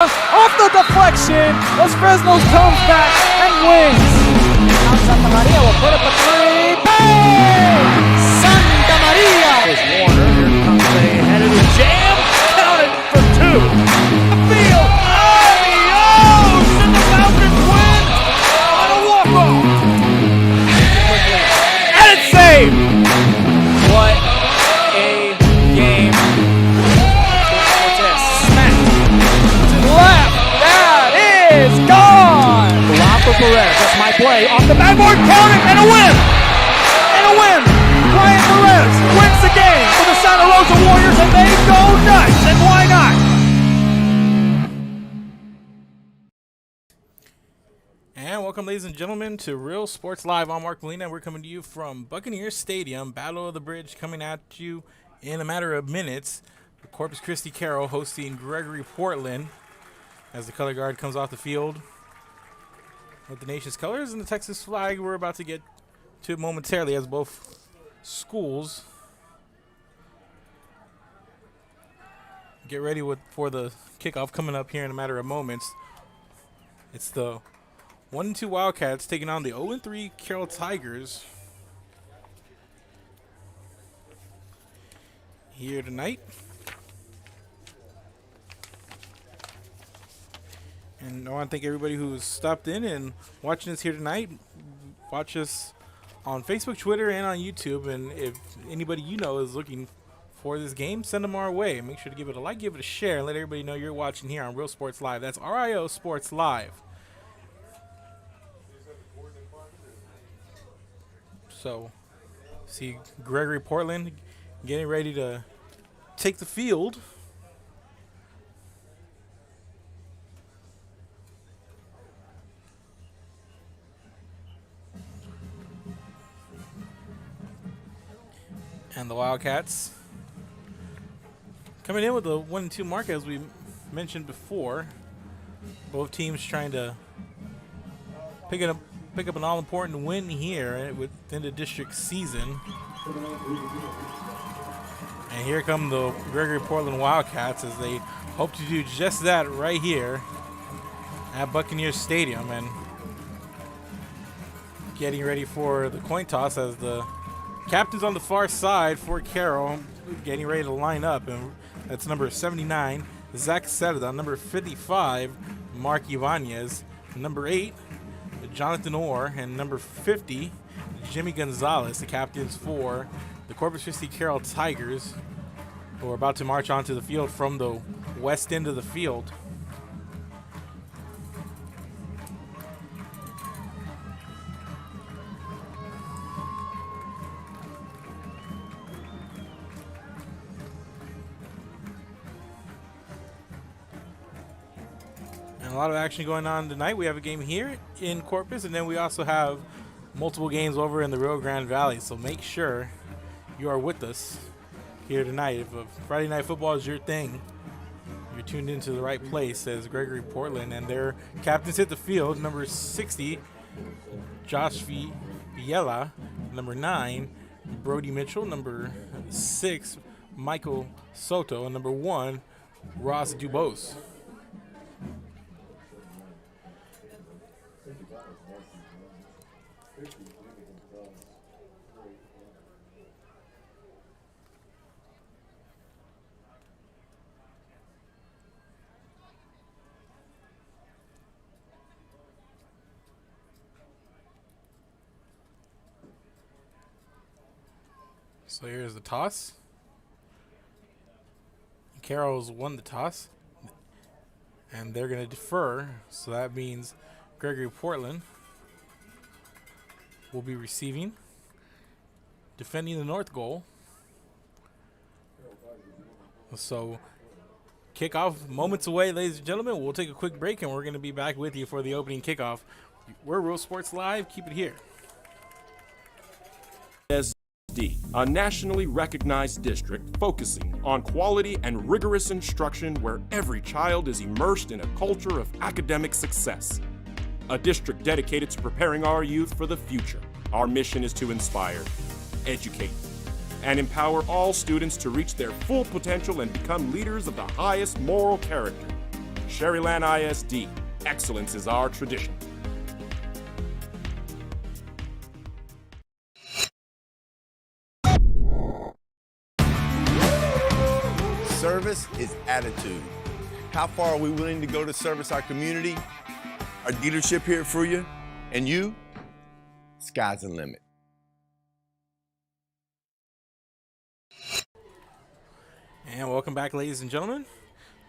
Off the deflection, Los Fresnos comes back and wins. Now Santa Maria will put up a three. Bang! Santa Maria! There's Warner. Here comes a headed jam. Counted for two. Field. Adios! And the Falcons win on a walk-off. And it's saved. What a game. Left, that is gone! Rafa Perez, that's my play, off the backboard, counting, and a win! And a win! Ryan Perez wins the game for the Santa Rosa Warriors, and they go nuts, and why not? And welcome, ladies and gentlemen, to Real Sports Live. I'm Mark Molina. We're coming to you from Buccaneer Stadium. Battle of the Bridge coming at you in a matter of minutes. Corpus Christi Carroll hosting Gregory Portland as the color guard comes off the field with the nation's colors and the Texas flag. We're about to get to it momentarily as both schools get ready for the kickoff coming up here in a matter of moments. It's the 1-2 Wildcats taking on the 0-3 Carroll Tigers here tonight. And I want to thank everybody who's stopped in and watching us here tonight. Watch us on Facebook, Twitter, and on YouTube. And if anybody you know is looking for this game, send them our way. Make sure to give it a like, give it a share, and let everybody know you're watching here on Real Sports Live. That's RIO Sports Live. So, see Gregory Portland getting ready to take the field. And the Wildcats coming in with a 1-2 mark, as we mentioned before. Both teams trying to pick up an all-important win here within the district season. And here come the Gregory Portland Wildcats as they hope to do just that right here at Buccaneer Stadium, and getting ready for the coin toss as the captain's on the far side for Carroll, getting ready to line up, and that's number 79, Zach Cerda, number 55, Mark Ibanez, number 8, Jonathan Orr, and number 50, Jimmy Gonzalez, the captains for the Corpus Christi Carroll Tigers, who are about to march onto the field from the west end of the field. A lot of action going on tonight. We have a game here in Corpus, and then we also have multiple games over in the Rio Grande Valley. So make sure you are with us here tonight. If Friday Night Football is your thing, you're tuned into the right place, as Gregory Portland and their captains hit the field. Number 60, Josh Viella. Number 9, Brody Mitchell. Number 6, Michael Soto. And number 1, Ross Dubose. So here's the toss. Carroll's won the toss, and they're going to defer. So that means Gregory Portland will be receiving, defending the north goal. So kickoff moments away, ladies and gentlemen. We'll take a quick break, and we're going to be back with you for the opening kickoff. We're Real Sports Live. Keep it here. A nationally recognized district focusing on quality and rigorous instruction where every child is immersed in a culture of academic success. A district dedicated to preparing our youth for the future. Our mission is to inspire, educate, and empower all students to reach their full potential and become leaders of the highest moral character. Sherryland ISD. Excellence is our tradition. Service is attitude. How far are we willing to go to service our community, our dealership here for you, and you? Sky's the limit. And welcome back, ladies and gentlemen.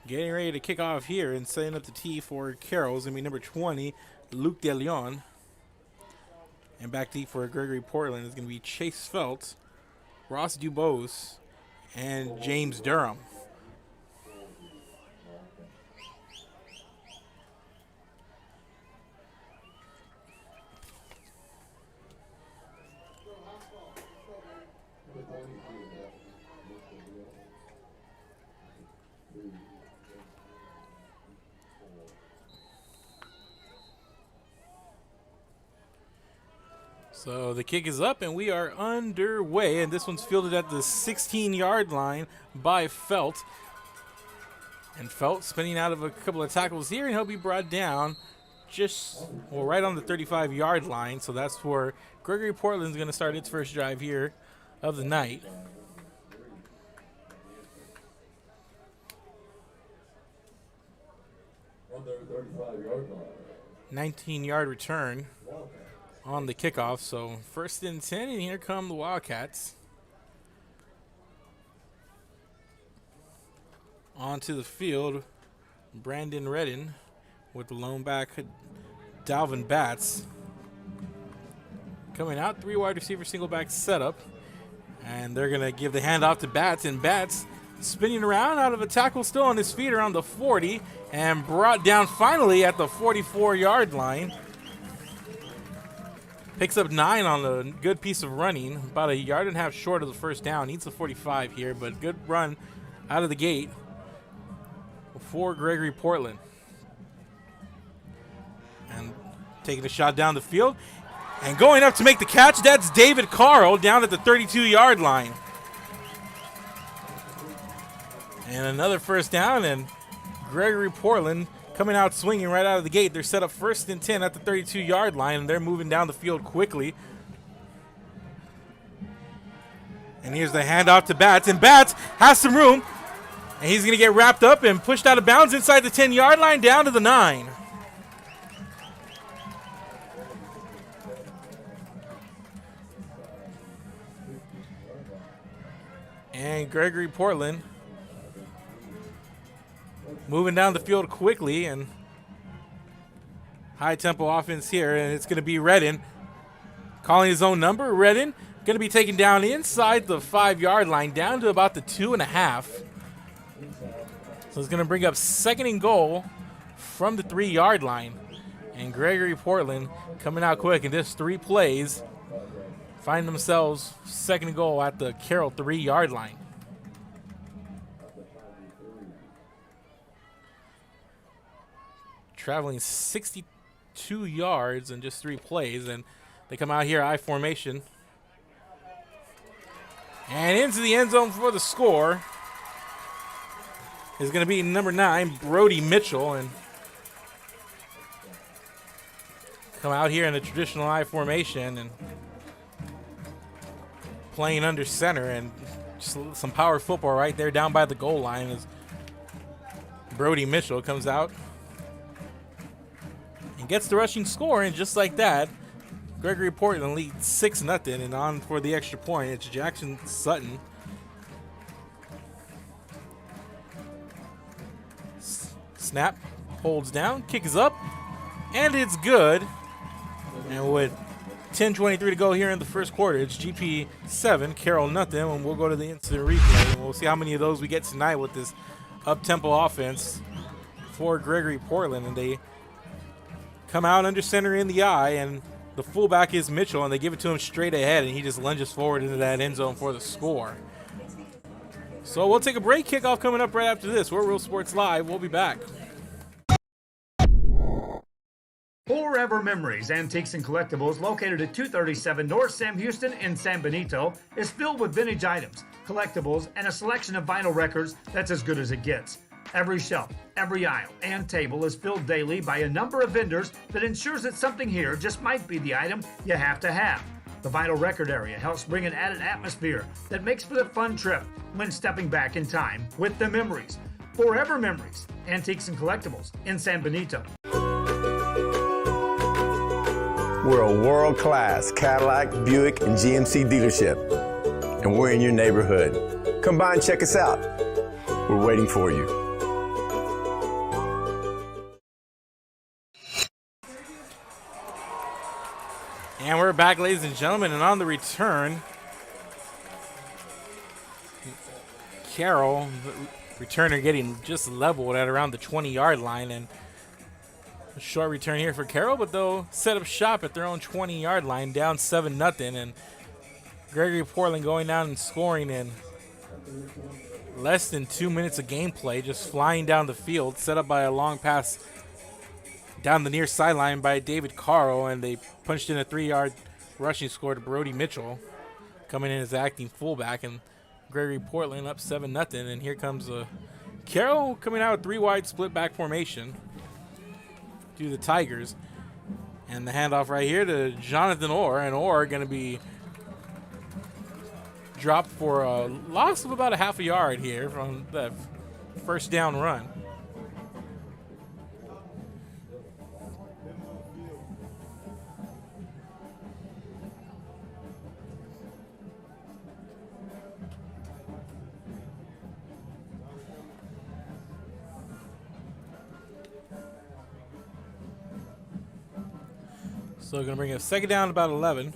Getting ready to kick off here and setting up the tee for Carroll is going to be number 20, Luke De Leon. And back tee for Gregory Portland is going to be Chase Felt, Ross Dubose, and James Durham. So the kick is up and we are underway, and this one's fielded at the 16-yard line by Felt. And Felt spinning out of a couple of tackles here, and he'll be brought down right on the 35-yard line. So that's where Gregory Portland's going to start its first drive here of the night. On their 35-yard line. 19-yard return on the kickoff. So 1st and 10, and here come the Wildcats. Onto the field, Brandon Redden with the lone back, Dalvin Batts. Coming out, 3 wide receiver single back setup. And they're going to give the handoff to Batts, and Batts spinning around out of a tackle, still on his feet around the 40, and brought down finally at the 44-yard line. Picks up 9 on a good piece of running, about a yard and a half short of the first down. Needs a 45 here, but good run out of the gate for Gregory Portland. And taking a shot down the field, and going up to make the catch, that's David Carroll down at the 32-yard line. And another first down, and Gregory Portland coming out swinging right out of the gate. They're set up 1st and 10 at the 32-yard line, and they're moving down the field quickly. And here's the handoff to Batts, and Batts has some room, and he's going to get wrapped up and pushed out of bounds inside the 10-yard line down to the 9. And Gregory Portland moving down the field quickly, and high tempo offense here, and it's going to be Redden calling his own number. Redden going to be taken down inside the 5-yard line down to about the 2.5. So it's going to bring up 2nd and goal from the 3-yard line, and Gregory Portland coming out quick in just 3 plays, find themselves 2nd and goal at the Carroll 3-yard line. Traveling 62 yards in just 3 plays, and they come out here I formation and into the end zone for the score is going to be number 9, Brody Mitchell, and come out here in the traditional I formation and playing under center, and just some power football right there down by the goal line as Brody Mitchell comes out and gets the rushing score, and just like that, Gregory Portland leads 6-0, and on for the extra point, it's Jackson Sutton. Snap, holds down, kick is up, and it's good. And with 10:23 to go here in the first quarter, it's GP 7, Carroll nothing, and we'll go to the instant replay, and we'll see how many of those we get tonight with this up-tempo offense for Gregory Portland. And they come out under center in the I, and the fullback is Mitchell, and they give it to him straight ahead, and he just lunges forward into that end zone for the score. So we'll take a break. Kickoff coming up right after this. We're Real Sports Live. We'll be back. Forever Memories, Antiques and Collectibles, located at 237 North Sam Houston in San Benito, is filled with vintage items, collectibles, and a selection of vinyl records that's as good as it gets. Every shelf, every aisle, and table is filled daily by a number of vendors that ensures that something here just might be the item you have to have. The vinyl record area helps bring an added atmosphere that makes for the fun trip when stepping back in time with the memories. Forever Memories, Antiques and Collectibles in San Benito. We're a world-class Cadillac, Buick, and GMC dealership, and we're in your neighborhood. Come by and check us out. We're waiting for you. And we're back, ladies and gentlemen, and on the return, Carroll, the returner, getting just leveled at around the 20-yard line, and a short return here for Carroll, but they'll set up shop at their own 20-yard line, down 7-0, and Gregory Portland going down and scoring in less than 2 minutes of gameplay, just flying down the field, set up by a long pass down the near sideline by David Carroll, and they punched in a 3-yard rushing score to Brody Mitchell, coming in as acting fullback, and Gregory Portland up 7-0, and here comes Carroll coming out with 3-wide split back formation to the Tigers, and the handoff right here to Jonathan Orr, and Orr going to be dropped for a loss of about a half a yard here from the first down run. So going to bring a second down, about 11.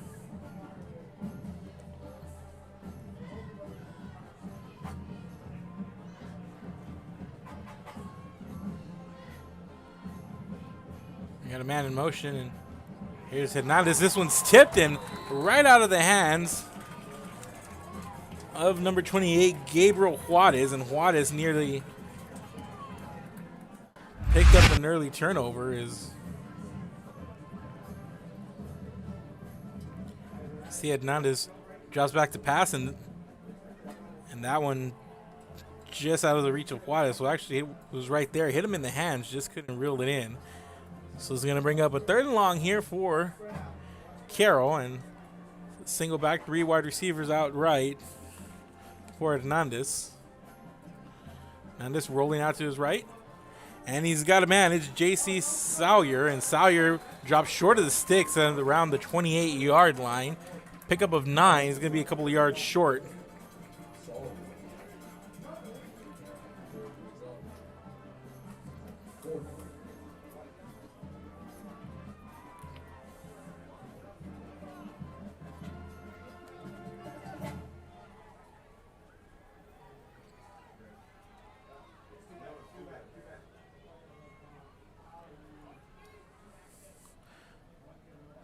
We got a man in motion, and here's Hernandez. This one's tipped and right out of the hands of number 28, Gabriel Juarez, and Juarez nearly picked up an early turnover. See, Hernandez drops back to pass, and that one just out of the reach of Juarez. So actually, it was right there. Hit him in the hands, just couldn't reel it in. So it's going to bring up a 3rd and long here for Carroll, and single back, 3 wide receivers out right for Hernandez. Hernandez rolling out to his right, and he's got a man. It's J.C. Sawyer, and Sawyer drops short of the sticks and around the 28-yard line. Pickup of 9 is going to be a couple of yards short.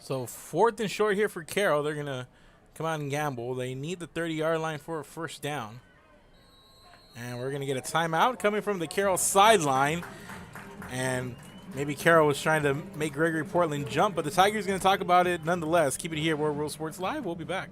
So 4th and short here for Carroll. They're going to come out and gamble. They need the 30-yard line for a first down. And we're going to get a timeout coming from the Carroll sideline. And maybe Carroll was trying to make Gregory Portland jump, but the Tigers going to talk about it nonetheless. Keep it here, World Sports Live. We'll be back.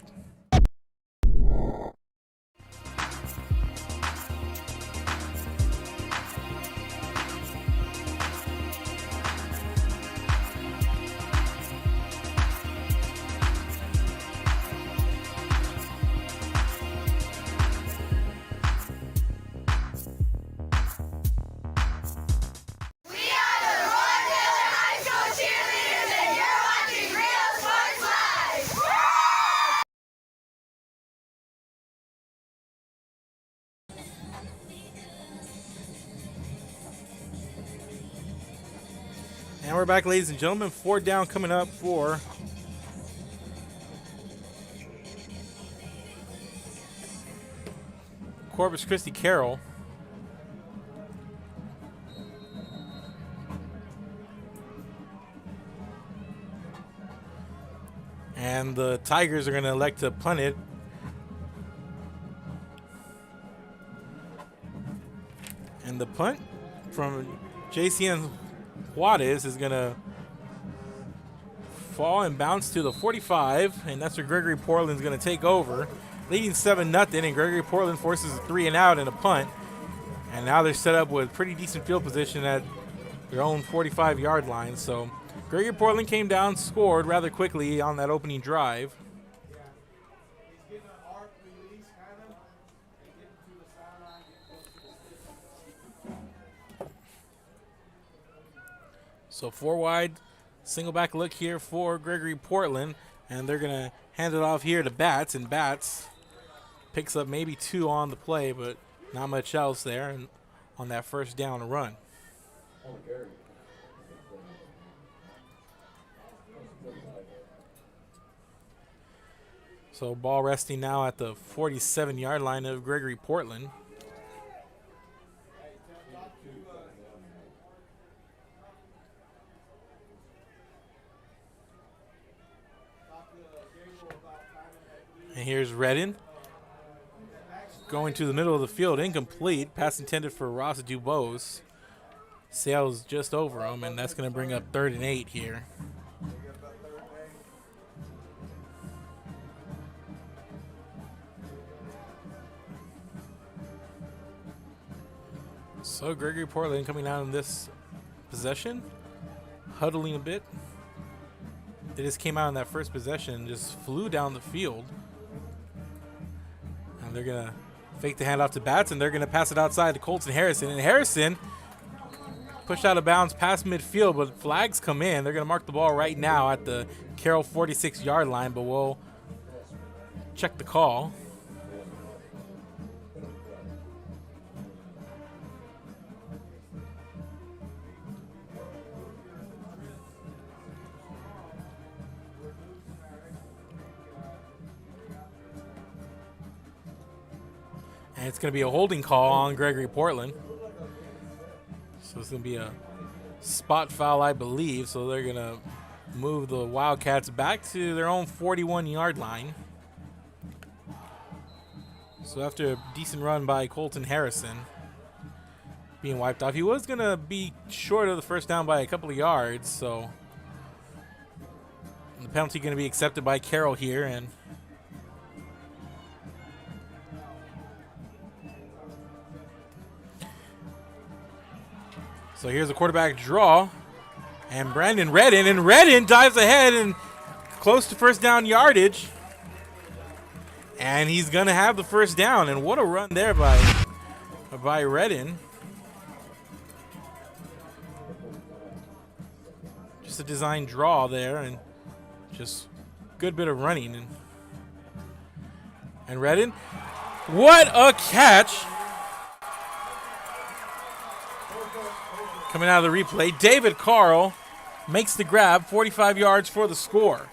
And we're back, ladies and gentlemen. 4th down coming up for Corpus Christi Carroll. And the Tigers are going to elect to punt it. And the punt from JCN Juarez is going to fall and bounce to the 45, and that's where Gregory Portland is going to take over, leading 7-0, and Gregory Portland forces a 3-and-out and a punt. And now they're set up with pretty decent field position at their own 45-yard line. So Gregory Portland came down, scored rather quickly on that opening drive. So 4 wide, single back look here for Gregory Portland, and they're going to hand it off here to Batts, and Batts picks up maybe 2 on the play, but not much else there and on that first down run. So ball resting now at the 47-yard line of Gregory Portland. And here's Redden going to the middle of the field, incomplete. Pass intended for Ross Dubose. Sails just over him, and that's going to bring up 3rd and 8 here. So Gregory Portland coming out in this possession, huddling a bit. They just came out in that first possession, just flew down the field. And they're going to fake the handoff to Batts, and they're going to pass it outside to Colton Harrison. And Harrison pushed out of bounds past midfield, but flags come in. They're going to mark the ball right now at the Carroll 46-yard line, but we'll check the call. And it's going to be a holding call on Gregory Portland. So it's going to be a spot foul, I believe. So they're going to move the Wildcats back to their own 41-yard line. So after a decent run by Colton Harrison being wiped off, he was going to be short of the first down by a couple of yards. So the penalty going to be accepted by Carroll here, and so here's a quarterback draw, and Brandon Redden, and Redden dives ahead and close to first down yardage. And he's going to have the first down, and what a run there by Redden. Just a design draw there, and just good bit of running. And Redden, what a catch. Coming out of the replay, David Carroll makes the grab, 45 yards for the score.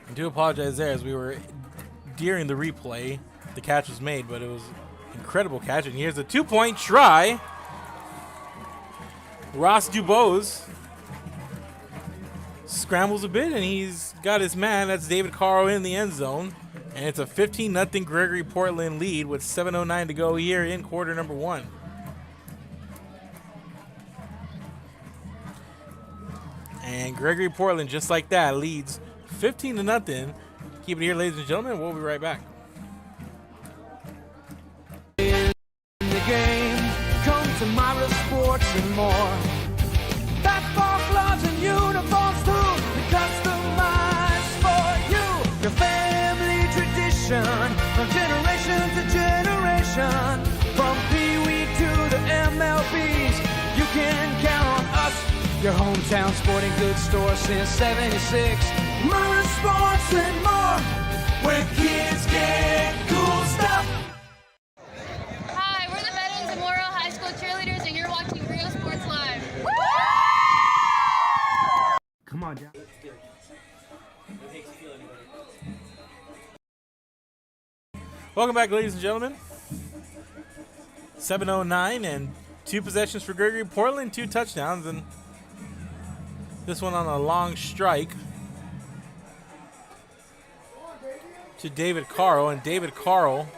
I do apologize there, as we were during the replay. The catch was made, but it was an incredible catch. And here's a 2-point try. Ross Dubose scrambles a bit, and he's got his man. That's David Carroll in the end zone. And it's a 15-0 Gregory Portland lead with 7:09 to go here in quarter number 1. And Gregory Portland, just like that, leads 15-0. Keep it here, ladies and gentlemen. We'll be right back. Tomorrow sports and more. Basketball gloves and uniforms too. We customize for you. Your family tradition from generation to generation. From Pee Wee to the MLBs, you can count on us. Your hometown sporting goods store since '76. Tomorrow sports and more, where kids get cool stuff. Cheerleaders, and you're watching Real Sports Live. Come on, John. Welcome back, ladies and gentlemen. 7:09 and 2 possessions for Gregory Portland, 2 touchdowns, and this one on a long strike to David Carroll, and David Carroll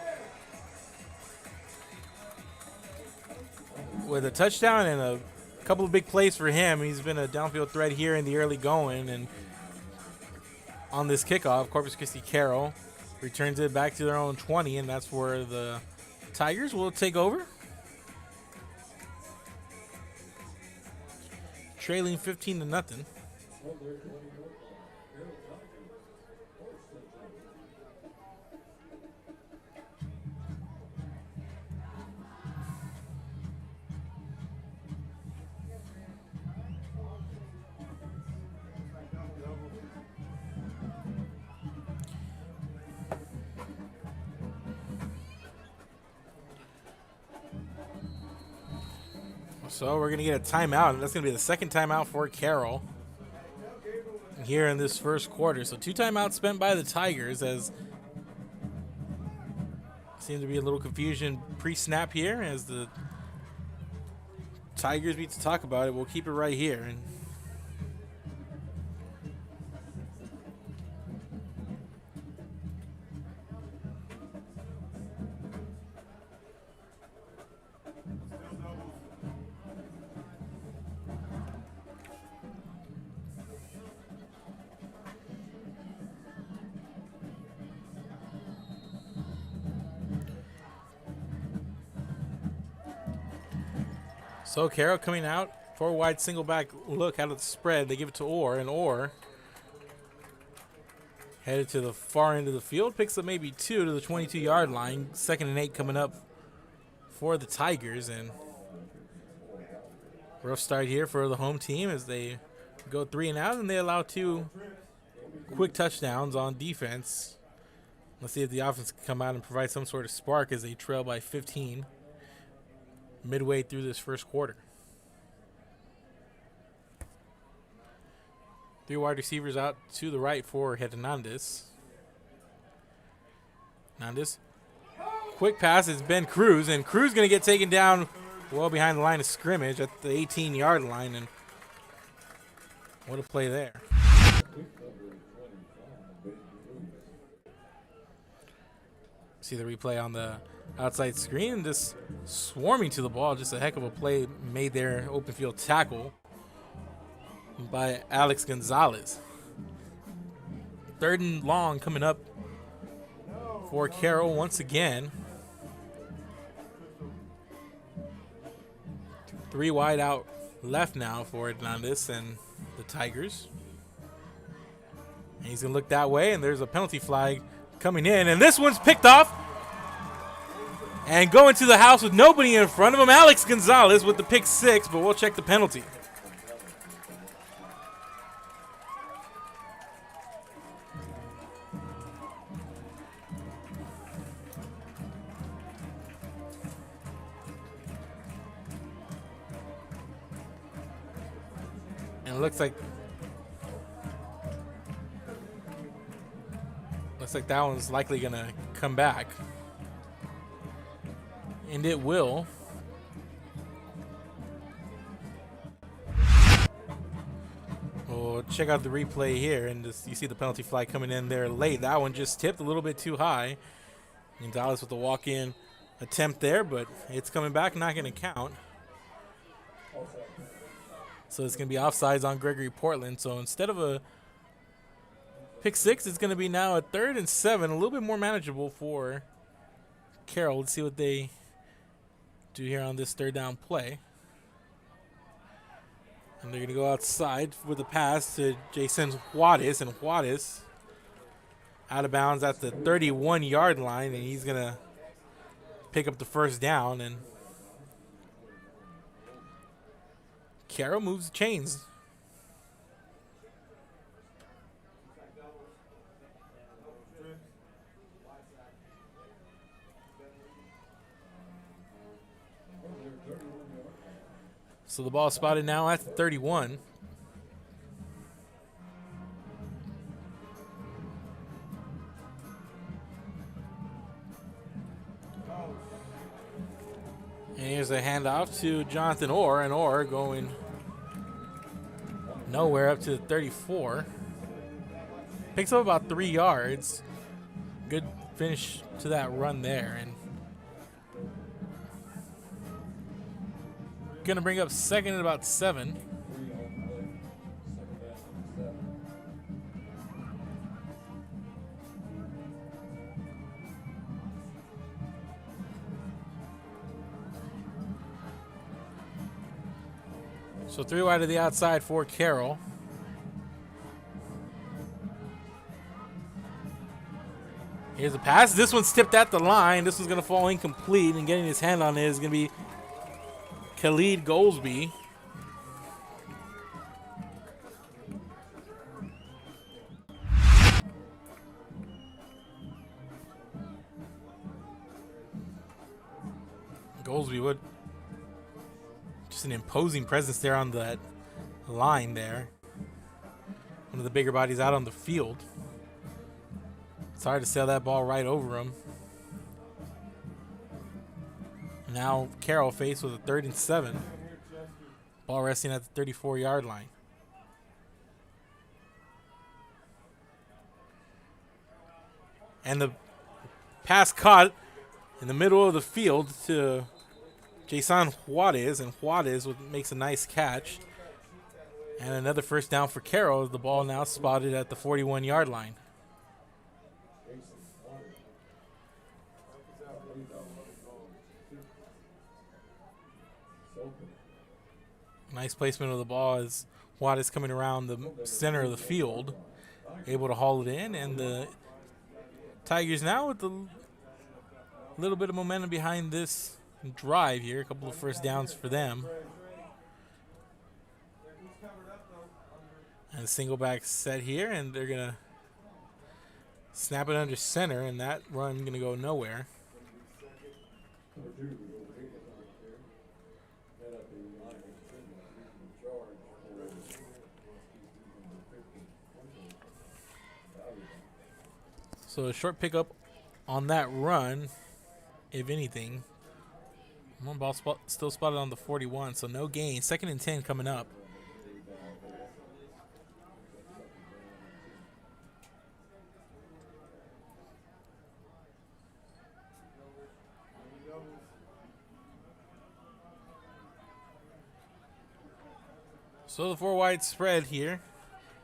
with a touchdown and a couple of big plays for him. He's been a downfield threat here in the early going. And on this kickoff, Corpus Christi Carroll returns it back to their own 20, and that's where the Tigers will take over. Trailing 15-0. So we're going to get a timeout, and that's going to be the second timeout for Carroll here in this first quarter. So 2 timeouts spent by the Tigers, as seems to be a little confusion pre-snap here as the Tigers need to talk about it. We'll keep it right here. And so Carroll coming out, 4 wide single back look out of the spread. They give it to Orr, and Orr headed to the far end of the field, picks up maybe 2 to the 22-yard line. 2nd and 8 coming up for the Tigers, and rough start here for the home team as they go 3 and out, and they allow 2 quick touchdowns on defense. Let's see if the offense can come out and provide some sort of spark as they trail by 15. Midway through this first quarter. 3 wide receivers out to the right for Hernandez. Hernandez. Quick pass is Ben Cruz, and Cruz going to get taken down well behind the line of scrimmage at the 18-yard line, and what a play there. See the replay on the outside screen, just swarming to the ball. Just a heck of a play made there. Open field tackle by Alex Gonzalez. 3rd and long coming up for Carroll once again. 3 wide out left now for Hernandez and the Tigers. And he's going to look that way, and there's a penalty flag coming in, and this one's picked off. And going to the house with nobody in front of him, Alex Gonzalez with the pick 6, but we'll check the penalty. And it looks like that one's likely going to come back. And it will. We'll check out the replay here, and you see the penalty flag coming in there late. That one just tipped a little bit too high. Gonzalez with the walk-in attempt there, but it's coming back, not going to count. So it's going to be offsides on Gregory Portland. So instead of a pick 6, it's going to be now a 3rd and 7, a little bit more manageable for Carroll. Let's see what they do here on this 3rd down play. And they're going to go outside with a pass to Jason Juarez, and Juarez out of bounds at the 31-yard line, and he's going to pick up the 1st down, and Carroll moves the chains. So the ball spotted now at the 31. And here's a handoff to Jonathan Orr, and Orr going nowhere up to the 34. Picks up about 3 yards. Good finish to that run there. And Gonna bring up second at about 7. So 3 wide to the outside for Carroll. Here's a pass. This one's tipped at the line. This one's going to fall incomplete, and getting his hand on it is going to be Khalid Goldsby. Goldsby would just an imposing presence there on that line there. One of the bigger bodies out on the field. It's hard to sail that ball right over him. Now Carroll faced with a 3rd and 7. Ball resting at the 34-yard line. And the pass caught in the middle of the field to Jason Juarez, and Juarez makes a nice catch. And another first down for Carroll. The ball now spotted at the 41-yard line. Nice placement of the ball as Juarez coming around the center of the field, able to haul it in, and the Tigers now with a little bit of momentum behind this drive here. A couple of first downs for them. And a single back set here, and they're going to snap it under center, and that run going to go nowhere. So a short pickup on that run, if anything. One ball still spotted on the 41, so no gain. 2nd and 10 coming up. So the 4 wide spread here.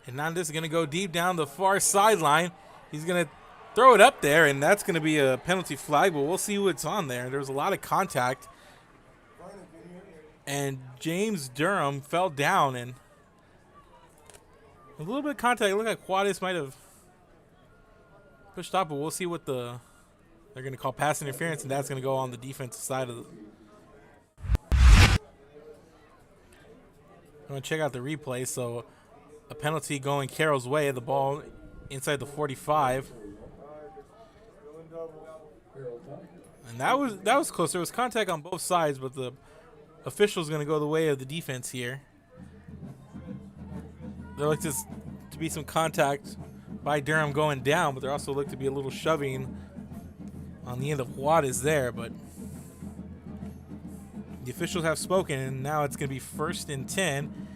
Hernandez is going to go deep down the far sideline. He's going to throw it up there, and that's going to be a penalty flag, but we'll see what's on there. There was a lot of contact. And James Durham fell down, and a little bit of contact. It looked like Juarez might have pushed off, but we'll see what they're going to call pass interference, and that's going to go on the defensive side of the. I'm going to check out the replay. So a penalty going Carroll's way. The ball inside the 45. And that was close. There was contact on both sides, but the official's going to go the way of the defense here. There looks to be some contact by Durham going down, but there also looked to be a little shoving on the end of Juarez there. But the officials have spoken, and now it's going to be 1st and 10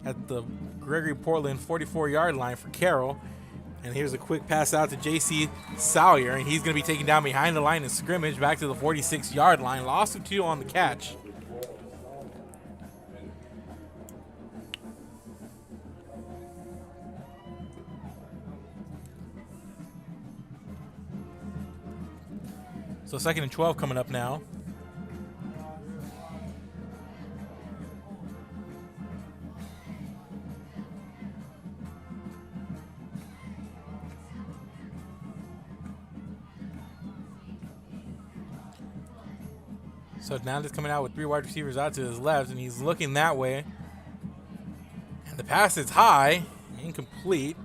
at the Gregory Portland 44-yard line for Carroll. And here's a quick pass out to J.C. Sawyer, and he's going to be taken down behind the line of scrimmage back to the 46-yard line. Lost of 2 on the catch. So 2nd and 12 coming up now. So now he's coming out with 3 wide receivers out to his left, and he's looking that way. And the pass is high, incomplete.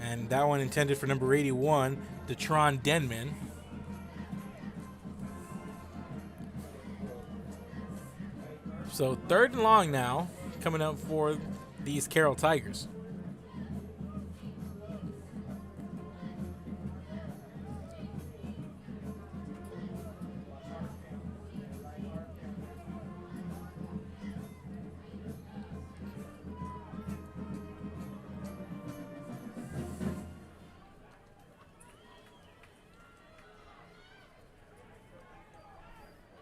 And that one intended for number 81, Detron Denman. So 3rd and long now, coming up for these Carroll Tigers.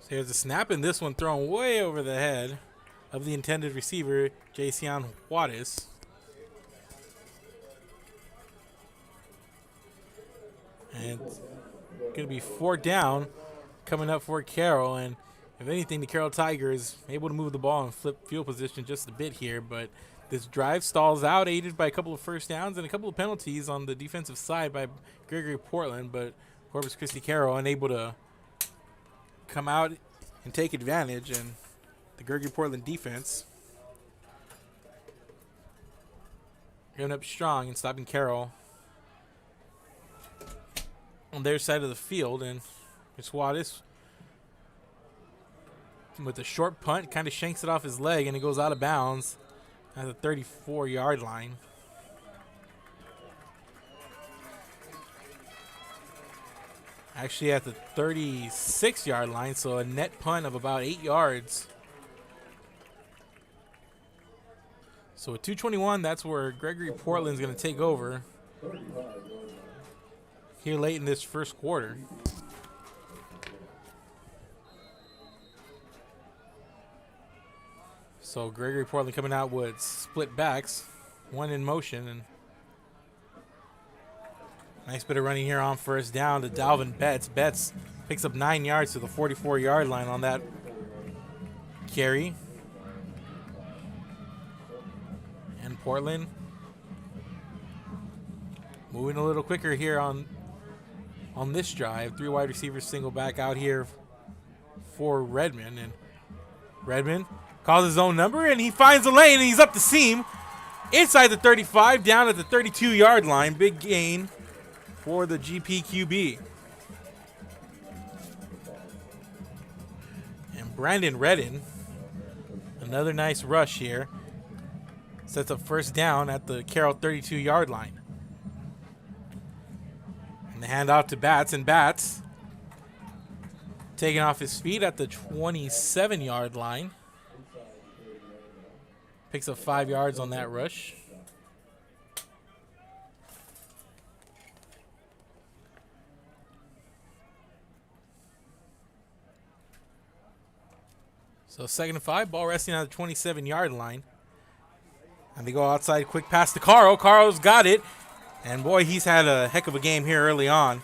So here's a snap, and this one thrown way over the head of the intended receiver, Jason Juarez. And it's going to be 4th down coming up for Carroll. And if anything, the Carroll Tigers able to move the ball and flip field position just a bit here. But this drive stalls out, aided by a couple of first downs and a couple of penalties on the defensive side by Gregory Portland. But Corpus Christi Carroll unable to come out and take advantage. And the Gregory Portland defense going up strong and stopping Carroll on their side of the field. And it's Juarez with a short punt, kind of shanks it off his leg, and it goes out of bounds at the 34-yard line. Actually at the 36-yard line, so a net punt of about 8 yards. So at 2:21, that's where Gregory Portland's going to take over here late in this first quarter. So Gregory Portland coming out with split backs, one in motion, and nice bit of running here on first down to Dalvin Betts. Betts picks up 9 yards to the 44-yard line on that carry. And Portland moving a little quicker here on this drive. 3 wide receivers, single back out here for Redmond. And Redmond calls his own number, and he finds the lane, and he's up the seam inside the 35, down at the 32-yard line. Big gain for the GPQB. And Brandon Redden, another nice rush here, sets up first down at the Carroll 32-yard line. And the handoff to Batts, and Batts taking off his feet at the 27-yard line. Picks up 5 yards on that rush. So 2nd and 5, ball resting on the 27-yard line. And they go outside, quick pass to Carroll. Carroll's got it. And boy, he's had a heck of a game here early on,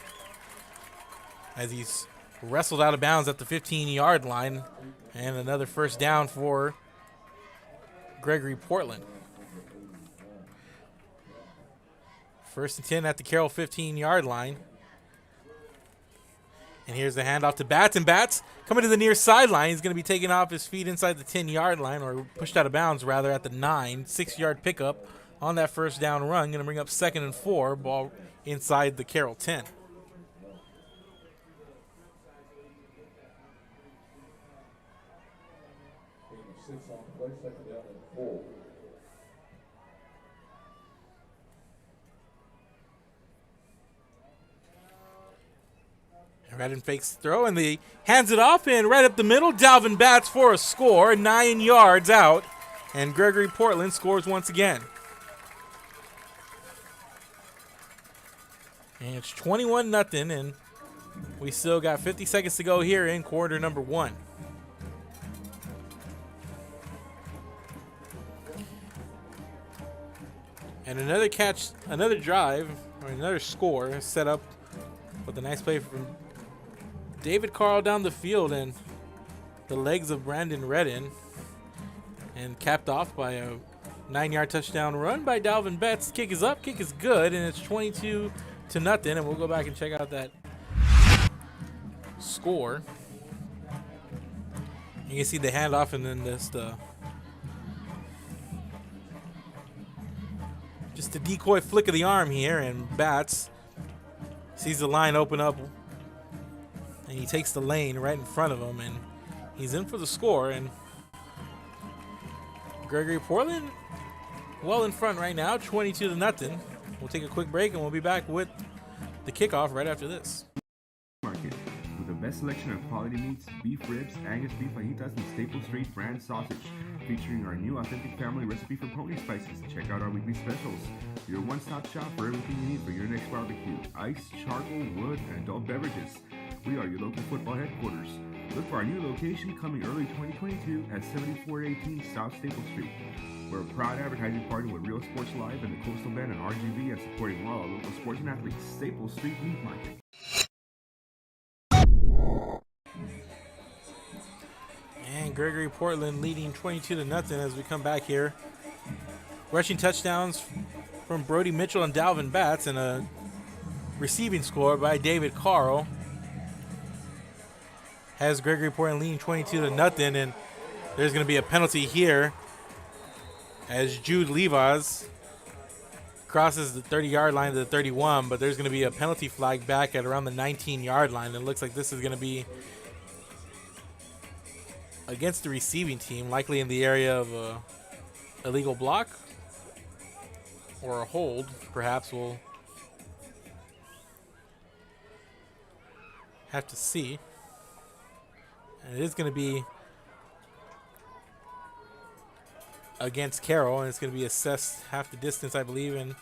as he's wrestled out of bounds at the 15-yard line. And another first down for Gregory Portland. 1st and 10 at the Carroll 15-yard line. And here's the handoff to Batts, and Batts coming to the near sideline. He's going to be taken off his feet inside the 10-yard line, or pushed out of bounds rather, at the 9. 6-yard pickup on that first down run. Going to bring up 2nd and 4, ball inside the Carroll 10. Redden fakes the throw, and he hands it off, and right up the middle, Dalvin Batts for a score, 9 yards out, and Gregory Portland scores once again. And it's 21-0, and we still got 50 seconds to go here in quarter number 1. And another catch, another drive, or another score set up with a nice play from David Carl down the field, and the legs of Brandon Redden, and capped off by a 9-yard touchdown run by Dalvin Betts. Kick is up, kick is good, and it's 22-0, and we'll go back and check out that score. You can see the handoff, and then just a decoy flick of the arm here, and Batts sees the line open up, and he takes the lane right in front of him, and he's in for the score. And Gregory Portland well in front right now, 22-0. We'll take a quick break, and we'll be back with the kickoff right after this. Market, with the best selection of quality meats, beef ribs, Angus beef fajitas, and Staple Street brand sausage, featuring our new authentic family recipe for pony spices. Check out our weekly specials. Your one-stop shop for everything you need for your next barbecue: ice, charcoal, wood, and adult beverages. We are your local football headquarters. Look for our new location coming early 2022 at 7418 South Staple Street. We're a proud advertising partner with Real Sports Live and the Coastal Band and RGV and supporting all our local sports and athletes. Staple Street Meat Market. And Gregory Portland leading 22-0 as we come back here. Rushing touchdowns from Brody Mitchell and Dalvin Batts, and a receiving score by David Carroll has Gregory Portland leading 22-0, and there's going to be a penalty here as Jude Levas crosses the 30-yard line to the 31, but there's going to be a penalty flag back at around the 19-yard line. It looks like this is going to be against the receiving team, likely in the area of a illegal block or a hold, perhaps. We'll have to see. And it is going to be against Carroll, and it's going to be assessed half the distance, I believe. And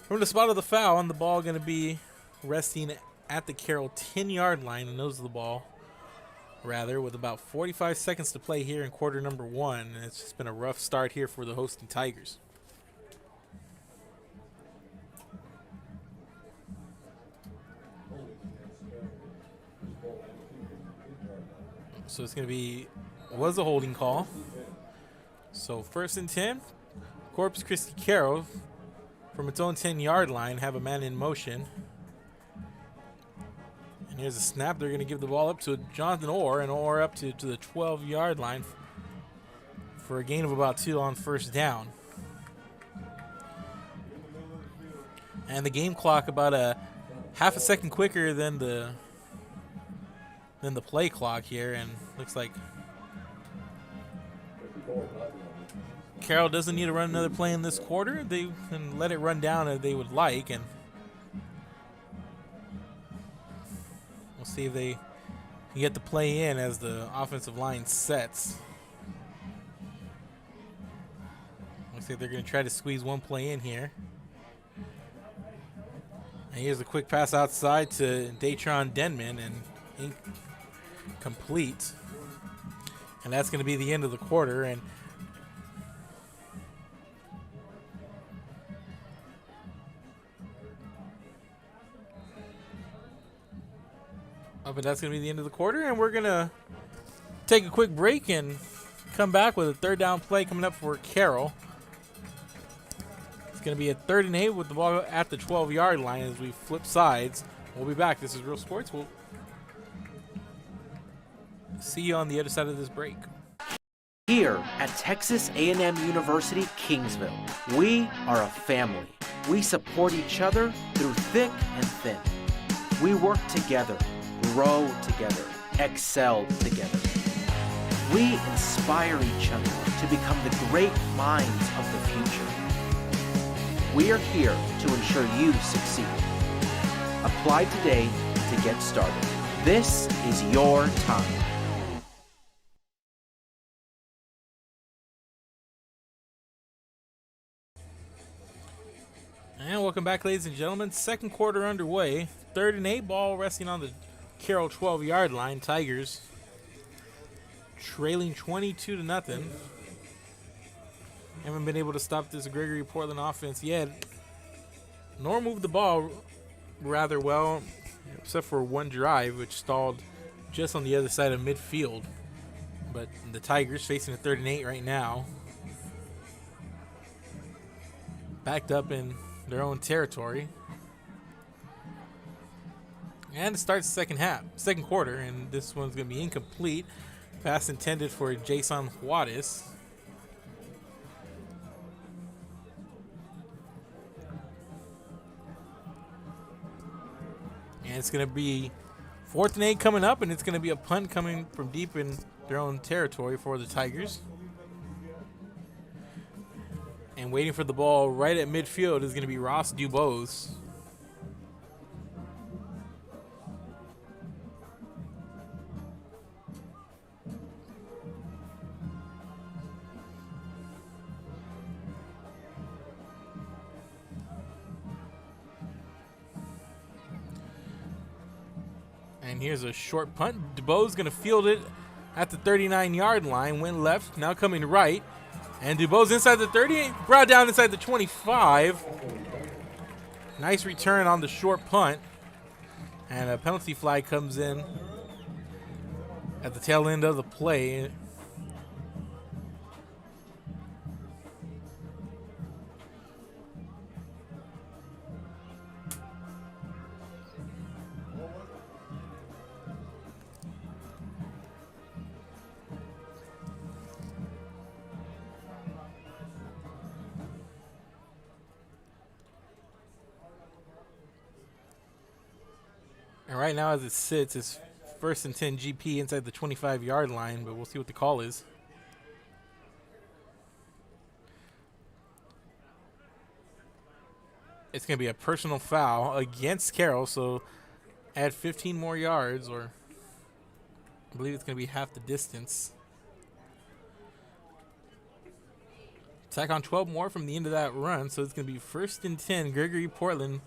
from the spot of the foul, and the ball going to be resting at the Carroll 10-yard line, the nose of the ball, rather, with about 45 seconds to play here in quarter number 1. And it's just been a rough start here for the hosting Tigers. So it's going to be, was a holding call. So 1st and 10, Corpus Christi Carroll from its own 10-yard line have a man in motion. And here's a snap. They're going to give the ball up to Jonathan Orr, and Orr up to the 12-yard line for a gain of about 2 on 1st down. And the game clock about a half a second quicker than the play clock here, and looks like Carroll doesn't need to run another play in this quarter. They can let it run down if they would like, and we'll see if they can get the play in as the offensive line sets. Looks like they're going to try to squeeze one play in here. And here's a quick pass outside to Datron Denman, and incomplete. And that's going to be the end of the quarter. And that's going to be the end of the quarter, and we're going to take a quick break and come back with a 3rd down play coming up for Carroll. It's going to be a 3rd and 8 with the ball at the 12-yard line as we flip sides. We'll be back. This is Real Sports. We'll see you on the other side of this break. Here at Texas A&M University, Kingsville, we are a family. We support each other through thick and thin. We work together, grow together, excel together. We inspire each other to become the great minds of the future. We are here to ensure you succeed. Apply today to get started. This is your time. And welcome back, ladies and gentlemen. 2nd quarter underway. 3rd and 8, ball resting on the Carroll 12-yard line. Tigers trailing 22-0. Haven't been able to stop this Gregory Portland offense yet, nor move the ball rather well, except for one drive, which stalled just on the other side of midfield. But the Tigers facing a 3rd and 8 right now, backed up in their own territory. And it starts the 2nd quarter, and this one's going to be incomplete. Pass intended for Jason Juarez. And it's going to be 4th and 8 coming up, and it's going to be a punt coming from deep in their own territory for the Tigers. And waiting for the ball right at midfield is going to be Ross Dubose. And here's a short punt. DuBois going to field it at the 39-yard line. Went left, now coming right. And DuBois inside the 30, brought down inside the 25. Nice return on the short punt. And a penalty flag comes in at the tail end of the play. And right now as it sits, it's 1st and 10 GP inside the 25-yard line, but we'll see what the call is. It's going to be a personal foul against Carroll, so add 15 more yards, or I believe it's going to be half the distance. Tack on 12 more from the end of that run, so it's going to be 1st and 10, Gregory Portland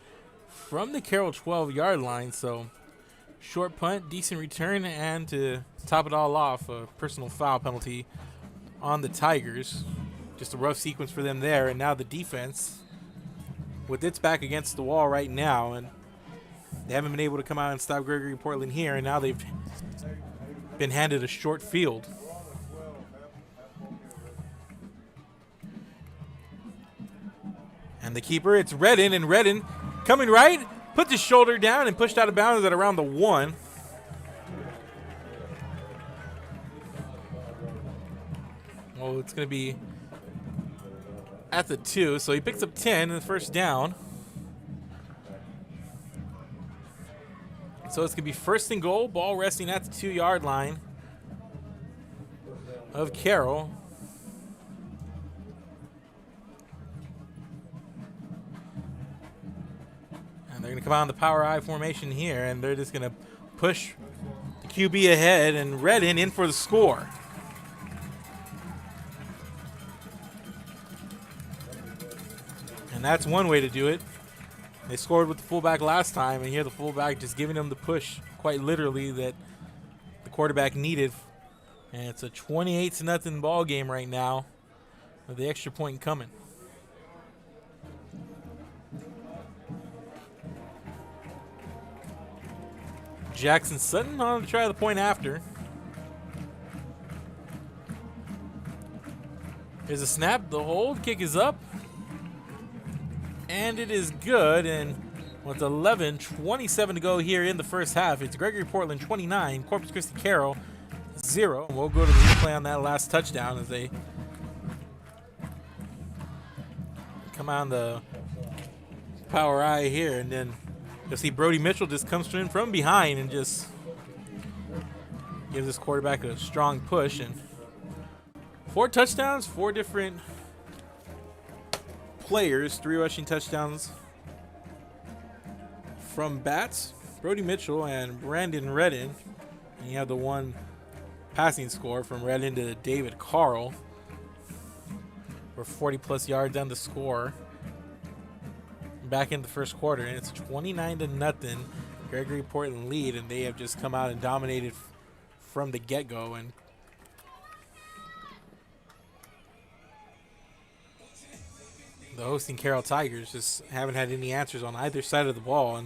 from the Carroll 12-yard line. So short punt, decent return, and to top it all off, a personal foul penalty on the Tigers. Just a rough sequence for them there, and now the defense with its back against the wall right now, and they haven't been able to come out and stop Gregory Portland here, and now they've been handed a short field. And the keeper, it's Redden, and Redden coming right, put his shoulder down and pushed out of bounds at around the 1. Well, it's going to be at the 2, so he picks up 10 in the first down. So it's going to be 1st and goal, ball resting at the 2-yard line of Carroll. They're going to come out in the power I formation here, and they're just going to push the QB ahead, and Redden in for the score. And that's one way to do it. They scored with the fullback last time, and here the fullback just giving them the push, quite literally, that the quarterback needed. And it's a 28-0 ball game right now, with the extra point coming. Jackson Sutton on to try the point after. Here's a snap, the hold, kick is up. And it is good, and with 11:27 to go here in the first half, it's Gregory Portland 29, Corpus Christi Carroll 0. We'll go to the replay on that last touchdown as they come on the power I here, and then you'll see Brody Mitchell just comes in from behind and just gives this quarterback a strong push. And 4 touchdowns, 4 different players, 3 rushing touchdowns from Bats, Brody Mitchell, and Brandon Redden. And you have the 1 passing score from Redden to David Carroll for 40-plus yards on the score. Back in the first quarter, and it's 29-0 Gregory Portland lead, and they have just come out and dominated from the get-go. And the hosting Carroll Tigers just haven't had any answers on either side of the ball.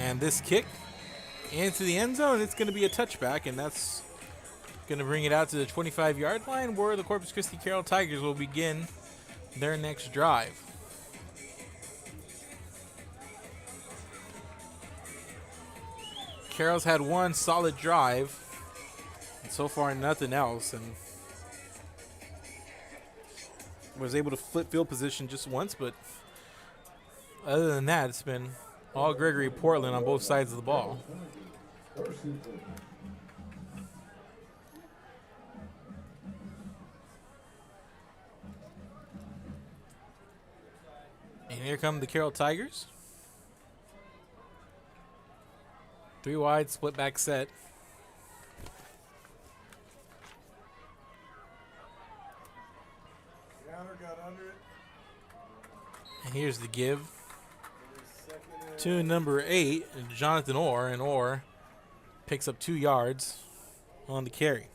And this kick into the end zone, it's going to be a touchback, and that's going to bring it out to the 25-yard line, where the Corpus Christi Carroll Tigers will begin their next drive. Carroll's had 1 solid drive, and so far nothing else, and was able to flip field position just once, but other than that, it's been all Gregory Portland on both sides of the ball. And here come the Carroll Tigers. 3 wide, split back set. And here's the give to number 8, Jonathan Orr, and Orr picks up 2 yards on the carry.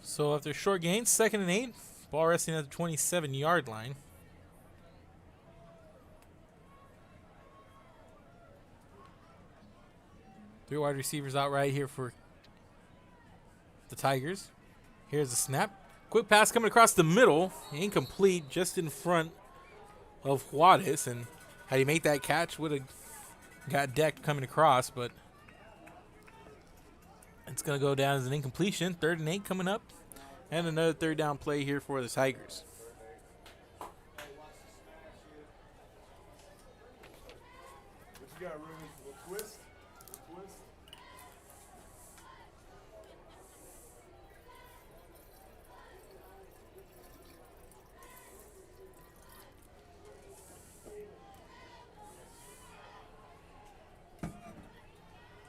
So after short gains, 2nd and 8, ball resting at the 27-yard line. Three wide receivers out right here for the Tigers. Here's the snap. Quick pass coming across the middle. Incomplete, just in front of Juarez. And had he made that catch, would have got decked coming across, but it's going to go down as an incompletion. 3rd and 8 coming up. And another 3rd down play here for the Tigers. What you got, Ruben? A twist?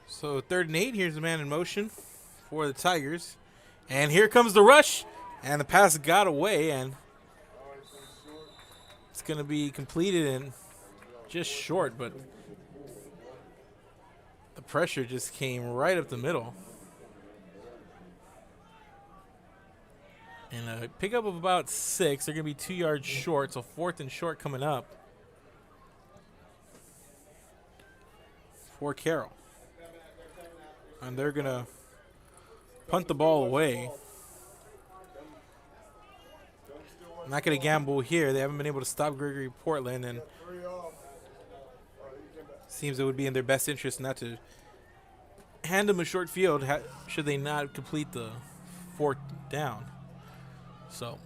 So 3rd and 8, here's the man in motion for the Tigers. And here comes the rush. And the pass got away, and it's going to be completed and just short, but the pressure just came right up the middle. And a pickup of about 6. They're going to be 2 yards short, so 4th and short coming up for Carroll. And they're going to punt the ball away. I'm not going to gamble here. They haven't been able to stop Gregory Portland, and seems it would be in their best interest not to hand them a short field should they not complete the 4th down. So,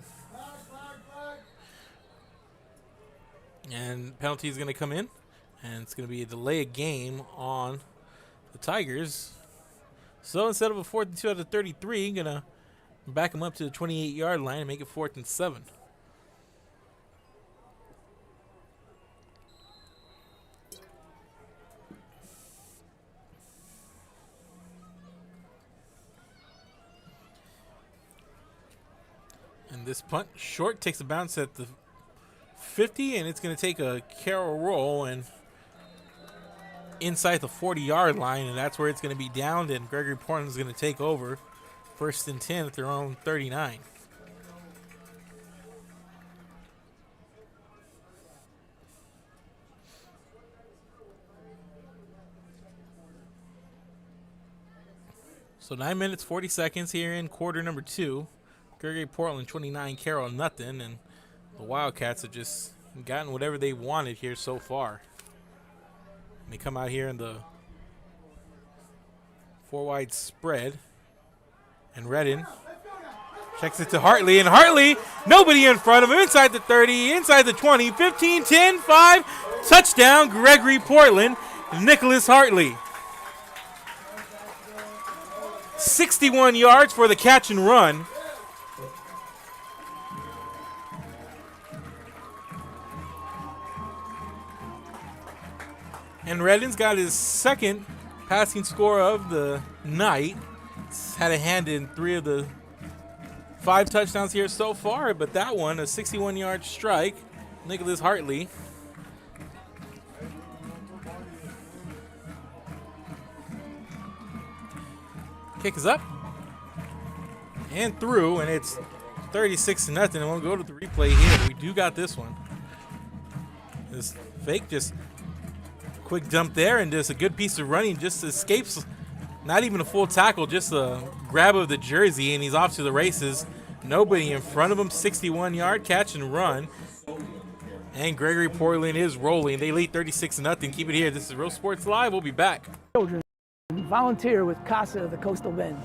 and penalty is going to come in, and it's going to be a delay of game on the Tigers. So instead of a 4th and 2 out of 33, going to back them up to the 28-yard line and make it 4th and 7. And this punt short takes a bounce at the 50, and it's going to take a Carroll roll and inside the 40-yard line, and that's where it's going to be downed, and Gregory Portland is going to take over. 1st and 10 at their own 39. So 9 minutes, 40 seconds here in quarter number 2. Gregory Portland 29, Carroll nothing, and the Wildcats have just gotten whatever they wanted here so far. And they come out here in the 4-wide spread, and Redden checks it to Hartley, and Hartley, nobody in front of him, inside the 30, inside the 20, 15, 10, 5, touchdown Gregory Portland, Nicholas Hartley. 61 yards for the catch and run. And Redden's got his 2nd passing score of the night. He's had a hand in 3 of the 5 touchdowns here so far, but that one, a 61-yard strike, Nicholas Hartley. Kick is up and through, and it's 36-0. And we'll go to the replay here. We do got this one. This fake, just quick dump there, and just a good piece of running, just escapes. Not even a full tackle, just a grab of the jersey, and he's off to the races. Nobody in front of him. 61-yard catch and run. And Gregory Portland is rolling. They lead 36-0. Keep it here. This is Real Sports Live. We'll be back. Children volunteer with CASA of the Coastal Bend.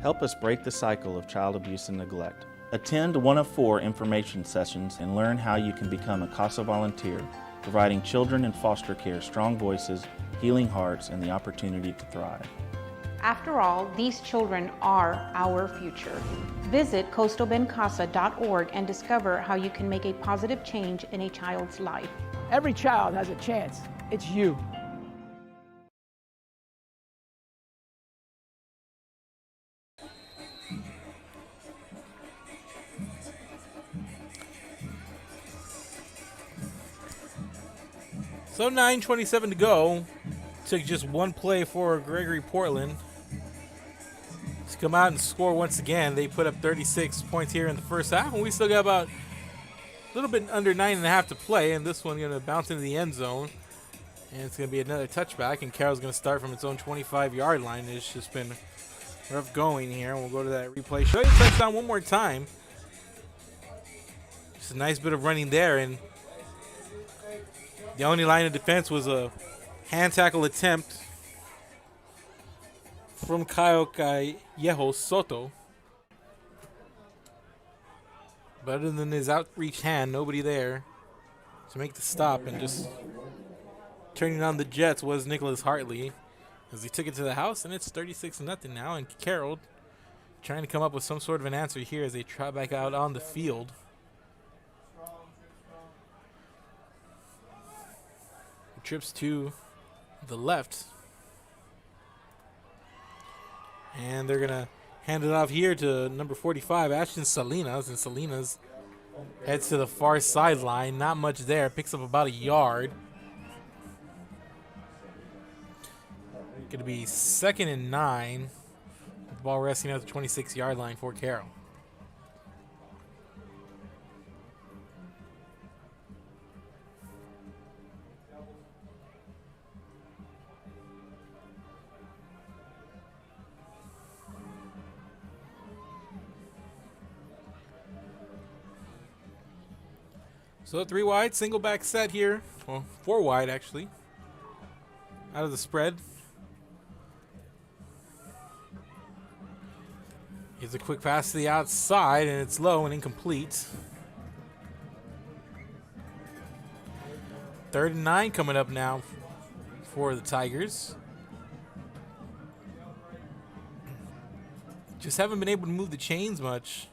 Help us break the cycle of child abuse and neglect. Attend one of 4 information sessions and learn how you can become a CASA volunteer providing children in foster care strong voices, healing hearts, and the opportunity to thrive. After all, these children are our future. Visit coastalbendcasa.org and discover how you can make a positive change in a child's life. Every child has a chance. It's you. So 9:27 to go. Took just one play for Gregory Portland to come out and score once again. They put up 36 points here in the first half, and we still got about a little bit under 9.5 to play, and this one going to bounce into the end zone, and it's going to be another touchback, and Carroll's going to start from its own 25-yard line. It's just been rough going here, and we'll go to that replay. Show you the touchdown one more time. Just a nice bit of running there, and the only line of defense was a hand tackle attempt from Kyle Callejo Soto. But other than his outreached hand, nobody there to make the stop, and just turning on the Jets was Nicholas Hartley as he took it to the house, and it's 36-0 now, and Carroll trying to come up with some sort of an answer here as they try back out on the field. Trips to the left, and they're gonna hand it off here to number 45, Ashton Salinas, and Salinas heads to the far sideline. Not much there, picks up about a yard. Gonna be 2nd and 9. The ball resting at the 26-yard line for Carroll. So 3 wide, single back set here. Well, 4 wide actually. Out of the spread. Here's a quick pass to the outside, and it's low and incomplete. 3rd and 9 coming up now for the Tigers. Just haven't been able to move the chains much.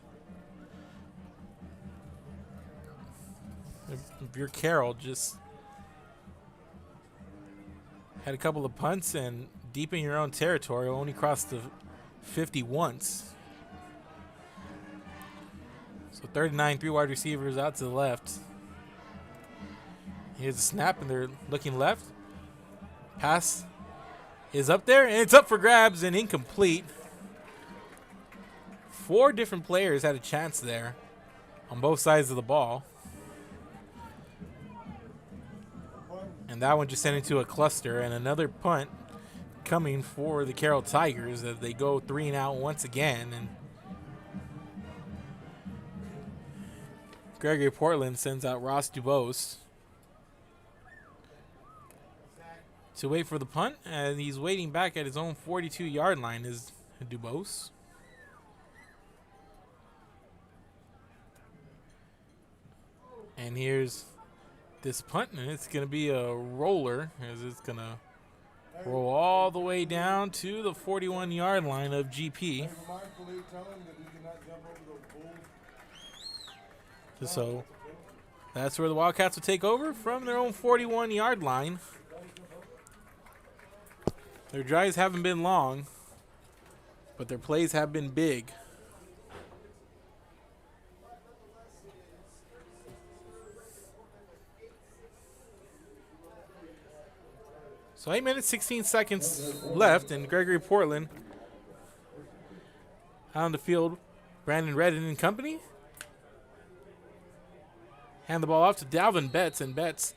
If you're Carroll, just had a couple of punts and deep in your own territory, only crossed the 50 once. So 3rd and 9, 3 wide receivers out to the left. Here's a snap, and they're looking left. Pass is up there, and it's up for grabs and incomplete. 4 different players had a chance there on both sides of the ball. And that one just sent into a cluster, and another punt coming for the Carroll Tigers as they go 3 and out once again. And Gregory Portland sends out Ross Dubose to wait for the punt, and he's waiting back at his own 42-yard line is Dubose. And here's this punt, and it's going to be a roller as it's going to roll all the way down to the 41-yard line of GP. So that's where the Wildcats will take over from their own 41-yard line. Their drives haven't been long, but their plays have been big. So 8 minutes, 16 seconds left, and Gregory Portland out on the field. Brandon Redden and company. Hand the ball off to Dalvin Betts, and Betts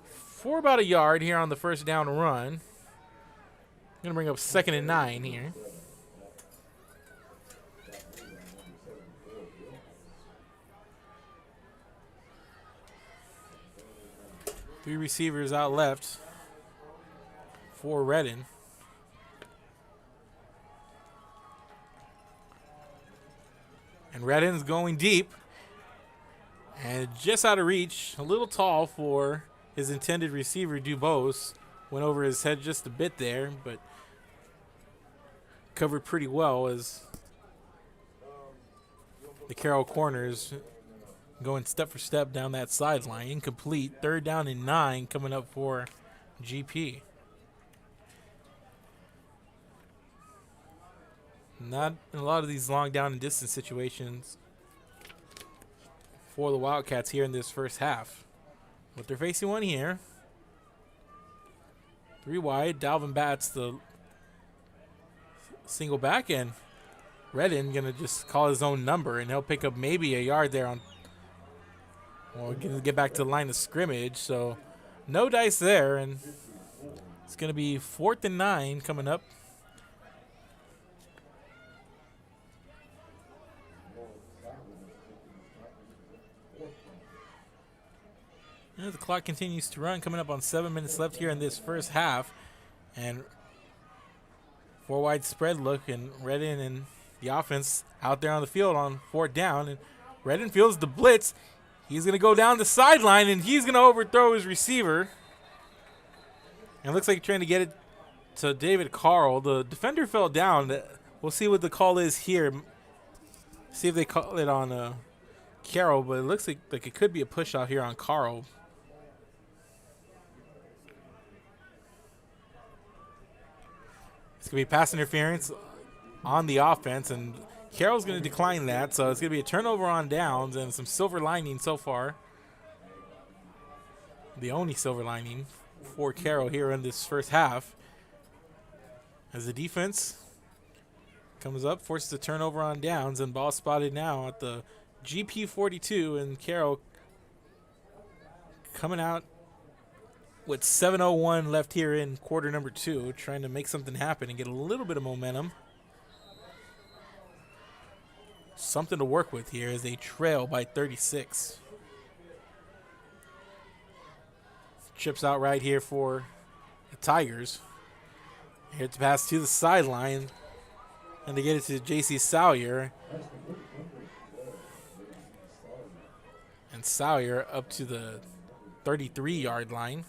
for about a yard here on the first down run. Going to bring up 2nd and 9 here. Three receivers out left for Redden. And Redden's going deep. And just out of reach, a little tall for his intended receiver, Dubose. Went over his head just a bit there, but covered pretty well as the Carroll corners going step for step down that sideline. Incomplete. 3rd down and 9 coming up for GP. Not in a lot of these long down and distance situations for the Wildcats here in this first half. But they're facing one here. 3 wide. Dalvin Batts, the single back, and Redden going to just call his own number, and he'll pick up maybe a yard there on. Well, going to get back to the line of scrimmage, so no dice there, and it's going to be 4th and 9 coming up. And the clock continues to run, coming up on 7 minutes left here in this first half. And 4 wide spread look, and Redden and the offense out there on the field on 4th down. And Redden feels the blitz. He's going to go down the sideline, and he's going to overthrow his receiver. And it looks like he's trying to get it to David Carroll. The defender fell down. We'll see what the call is here. See if they call it on Carroll, but it looks like it could be a push out here on Carroll. It's going to be pass interference on the offense, and Carroll's going to decline that, so it's going to be a turnover on downs and some silver lining so far. The only silver lining for Carroll here in this first half. As the defense comes up, forces a turnover on downs, and ball spotted now at the GP 42, and Carroll coming out with 7:01 left here in quarter number 2, trying to make something happen and get a little bit of momentum. Something to work with here as they trail by 36. Chips out right here for the Tigers. Here to pass to the sideline, and to get it to J.C. Sawyer. And Sawyer up to the 33-yard line.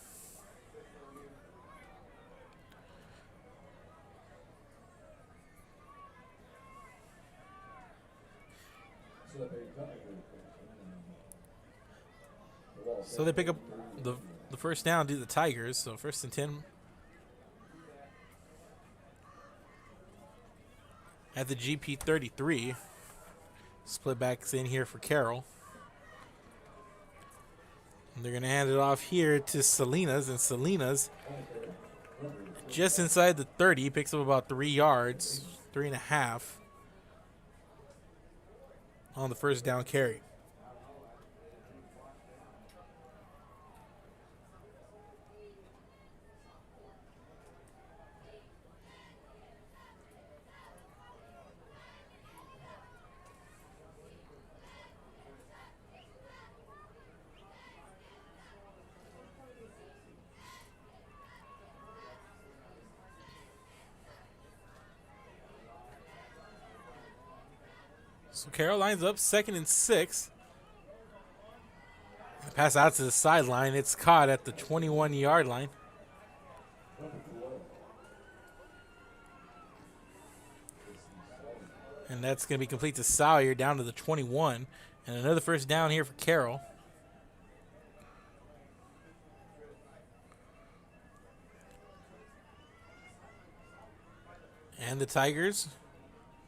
So they pick up the first down to the Tigers. So 1st and 10 at the GP 33. Split backs in here for Carroll. And they're going to hand it off here to Salinas, and Salinas just inside the 30, picks up about 3 yards, 3.5 on the first down carry. So Carroll lines up 2nd and 6. Pass out to the sideline. It's caught at the 21-yard line. And that's going to be complete to Sawyer down to the 21. And another first down here for Carroll. And the Tigers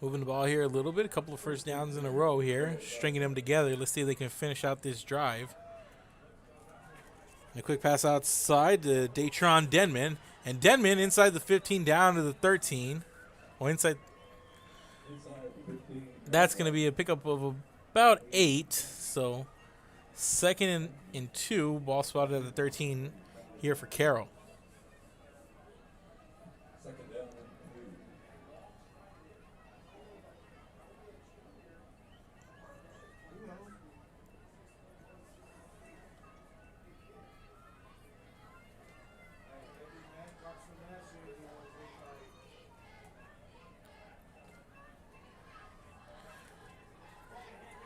moving the ball here a little bit. A couple of first downs in a row here. Stringing them together. Let's see if they can finish out this drive. And a quick pass outside to Datron Denman. And Denman inside the 15 down to the 13. Well, inside. That's going to be a pickup of about 8. So 2nd and 2. Ball spotted at the 13 here for Carroll.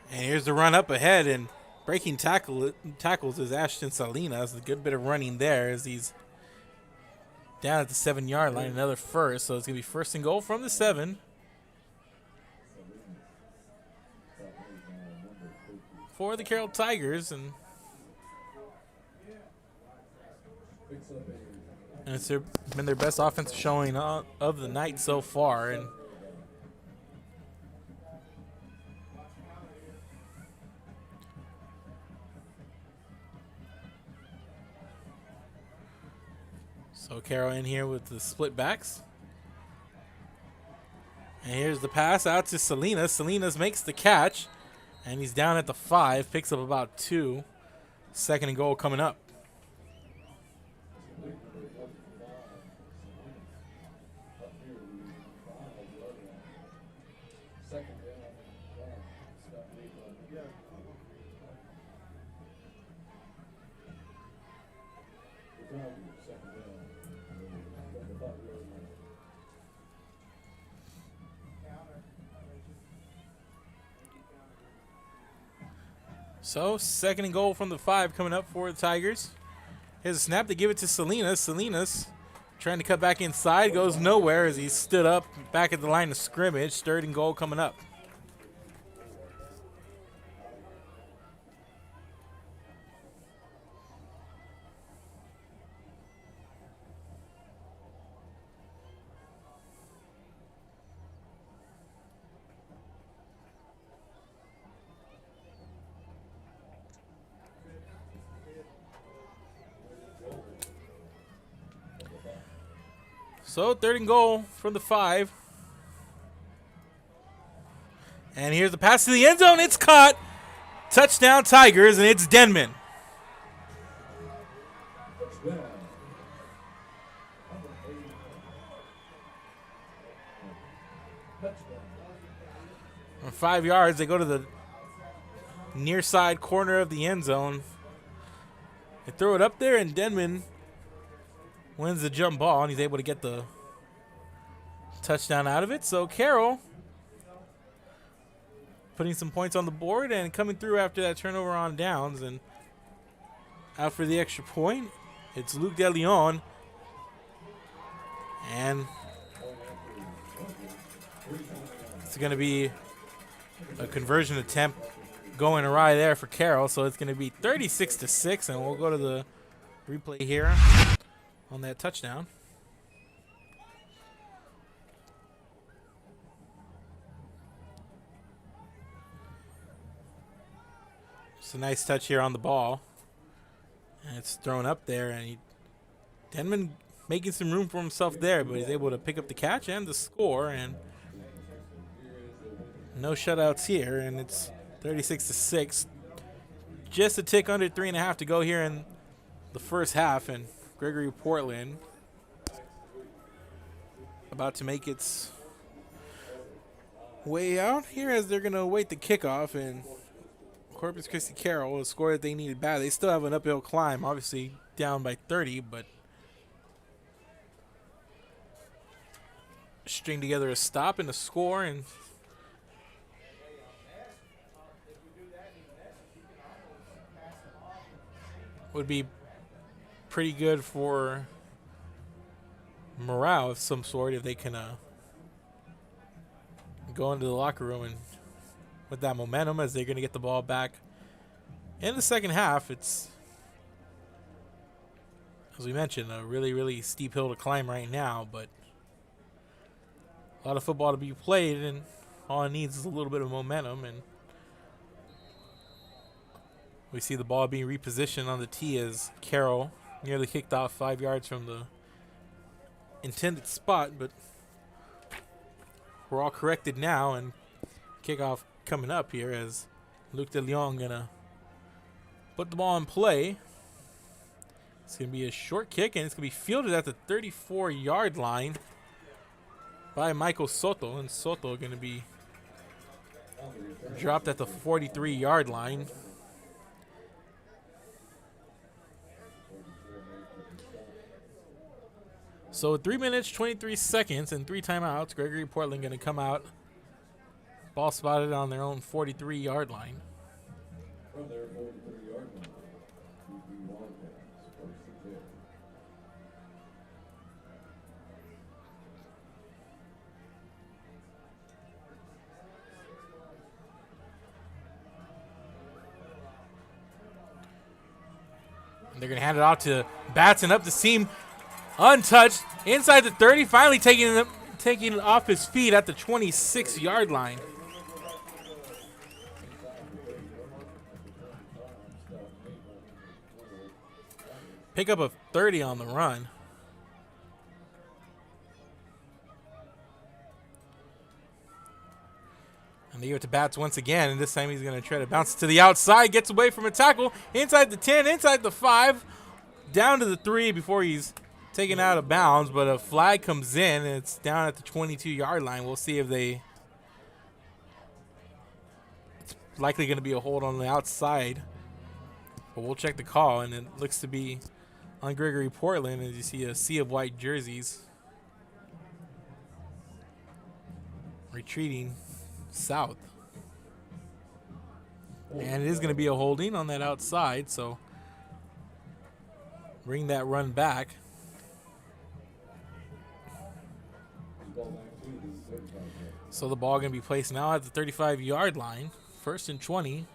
And here's the run up ahead, and Breaking tackles is Ashton Salinas. A good bit of running there as he's down at the 7-yard line. Another first, so it's going to be 1st and goal from the 7. For the Carroll Tigers, and it's been their best offensive showing of the night so far. And so Carroll in here with the split backs. And here's the pass out to Salinas. Salinas makes the catch, and he's down at the 5, picks up about 2. 2nd and goal coming up. So 2nd and goal from the 5 coming up for the Tigers. Here's a snap to give it to Salinas. Salinas trying to cut back inside, goes nowhere as he stood up back at the line of scrimmage. 3rd and goal coming up. So 3rd and goal from the 5. And here's the pass to the end zone. It's caught. Touchdown Tigers, and it's Denman. On 5 yards, they go to the near side corner of the end zone. They throw it up there, and Denman wins the jump ball, and he's able to get the touchdown out of it. So Carroll putting some points on the board and coming through after that turnover on downs. And out for the extra point, it's Luke DeLeon. And it's going to be a conversion attempt going awry there for Carroll. So it's going to be 36-6, and we'll go to the replay here on that touchdown. It's a nice touch here on the ball, and it's thrown up there, and Denman making some room for himself there, but he's able to pick up the catch and the score, and no shutouts here, and it's 36-6. Just a tick under 3.5 to go here in the first half, and Gregory Portland about to make its way out here as they're going to await the kickoff, and Corpus Christi Carroll, a score that they needed bad. They still have an uphill climb, obviously down by 30, but string together a stop and a score, and would be pretty good for morale of some sort if they can go into the locker room and with that momentum as they're going to get the ball back in the second half. It's, as we mentioned, a really, really steep hill to climb right now, but a lot of football to be played, and all it needs is a little bit of momentum. And we see the ball being repositioned on the tee as Carroll nearly kicked off 5 yards from the intended spot, but we're all corrected now, and kickoff coming up here as Luke DeLeon gonna put the ball in play. It's gonna be a short kick, and it's gonna be fielded at the 34-yard line by Michael Soto, and Soto gonna be dropped at the 43-yard line. So 3 minutes, 23 seconds, and 3 timeouts. Gregory Portland going to come out. Ball spotted on their own 43-yard line. From their 43-yard line, the Wildcats, first and 10. They're going to hand it off to Batson up the seam, untouched, inside the 30, finally taking it off his feet at the 26-yard line. Pick up a 30 on the run. And they give it to Bats once again, and this time he's going to try to bounce it to the outside, gets away from a tackle, inside the 10, inside the 5, down to the 3 before he's taken out of bounds, but a flag comes in, and it's down at the 22-yard line. We'll see if it's likely going to be a hold on the outside, but we'll check the call, and it looks to be on Gregory Portland, as you see a sea of white jerseys retreating south. And it is going to be a holding on that outside, so bring that run back. So the ball going to be placed now at the 35-yard line, 1st and 20.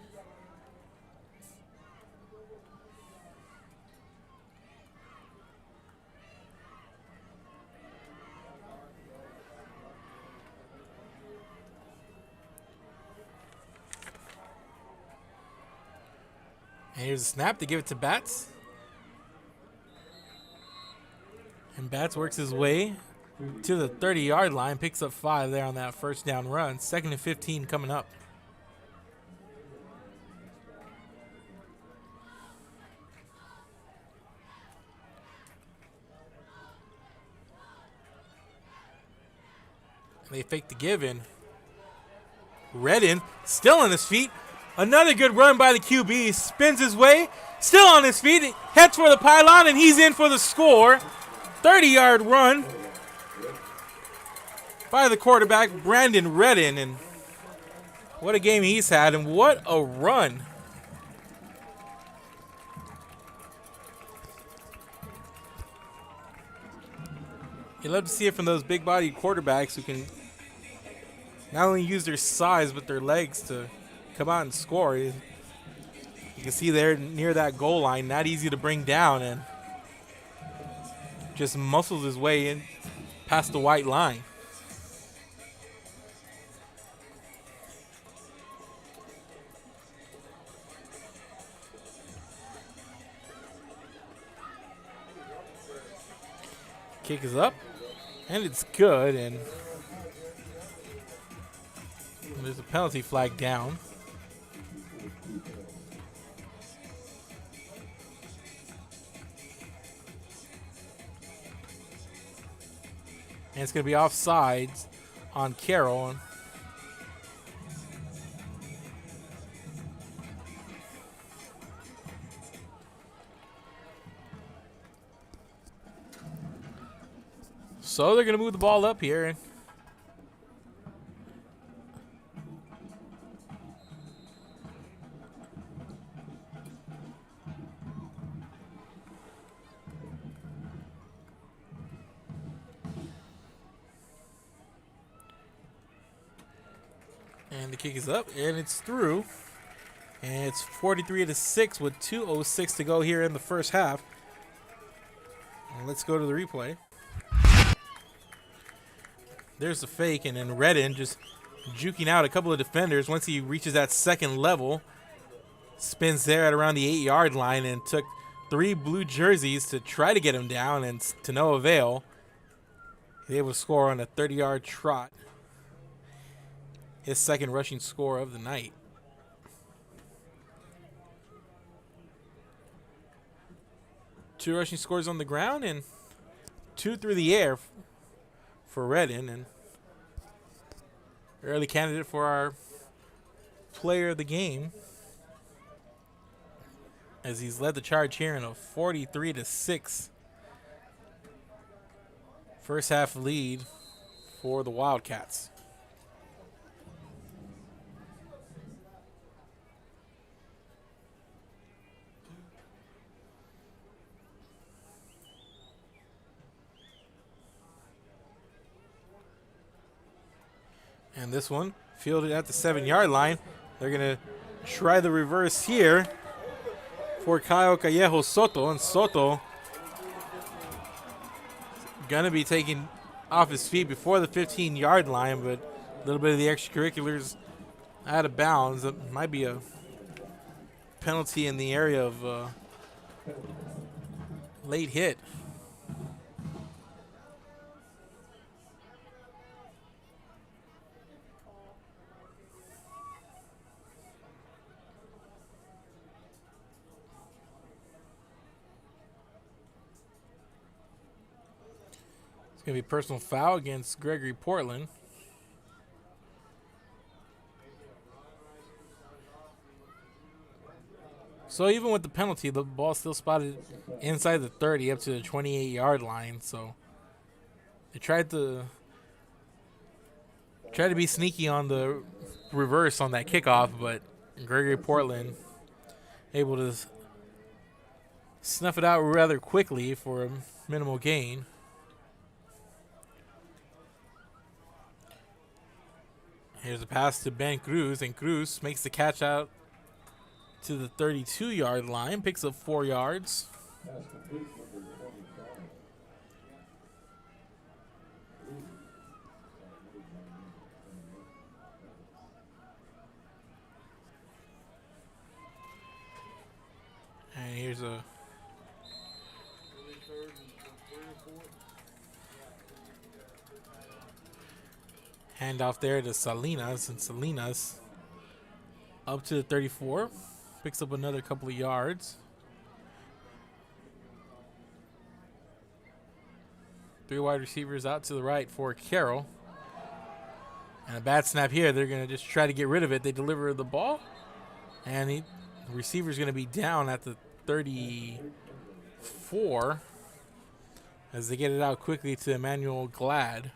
And here's a snap to give it to Bats. And Bats works his way to the 30-yard line, picks up 5 there on that first down run. 2nd and 15 coming up. They fake the give in. Redden still on his feet. Another good run by the QB. Spins his way. Still on his feet. Heads for the pylon, and he's in for the score. 30-yard run by the quarterback, Brandon Redden. And what a game he's had, and what a run. You love to see it from those big-bodied quarterbacks who can not only use their size but their legs to come out and score. You can see there near that goal line, not easy to bring down, and just muscles his way in past the white line. Kick is up, and it's good, and there's a penalty flag down. And it's going to be offsides on Carroll. So they're going to move the ball up here. And the kick is up, and it's through. And it's 43-6 with 2:06 to go here in the first half. And let's go to the replay. There's the fake, and then Redden just juking out a couple of defenders once he reaches that second level. Spins there at around the 8-yard line and took 3 blue jerseys to try to get him down, and to no avail. He's able to score on a 30-yard trot. His second rushing score of the night. Two rushing scores on the ground and 2 through the air for Redden, and early candidate for our player of the game, as he's led the charge here in a 43-6 first half lead for the Wildcats. And this one fielded at the 7-yard line. They're going to try the reverse here for Kyle Callejo Soto. And Soto going to be taken off his feet before the 15-yard line, but a little bit of the extracurriculars out of bounds. That might be a penalty in the area of late hit. It's going to be a personal foul against Gregory Portland. So even with the penalty, the ball still spotted inside the 30 up to the 28-yard line. So they tried to be sneaky on the reverse on that kickoff, but Gregory Portland able to snuff it out rather quickly for a minimal gain. Here's a pass to Ben Cruz, and Cruz makes the catch out to the 32-yard line, picks up 4 yards. And here's a handoff there to Salinas, and Salinas up to the 34. Picks up another couple of yards. 3 wide receivers out to the right for Carroll. And a bad snap here. They're going to just try to get rid of it. They deliver the ball. And the receiver's going to be down at the 34 as they get it out quickly to Emmanuel Glad.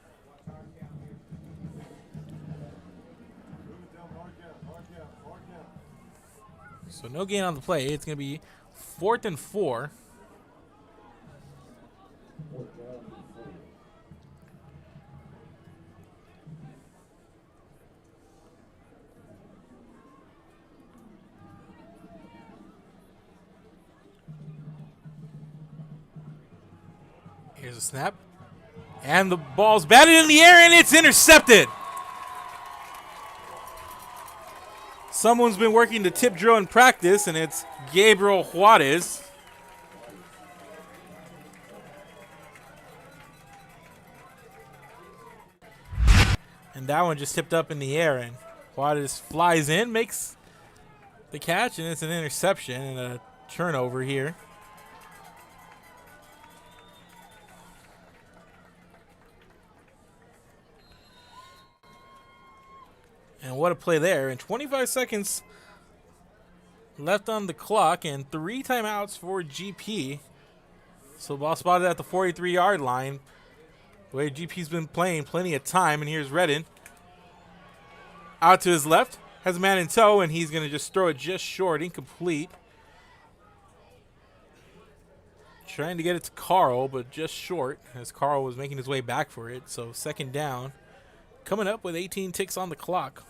So no gain on the play. It's going to be 4th and 4. Here's a snap. And the ball's batted in the air, and it's intercepted. Someone's been working the tip drill in practice, and it's Gabriel Juarez. And that one just tipped up in the air, and Juarez flies in, makes the catch, and it's an interception and a turnover here. And what a play there. And 25 seconds left on the clock and 3 timeouts for GP. So ball spotted at the 43-yard line. The way GP's been playing, plenty of time. And here's Redden. Out to his left. Has a man in tow, and he's going to just throw it just short, incomplete. Trying to get it to Carroll, but just short as Carroll was making his way back for it. So 2nd down. Coming up with 18 ticks on the clock.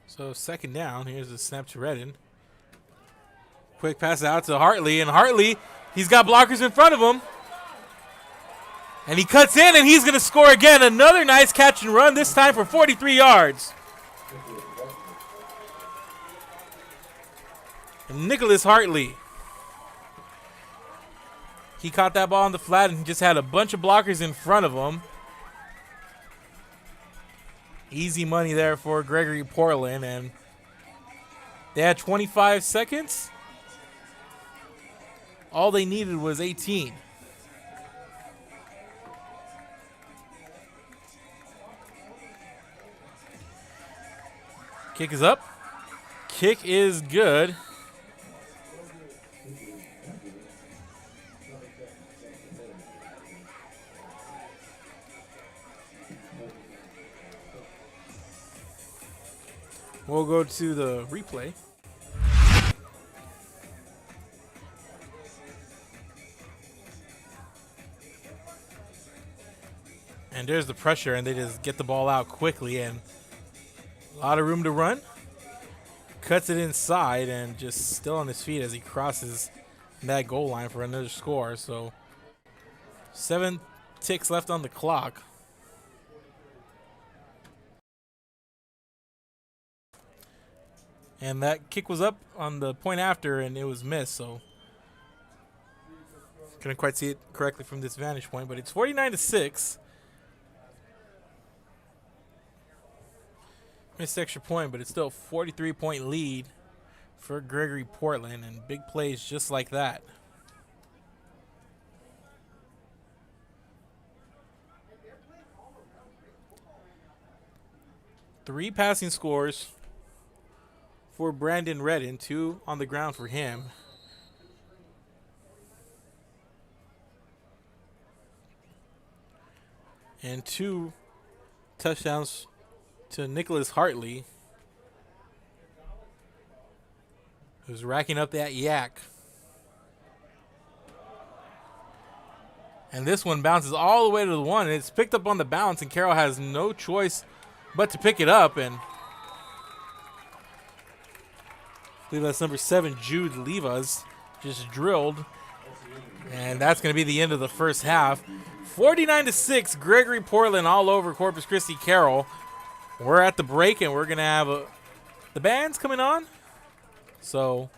So 2nd down. Here's a snap to Redden. Quick pass out to Hartley, and Hartley, he's got blockers in front of him. And he cuts in, and he's going to score again. Another nice catch and run, this time for 43 yards. And Nicholas Hartley. He caught that ball on the flat, and he just had a bunch of blockers in front of him. Easy money there for Gregory Portland, and they had 25 seconds. All they needed was 18. Kick is up. Kick is good. We'll go to the replay. And there's the pressure, and they just get the ball out quickly, and a lot of room to run. Cuts it inside, and just still on his feet as he crosses that goal line for another score. So 7 ticks left on the clock. And that kick was up on the point after, and it was missed, so couldn't quite see it correctly from this vantage point, but it's 49-6. Missed extra point, but it's still a 43-point lead for Gregory Portland, and big plays just like that. Three passing scores for Brandon Redden, 2 on the ground for him. And 2 touchdowns to Nicholas Hartley, who's racking up that yak. And this one bounces all the way to the 1. And it's picked up on the bounce, and Carroll has no choice but to pick it up. And I believe that's number 7, Jude Levas, just drilled. And that's going to be the end of the first half. 49-6, Gregory Portland all over Corpus Christi Carroll. We're at the break, and we're going to have the band's coming on. So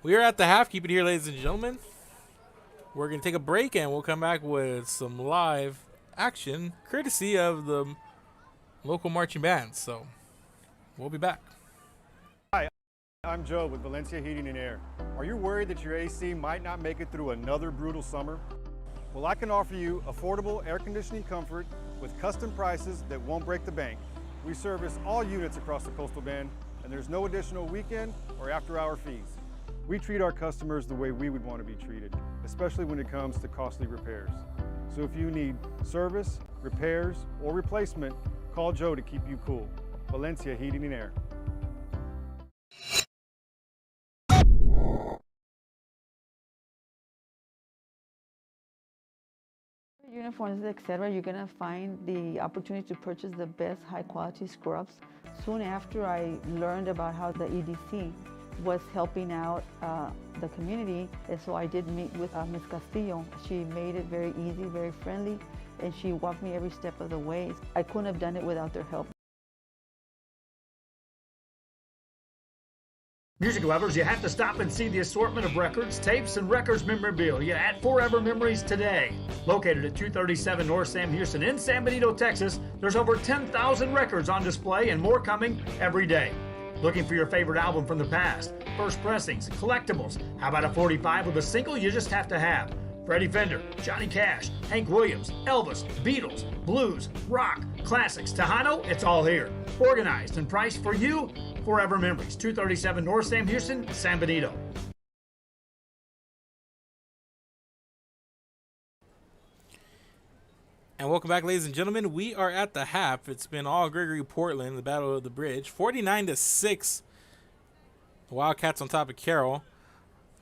we are at the half. Keep it here, ladies and gentlemen. We're going to take a break, and we'll come back with some live action courtesy of the local marching bands. So we'll be back. Hi, I'm Joe with Valencia Heating and Air. Are you worried that your AC might not make it through another brutal summer? Well, I can offer you affordable air conditioning comfort with custom prices that won't break the bank. We service all units across the Coastal Bend, and there's no additional weekend or after-hour fees. We treat our customers the way we would want to be treated, especially when it comes to costly repairs. So if you need service, repairs, or replacement, call Joe to keep you cool. Valencia Heating and Air. Uniforms, etc., you're going to find the opportunity to purchase the best high quality scrubs. Soon after I learned about how the EDC was helping out the community, and so I did meet with Ms. Castillo. She made it very easy, very friendly, and she walked me every step of the way. I couldn't have done it without their help. Music lovers, you have to stop and see the assortment of records, tapes, and records memorabilia at Forever Memories today. Located at 237 North Sam Houston in San Benito, Texas, there's over 10,000 records on display and more coming every day. Looking for your favorite album from the past, first pressings, collectibles? How about a 45 with a single you just have to have? Freddie Fender, Johnny Cash, Hank Williams, Elvis, Beatles, blues, rock, classics, Tejano, it's all here. Organized and priced for you. Forever Memories, 237 North Sam Houston, San Benito. And welcome back, ladies and gentlemen. We are at the half. It's been all Gregory Portland, the Battle of the Bridge. 49-6. The Wildcats on top of Carroll.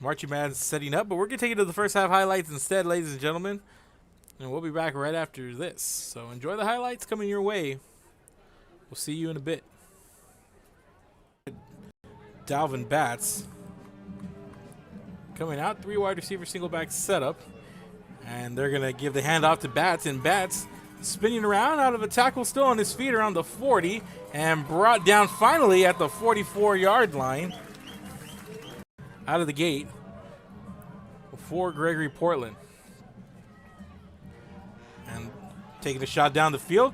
Marching band's setting up, but we're going to take it to the first half highlights instead, ladies and gentlemen. And we'll be back right after this. So enjoy the highlights coming your way. We'll see you in a bit. Dalvin Batts coming out, 3 wide receiver single back setup, and they're gonna give the handoff to Batts, and Batts spinning around out of a tackle, still on his feet around the 40, and brought down finally at the 44-yard line out of the gate for Gregory Portland. And taking a shot down the field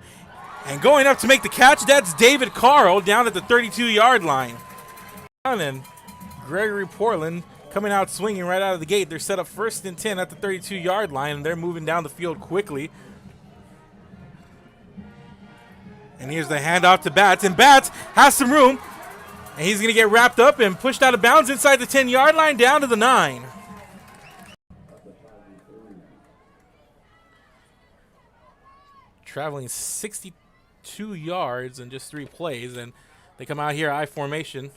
and going up to make the catch, that's David Carroll down at the 32-yard line. And Gregory Portland coming out swinging right out of the gate. They're set up 1st and 10 at the 32-yard line, and they're moving down the field quickly. And here's the handoff to Batts, and Batts has some room, and he's going to get wrapped up and pushed out of bounds inside the 10-yard line down to the 9. Traveling 62 yards in just 3 plays, and They come out here, I formation.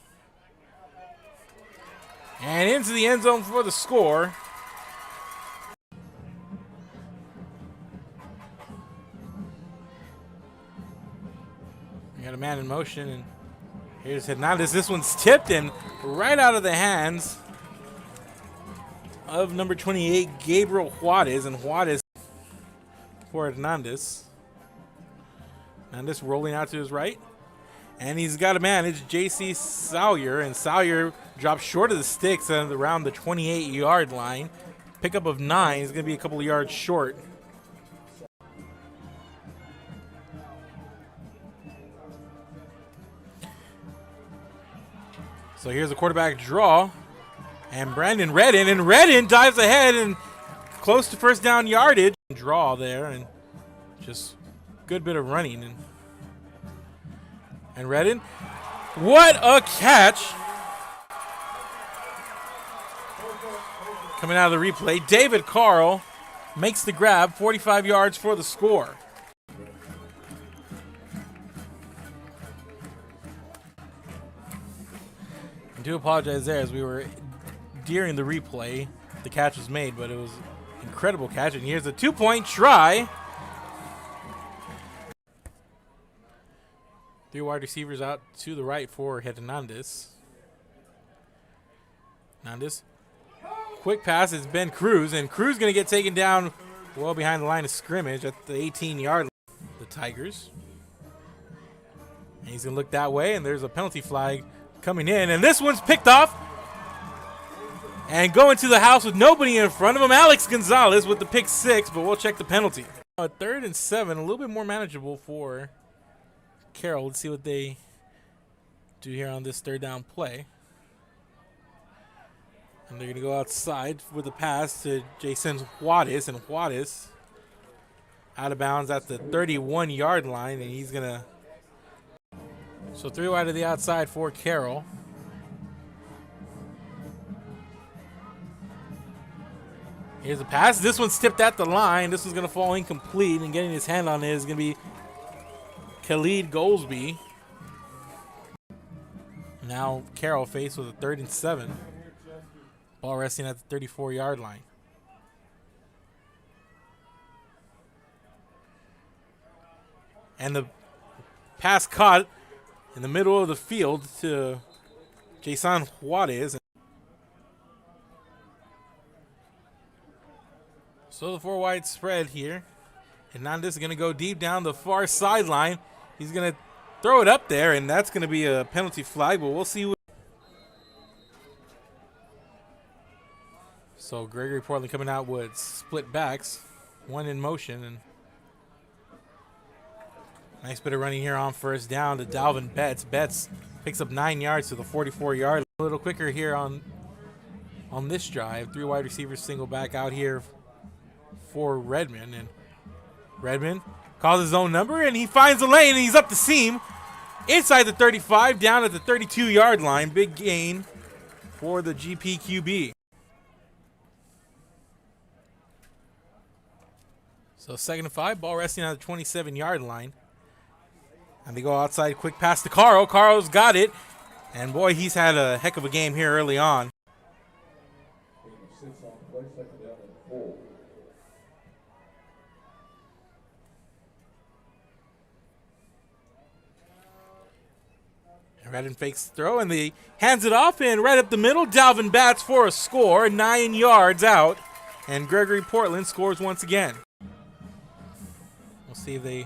And into the end zone for the score. We got a man in motion, and here's Hernandez. This one's tipped and right out of the hands of number 28, Gabriel Juarez, and Juarez for Hernandez. Hernandez rolling out to his right, and he's got a man. It's J.C. Sawyer, and Sawyer drops short of the sticks and around the 28-yard line. Pickup of 9. He's going to be a couple of yards short. So here's a quarterback draw, and Brandon Redden, and Redden dives ahead and close to first down yardage. Draw there, and just good bit of running. And Redden, what a catch! Coming out of the replay, David Carroll makes the grab, 45 yards for the score. I do apologize there, as we were during the replay. The catch was made, but it was an incredible catch. And here's a 2-point try. 3 wide receivers out to the right for Hernandez. Hernandez. Quick pass is Ben Cruz, and Cruz going to get taken down well behind the line of scrimmage at the 18-yard line. The Tigers. And he's going to look that way, and there's a penalty flag coming in, and this one's picked off and going to the house with nobody in front of him. Alex Gonzalez with the pick 6, but we'll check the penalty. 3rd and 7, a little bit more manageable for Carroll. Let's see what they do here on this 3rd down play. And they're going to go outside with a pass to Jason Juarez, and Juarez out of bounds at the 31-yard line, and he's going to. So 3 wide to the outside for Carroll. Here's a pass. This one's tipped at the line. This is going to fall incomplete, and getting his hand on it is going to be Khalid Goldsby. Now Carroll faced with a 3rd and 7. Ball resting at the 34-yard line. And the pass caught in the middle of the field to Jason Juarez. So the 4 wide spread here. Hernandez is going to go deep down the far sideline. He's going to throw it up there, and that's going to be a penalty flag, but we'll see. So Gregory Portland coming out with split backs. 1 in motion, and nice bit of running here on first down to Dalvin Betts. Betts picks up 9 yards to the 44-yard line. A little quicker here on this drive. 3 wide receivers single back out here for Redmond. And Redmond calls his own number, and he finds the lane, and he's up the seam. Inside the 35, down at the 32-yard line. Big gain for the GPQB. So 2nd and 5, ball resting on the 27-yard line. And they go outside, quick pass to Carroll. Carroll's got it. And boy, he's had a heck of a game here early on. Redden fakes the throw, and he hands it off, and right up the middle, Dalvin Betts for a score, 9 yards out. And Gregory Portland scores once again. We'll see if they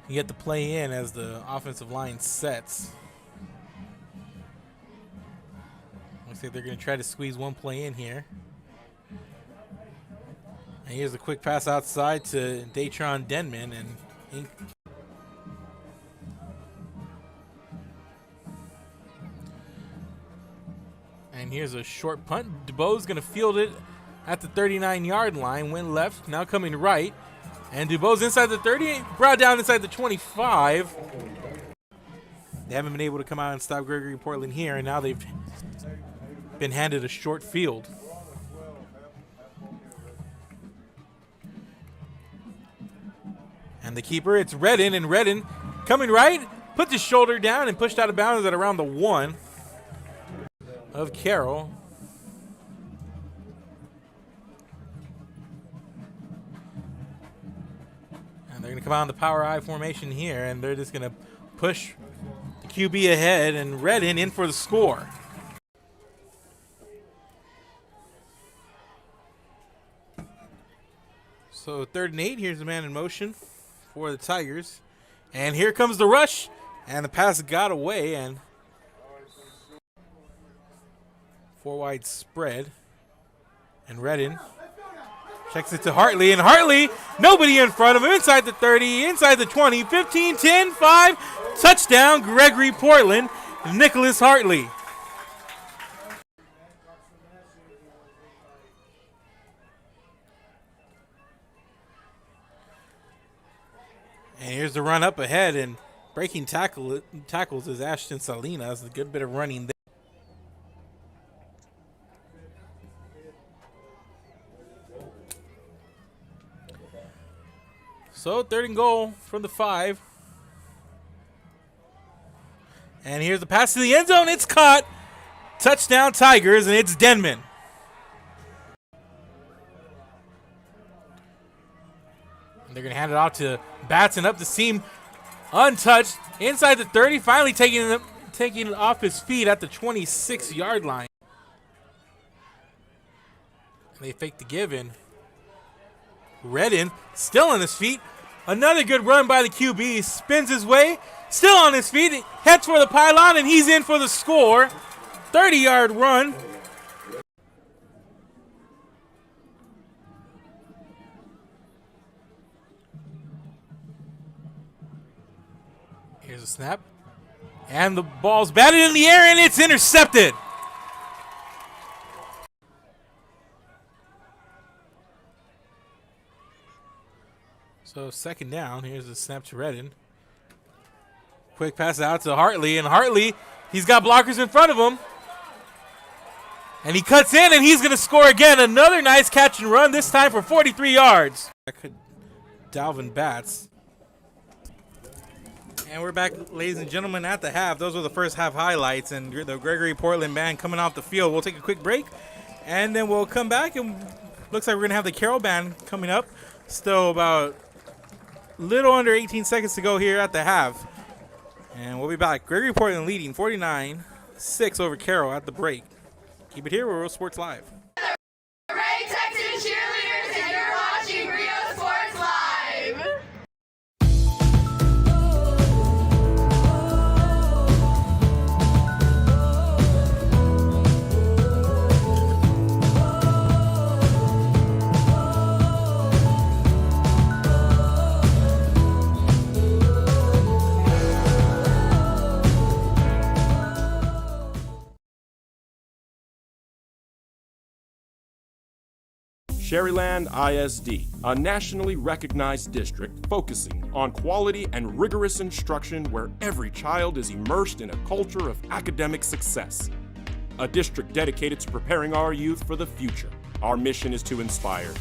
can get the play in as the offensive line sets. Looks like they're going to try to squeeze one play in here. And here's a quick pass outside to Datron Denman, and here's a short punt. DuBois going to field it at the 39-yard line. Went left, now coming right. And DuBois inside the 30, brought down inside the 25. They haven't been able to come out and stop Gregory Portland here, and now they've been handed a short field. And the keeper, it's Redden, and Redden coming right, puts his shoulder down and pushed out of bounds at around the 1 of Carroll. And they're going to come out in the power I formation here, and they're just going to push the QB ahead, and Redden in for the score. So 3rd and 8, here's the man in motion for the Tigers. And here comes the rush, and the pass got away, and 4 wide spread. And Redden checks it to Hartley, and Hartley, nobody in front of him, inside the 30, inside the 20, 15, 10, 5, touchdown, Gregory Portland, Nicholas Hartley. And here's the run up ahead, and breaking tackles is Ashton Salinas. A good bit of running there. So 3rd and goal from the 5. And here's the pass to the end zone. It's caught. Touchdown Tigers, and it's Denman. And they're going to hand it off to Batson up the seam, untouched, inside the 30, finally taking it off his feet at the 26-yard line. And they fake the give in. Redden still on his feet. Another good run by the QB. Spins his way, still on his feet, heads for the pylon, and he's in for the score. 30-yard run. Here's a snap. And the ball's batted in the air, and it's intercepted. So 2nd down. Here's the snap to Redden. Quick pass out to Hartley, and Hartley, he's got blockers in front of him. And he cuts in, and he's going to score again. Another nice catch and run, this time for 43 yards. Dalvin Batts. And we're back, ladies and gentlemen, at the half. Those were the first half highlights, and the Gregory Portland band coming off the field. We'll take a quick break, and then we'll come back, and looks like we're going to have the Carroll band coming up. Still about little under 18 seconds to go here at the half. And we'll be back. Gregory Portland leading 49-6 over Carroll at the break. Keep it here. We're Real Sports Live. Ray Texas cheerleaders, and you're watching Rio Sports Live. Sherryland ISD, a nationally recognized district focusing on quality and rigorous instruction where every child is immersed in a culture of academic success. A district dedicated to preparing our youth for the future. Our mission is to inspire,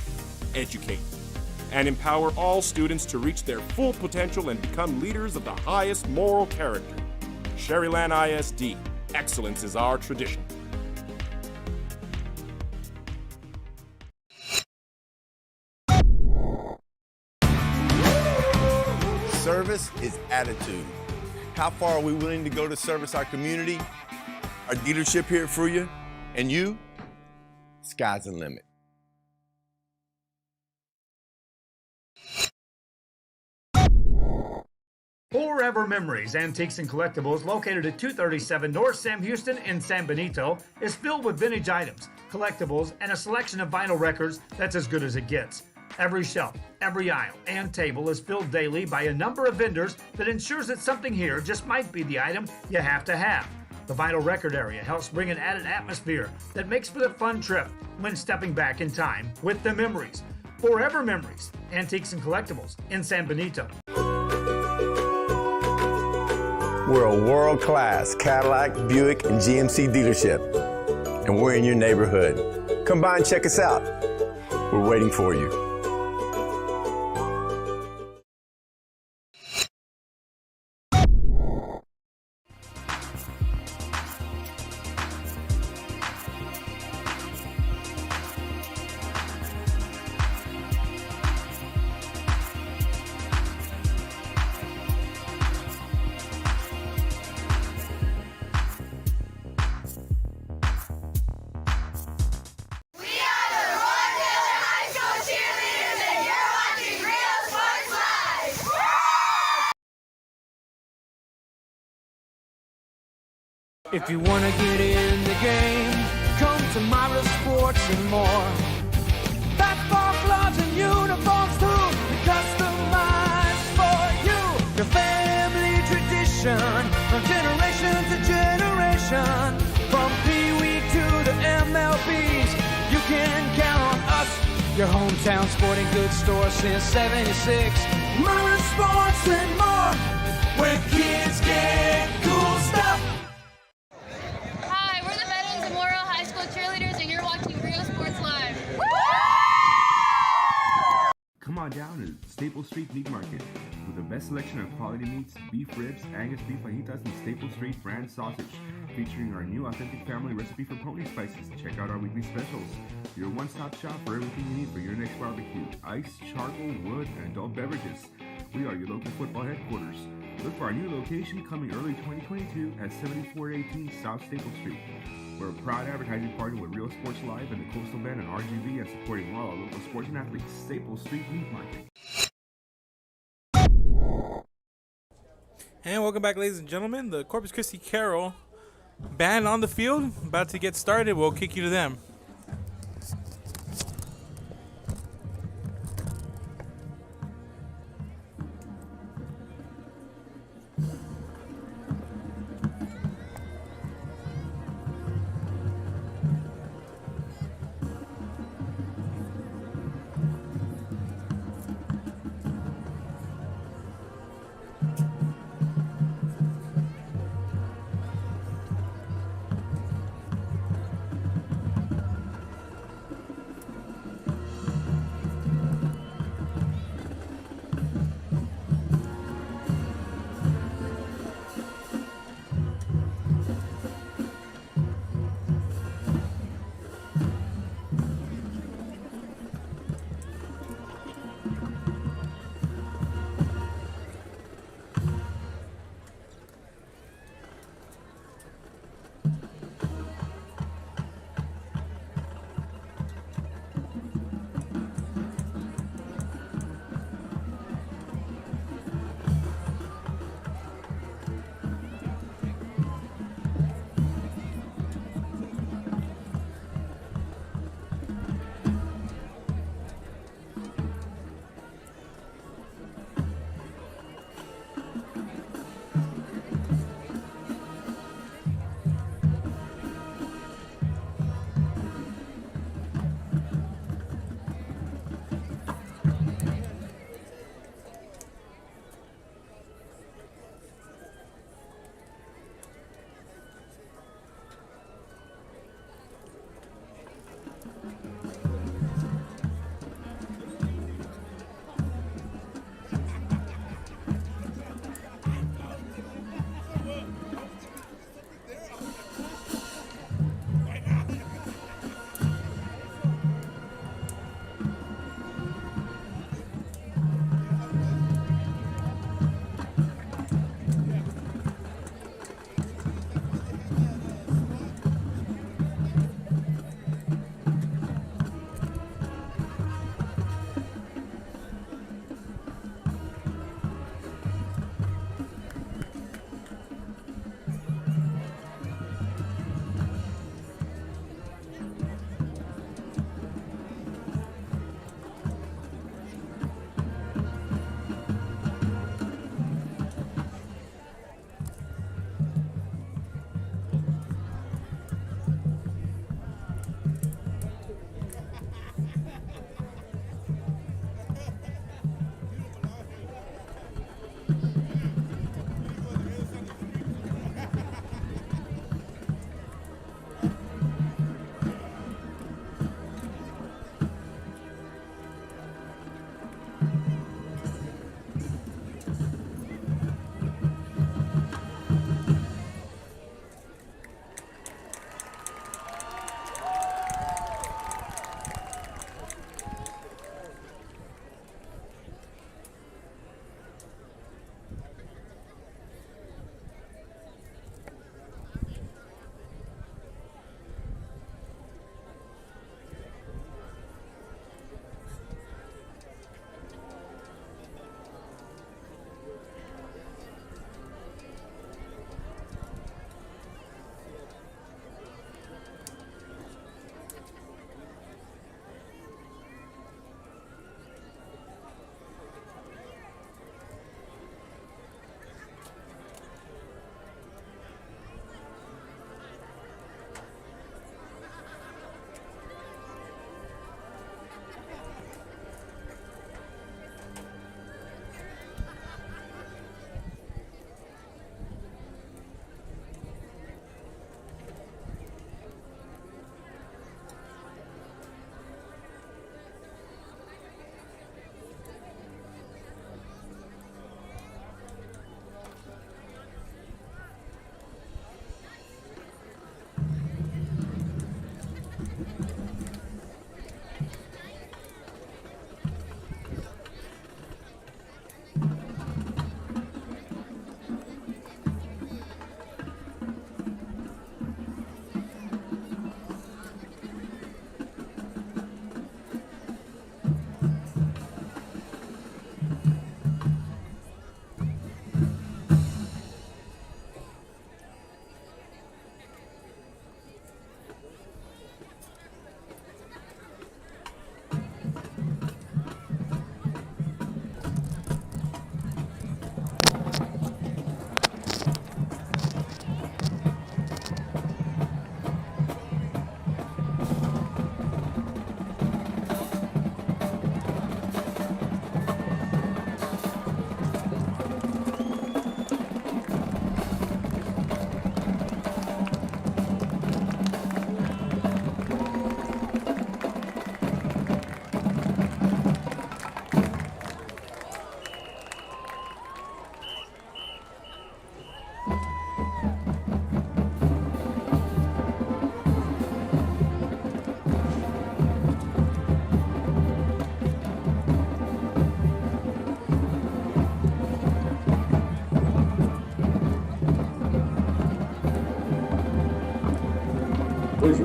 educate, and empower all students to reach their full potential and become leaders of the highest moral character. Sherryland ISD, excellence is our tradition. Service is attitude. How far are we willing to go to service our community, our dealership here for you, and you? Sky's the limit. Forever Memories, Antiques and Collectibles, located at 237 North Sam Houston in San Benito, is filled with vintage items, collectibles, and a selection of vinyl records that's as good as it gets. Every shelf, every aisle, and table is filled daily by a number of vendors that ensures that something here just might be the item you have to have. The vinyl record area helps bring an added atmosphere that makes for the fun trip when stepping back in time with the memories. Forever Memories, Antiques and Collectibles in San Benito. We're a world-class Cadillac, Buick, and GMC dealership, and we're in your neighborhood. Come by and check us out. We're waiting for you. If you want to get in the game, come to Myra Sports and more. That bar gloves and uniforms too, customized for you. Your family tradition, from generation to generation. From Pee Wee to the MLBs, you can count on us. Your hometown sporting goods store since '76. Myra Sports and more, where kids get cool stuff. Hi, we're the veterans of Memorial High School cheerleaders, and you're watching Rio Sports Live. Come on down to Staples Street Meat Market with the best selection of quality meats, beef ribs, Angus beef fajitas, and Staples Street brand sausage, featuring our new authentic family recipe for pony spices. Check out our weekly specials. Your one-stop shop for everything you need for your next barbecue: ice, charcoal, wood, and adult beverages. We are your local football headquarters. Look for our new location coming early 2022 at 7418 South Staples Street. We're a proud advertising partner with Real Sports Live and the Coastal Bend and RGV, and supporting all our local sports and athletes. Staples Street Meat Market. And welcome back, ladies and gentlemen. The Corpus Christi Carroll band on the field, about to get started. We'll kick you to them.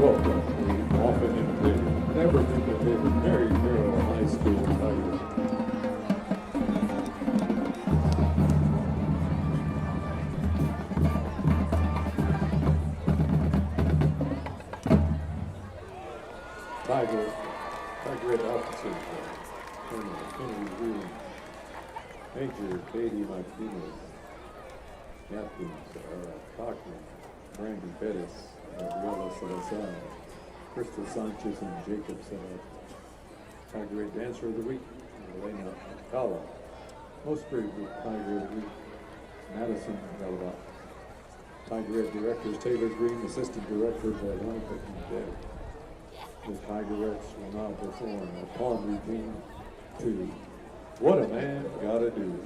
grew up. We often never think that they were very Carroll High School Tigers. Tiger at altitude. Colonel Kennedy Wheeling. Major Katie Martinez. Captains Cochran, Brandy Bettis, Gabriela Salazar, Crystal Sanchez, and Jacob Tiger Dancer of the Week, Elena Alcala. Most brave Tiger of the Week, Madison Galva. Tiger Directors Taylor Green, Assistant Director Veronica Quintero. The Tigerettes will now perform a pawn routine to What a Man Gotta Do.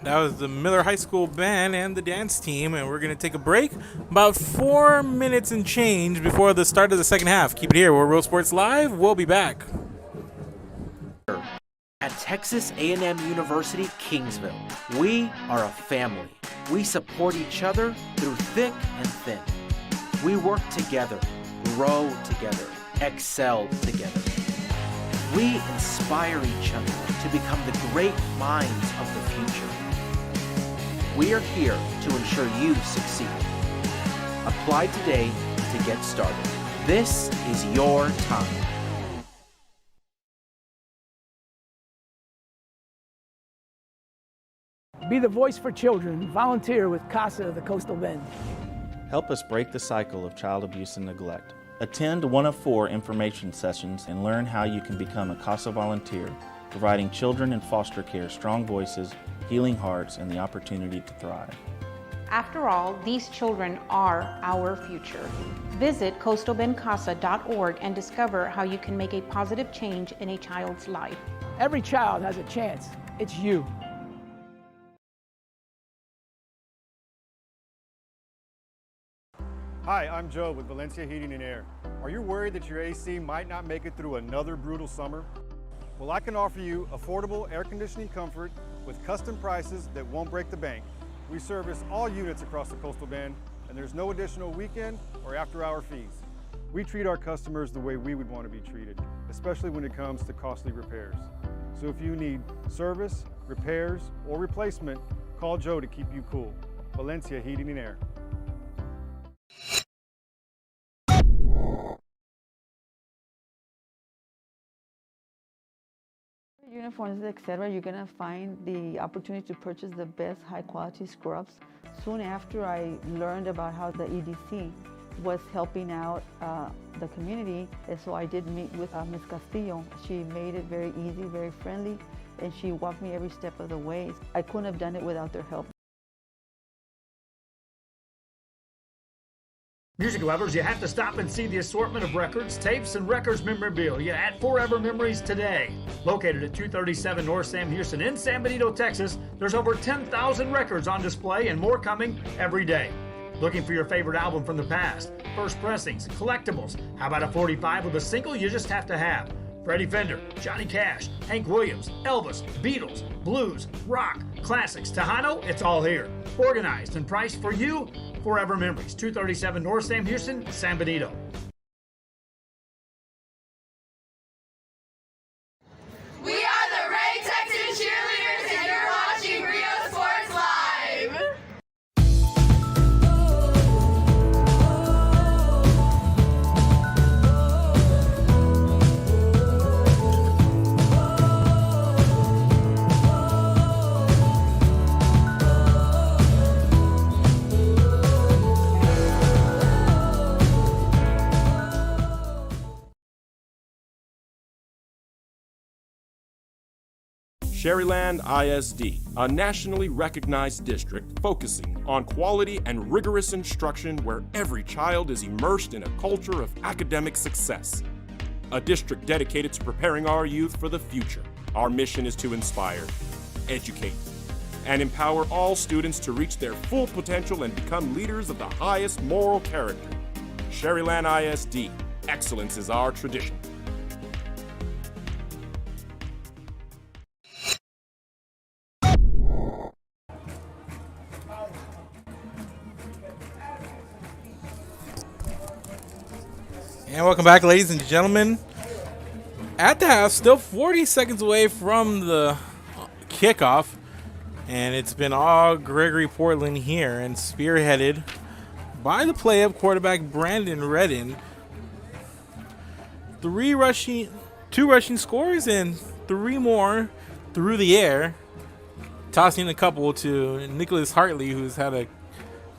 That was the Miller High School band and the dance team, and we're going to take a break. About 4 minutes and change before the start of the second half. Keep it here. We're Real Sports Live. We'll be back. At Texas A&M University, Kingsville, we are a family. We support each other through thick and thin. We work together, grow together, excel together. We inspire each other to become the great minds of the future. We are here to ensure you succeed. Apply today to get started. This is your time. Be the voice for children. Volunteer with CASA of the Coastal Bend. Help us break the cycle of child abuse and neglect. Attend one of 4 information sessions and learn how you can become a CASA volunteer, providing children in foster care strong voices, healing hearts, and the opportunity to thrive. After all, these children are our future. Visit coastalbendcasa.org and discover how you can make a positive change in a child's life. Every child has a chance. It's you. Hi, I'm Joe with Valencia Heating and Air. Are you worried that your AC might not make it through another brutal summer? Well, I can offer you affordable air conditioning comfort with custom prices that won't break the bank. We service all units across the Coastal Bend, and there's no additional weekend or after-hour fees. We treat our customers the way we would want to be treated, especially when it comes to costly repairs. So if you need service, repairs, or replacement, call Joe to keep you cool. Valencia Heating and Air. Uniforms, etc., you're gonna find the opportunity to purchase the best high-quality scrubs. Soon after I learned about how the EDC was helping out the community, and so I did meet with Ms. Castillo. She made it very easy, very friendly, and she walked me every step of the way. I couldn't have done it without their help. Music lovers, you have to stop and see the assortment of records, tapes, and records memorabilia at Forever Memories today. Located at 237 North Sam Houston in San Benito, Texas, there's over 10,000 records on display and more coming every day. Looking for your favorite album from the past, first pressings, collectibles? How about a 45 with a single you just have to have? Freddie Fender, Johnny Cash, Hank Williams, Elvis, Beatles, blues, rock, classics, Tejano, it's all here. Organized and priced for you. Forever Memories, 237 North Sam Houston, San Benito. We are the Ray Texas Cheerleaders, and you're watching Rio Sports Live. Sherryland ISD, a nationally recognized district focusing on quality and rigorous instruction where every child is immersed in a culture of academic success. A district dedicated to preparing our youth for the future. Our mission is to inspire, educate, and empower all students to reach their full potential and become leaders of the highest moral character. Sherryland ISD, excellence is our tradition. And welcome back, ladies and gentlemen. At the half, still 40 seconds away from the kickoff. And it's been all Gregory Portland here and spearheaded by the play-up quarterback Brandon Redden. Two rushing scores and 3 more through the air. Tossing a couple to Nicholas Hartley, who's had a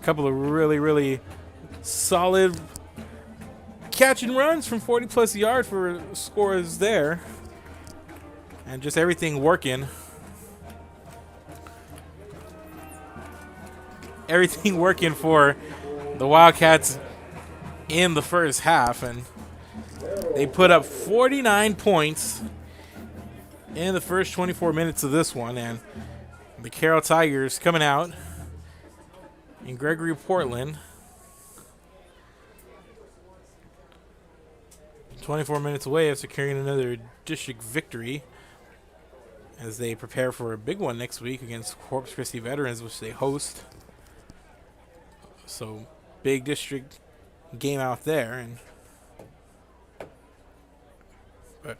couple of really solid catch and runs from 40-plus yards for scores there. And just everything working. Everything working for the Wildcats in the first half. And they put up 49 points in the first 24 minutes of this one. And the Carroll Tigers coming out in Gregory Portland. 24 minutes away of securing another district victory as they prepare for a big one next week against Corpus Christi Veterans, which they host. So, big district game out there. But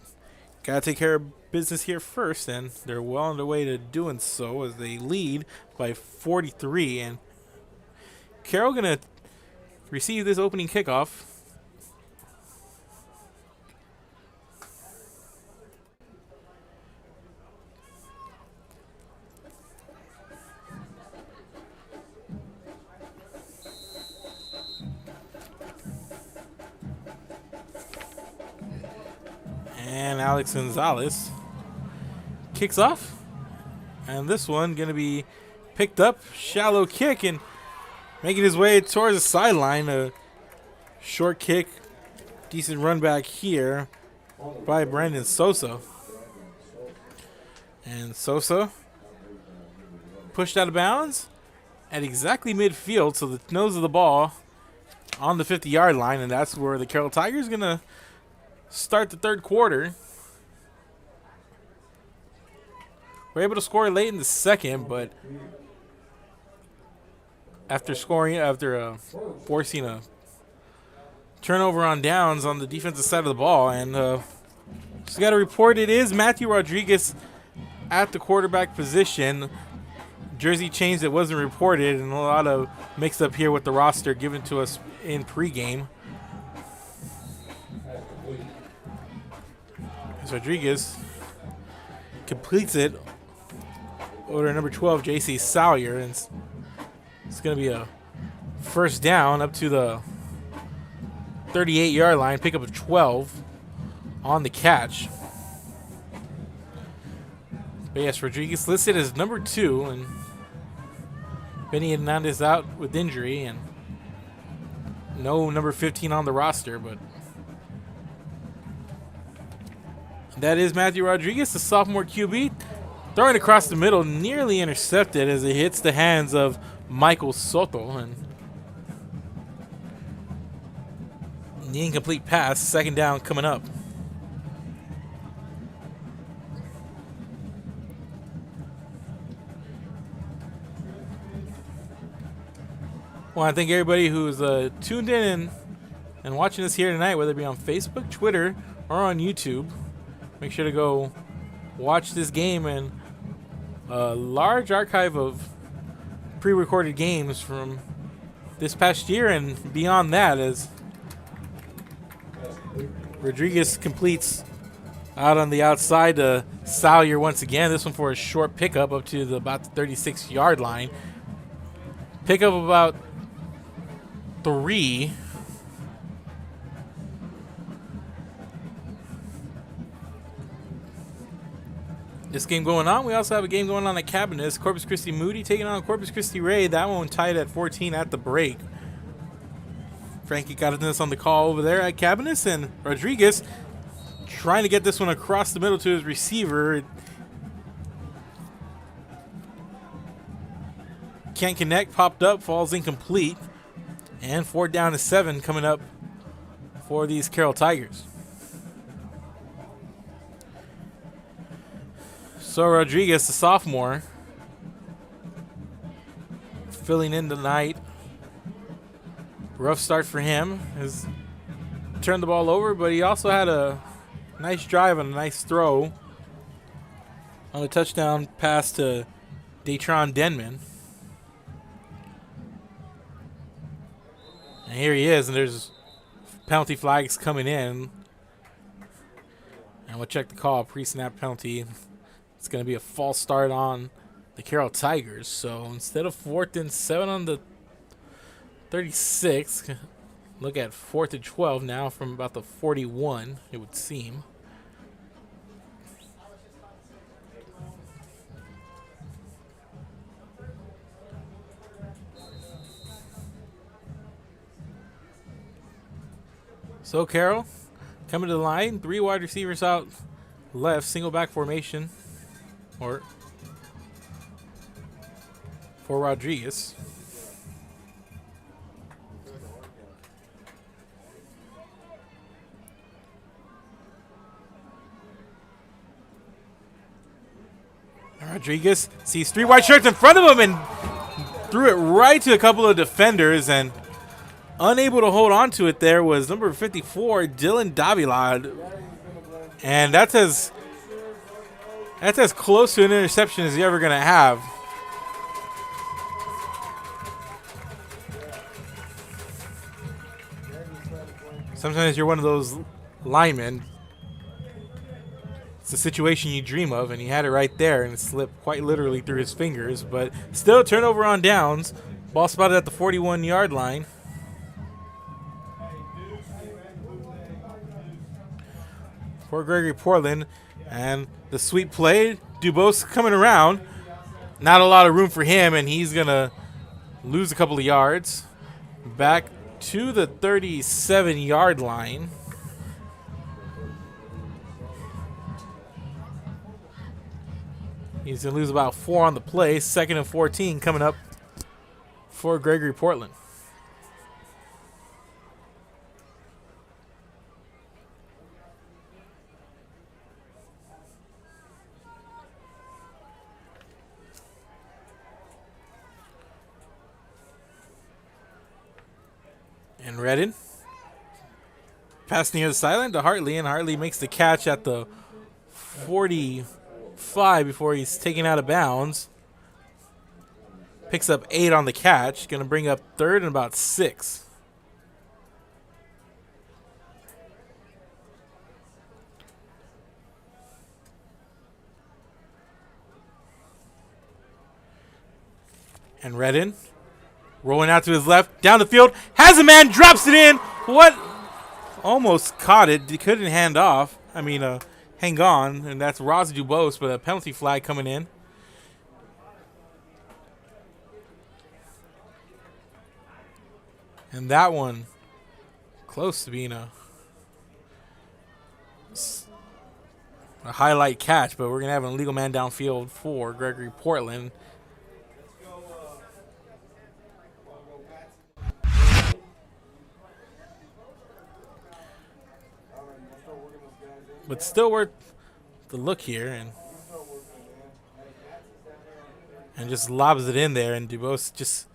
gotta take care of business here first, and they're well on their way to doing so as they lead by 43. And Carroll gonna receive this opening kickoff. And Alex Gonzalez kicks off. And this one going to be picked up. Shallow kick and making his way towards the sideline. A short kick. Decent run back here by Brandon Sosa. And Sosa pushed out of bounds at exactly midfield. So the nose of the ball on the 50-yard line. And that's where the Carroll Tigers going to start the third quarter. We're able to score late in the second, but after forcing a turnover on downs on the defensive side of the ball, and just got to report it is Matthew Rodriguez at the quarterback position. Jersey change that wasn't reported, and a lot of mix-up here with the roster given to us in pregame. Rodriguez completes it over to number 12, J.C. Sawyer. And it's going to be a first down up to the 38-yard line. Pickup of 12 on the catch. But yes, Rodriguez listed as number 2, and Benny Hernandez out with injury, and no number 15 on the roster, but that is Matthew Rodriguez, the sophomore QB, throwing across the middle, nearly intercepted as it hits the hands of Michael Soto, and the incomplete pass, second down coming up. Well, I thank everybody who's tuned in and watching us here tonight, whether it be on Facebook, Twitter, or on YouTube. Make sure to go watch this game, and a large archive of pre-recorded games from this past year and beyond that, as Rodriguez completes out on the outside to Sawyer once again. This one for a short pickup up to about the 36-yard line. Pickup about 3. This game going on. We also have a game going on at Cabinets. Corpus Christi Moody taking on Corpus Christi Ray. That one tied at 14 at the break. Frankie got this on the call over there at Cabinets, and Rodriguez trying to get this one across the middle to his receiver. Can't connect, popped up, falls incomplete. And 4th down to 7 coming up for these Carroll Tigers. So Rodriguez, the sophomore, filling in tonight. Rough start for him. Has turned the ball over, but he also had a nice drive and a nice throw on the touchdown pass to Datron Denman. And here he is, and there's penalty flags coming in. And we'll check the call, pre-snap penalty. It's going to be a false start on the Carroll Tigers. So instead of 4th and 7 on the 36, look at 4th and 12 now from about the 41, it would seem. So Carroll coming to the line, 3 wide receivers out left, single back formation, or for Rodriguez. Rodriguez sees 3 white shirts in front of him and threw it right to a couple of defenders, and unable to hold on to it there was number 54, Dylan Davila. And that's as close to an interception as you're ever going to have. Sometimes you're one of those linemen. It's a situation you dream of, and he had it right there, and it slipped quite literally through his fingers. But still, turnover on downs. Ball spotted at the 41-yard line. For Gregory Portland, and the sweep play. Dubose coming around. Not a lot of room for him, and he's going to lose a couple of yards. Back to the 37-yard line. He's going to lose about 4 on the play. 2nd and 14 coming up for Gregory Portland. And Redden. Pass near the sideline to Hartley, and Hartley makes the catch at the 45 before he's taken out of bounds. Picks up 8 on the catch. Going to bring up 3rd and about 6. And Redden rolling out to his left, down the field, has a man, drops it in. What? Almost caught it. He couldn't hang on, and that's Ross Dubose, but a penalty flag coming in. And that one close to being a highlight catch, but we're going to have an illegal man downfield for Gregory Portland. But still worth the look here, and just lobs it in there, and Dubose just,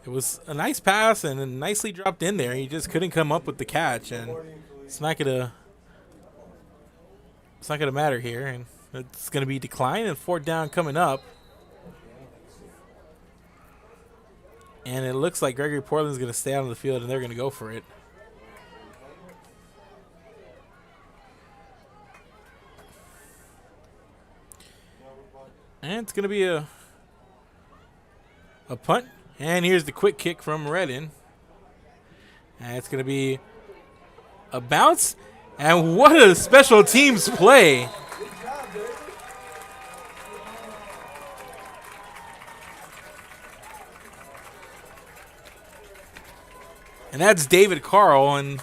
it was a nice pass and nicely dropped in there. He just couldn't come up with the catch, and it's not gonna matter here, and it's gonna be decline and 4th down coming up. And it looks like Gregory Portland's gonna stay out on the field, and they're gonna go for it. And it's going to be a punt. And here's the quick kick from Redden. And it's going to be a bounce. And what a special teams play. And that's David Carroll and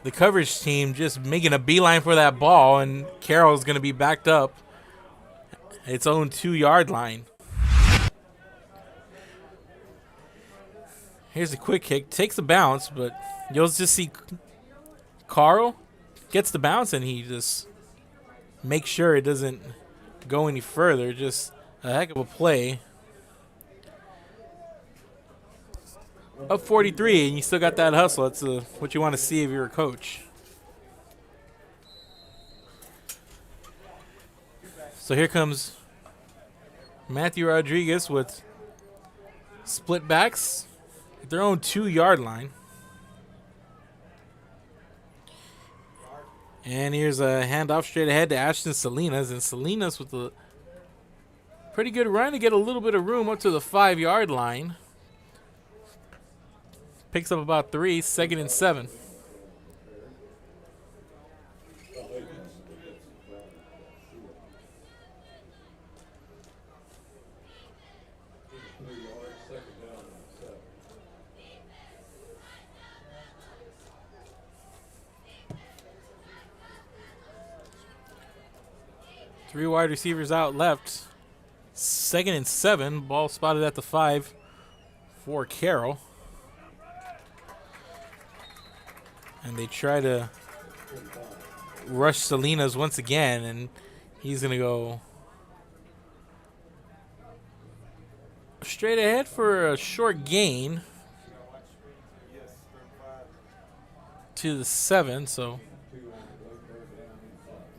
the coverage team just making a beeline for that ball. And Carroll's going to be backed up its own 2-yard line. Here's a quick kick. Takes a bounce, but you'll just see Carl gets the bounce, and he just makes sure it doesn't go any further. Just a heck of a play. Up 43, and you still got that hustle. That's what you want to see if you're a coach. So here comes Matthew Rodriguez with split backs at their own 2-yard line. And here's a handoff straight ahead to Ashton Salinas. And Salinas with a pretty good run to get a little bit of room up to the 5-yard line. Picks up about 3, 2nd and 7. Three wide receivers out left. 2nd and 7. Ball spotted at the 5 for Carroll. And they try to rush Salinas once again, and he's going to go straight ahead for a short gain to the 7. So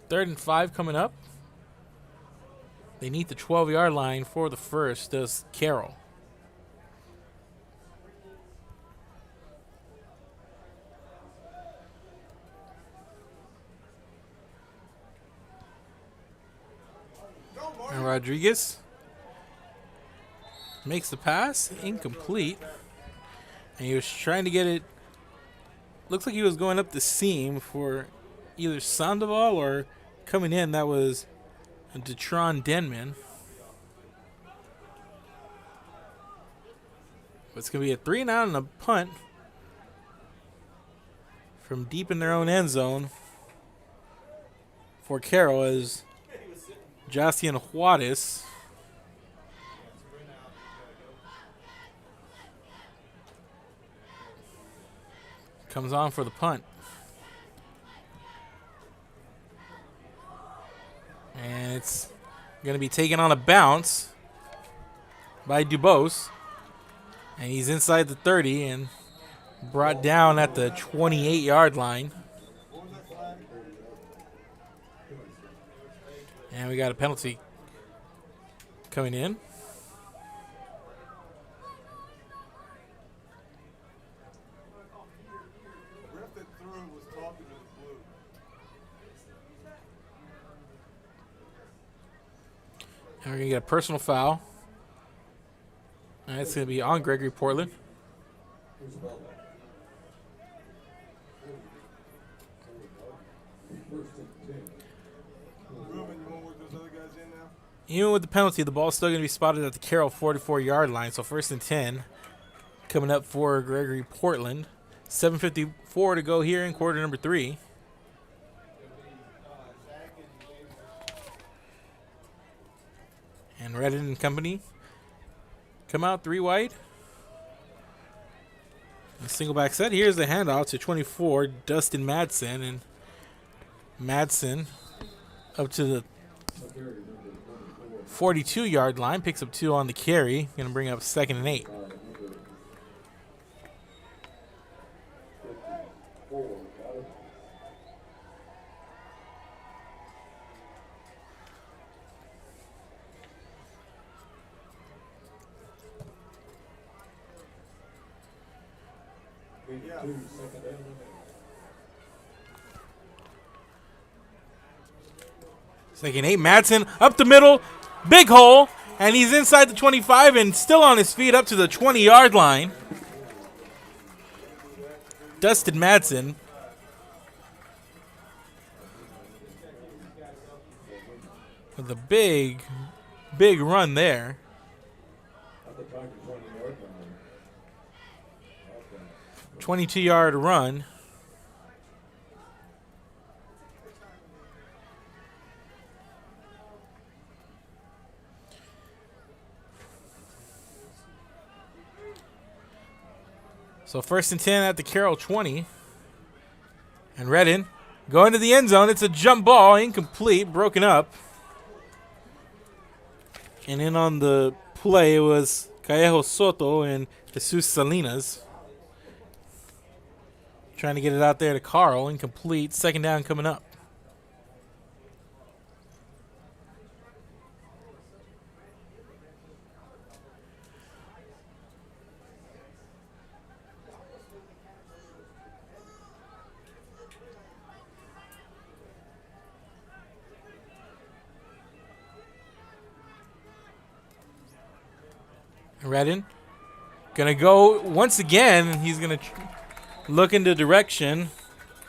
3rd and 5 coming up. They need the 12-yard line for the first, does Carroll. And Rodriguez makes the pass, incomplete. And he was trying to get it, looks like he was going up the seam for either Sandoval or coming in. That was Detron Denman. It's going to be a 3-and-out and a punt from deep in their own end zone for Carroll as Jacian Juarez comes on for the punt. And it's going to be taken on a bounce by Dubose. And he's inside the 30 and brought down at the 28-yard line. And we got a penalty coming in. And we're going to get a personal foul All right, it's going to be on Gregory Portland. Even with the penalty, the ball's still going to be spotted at the Carroll 44-yard line. So 1st and 10 coming up for Gregory Portland. 7:54 to go here in quarter number 3. And Redden and company come out 3 wide. A single back set. Here's the handoff to 24, Dustin Madsen. And Madsen up to the 42-yard line. Picks up 2 on the carry. Going to bring up 2nd and 8. Second 8, Madsen up the middle, big hole, and he's inside the 25 and still on his feet up to the 20-yard line. Dustin Madsen. With a big, big run there. 22-yard run. So 1st and 10 at the Carroll 20. And Redden going to the end zone. It's a jump ball, incomplete, broken up. And in on the play, it was Callejo Soto and Jesus Salinas. Trying to get it out there to Carroll, incomplete. 2nd down coming up. Redden gonna go once again. He's gonna look in the direction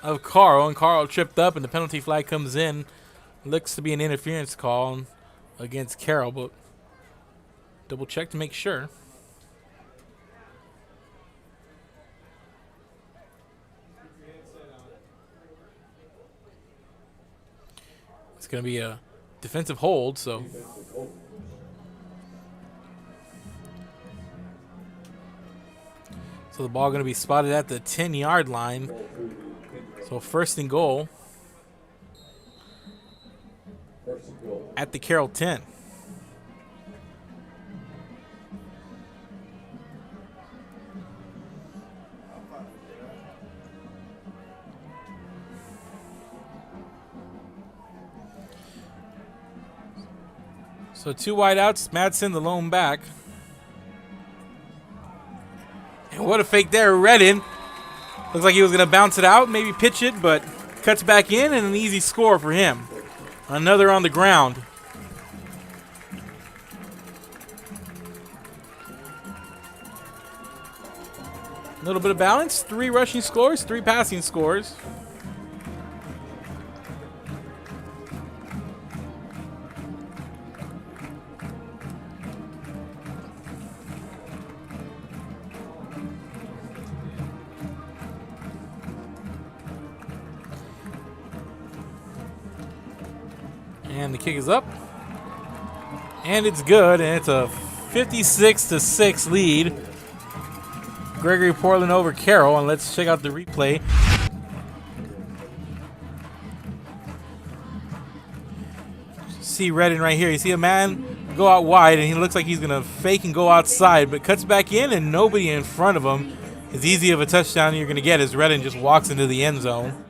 of Carl, and Carl tripped up, and the penalty flag comes in. Looks to be an interference call against Carroll, but double check to make sure. It's gonna be a defensive hold, so. So the ball going to be spotted at the 10-yard line. So 1st and goal at the Carroll 10. So 2 wideouts. Madsen, the lone back. And what a fake there, Redden. Looks like he was going to bounce it out, maybe pitch it, but cuts back in, and an easy score for him. Another on the ground. A little bit of balance. 3 rushing scores, 3 passing scores. And the kick is up. And it's good. And it's a 56-6 lead. Gregory Portland over Carroll. And let's check out the replay. See Redden right here. You see a man go out wide, and he looks like he's going to fake and go outside, but cuts back in, and nobody in front of him. As easy of a touchdown you're going to get as Redden just walks into the end zone.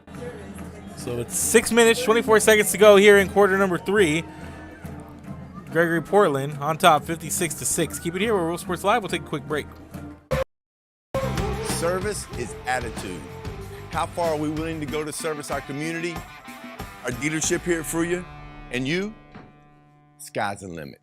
So it's 6 minutes, 24 seconds to go here in quarter number 3. Gregory Portland on top, 56-6. Keep it here. We're Real Sports Live. We'll take a quick break. Service is attitude. How far are we willing to go to service our community, our dealership here for you, and you? Sky's the limit.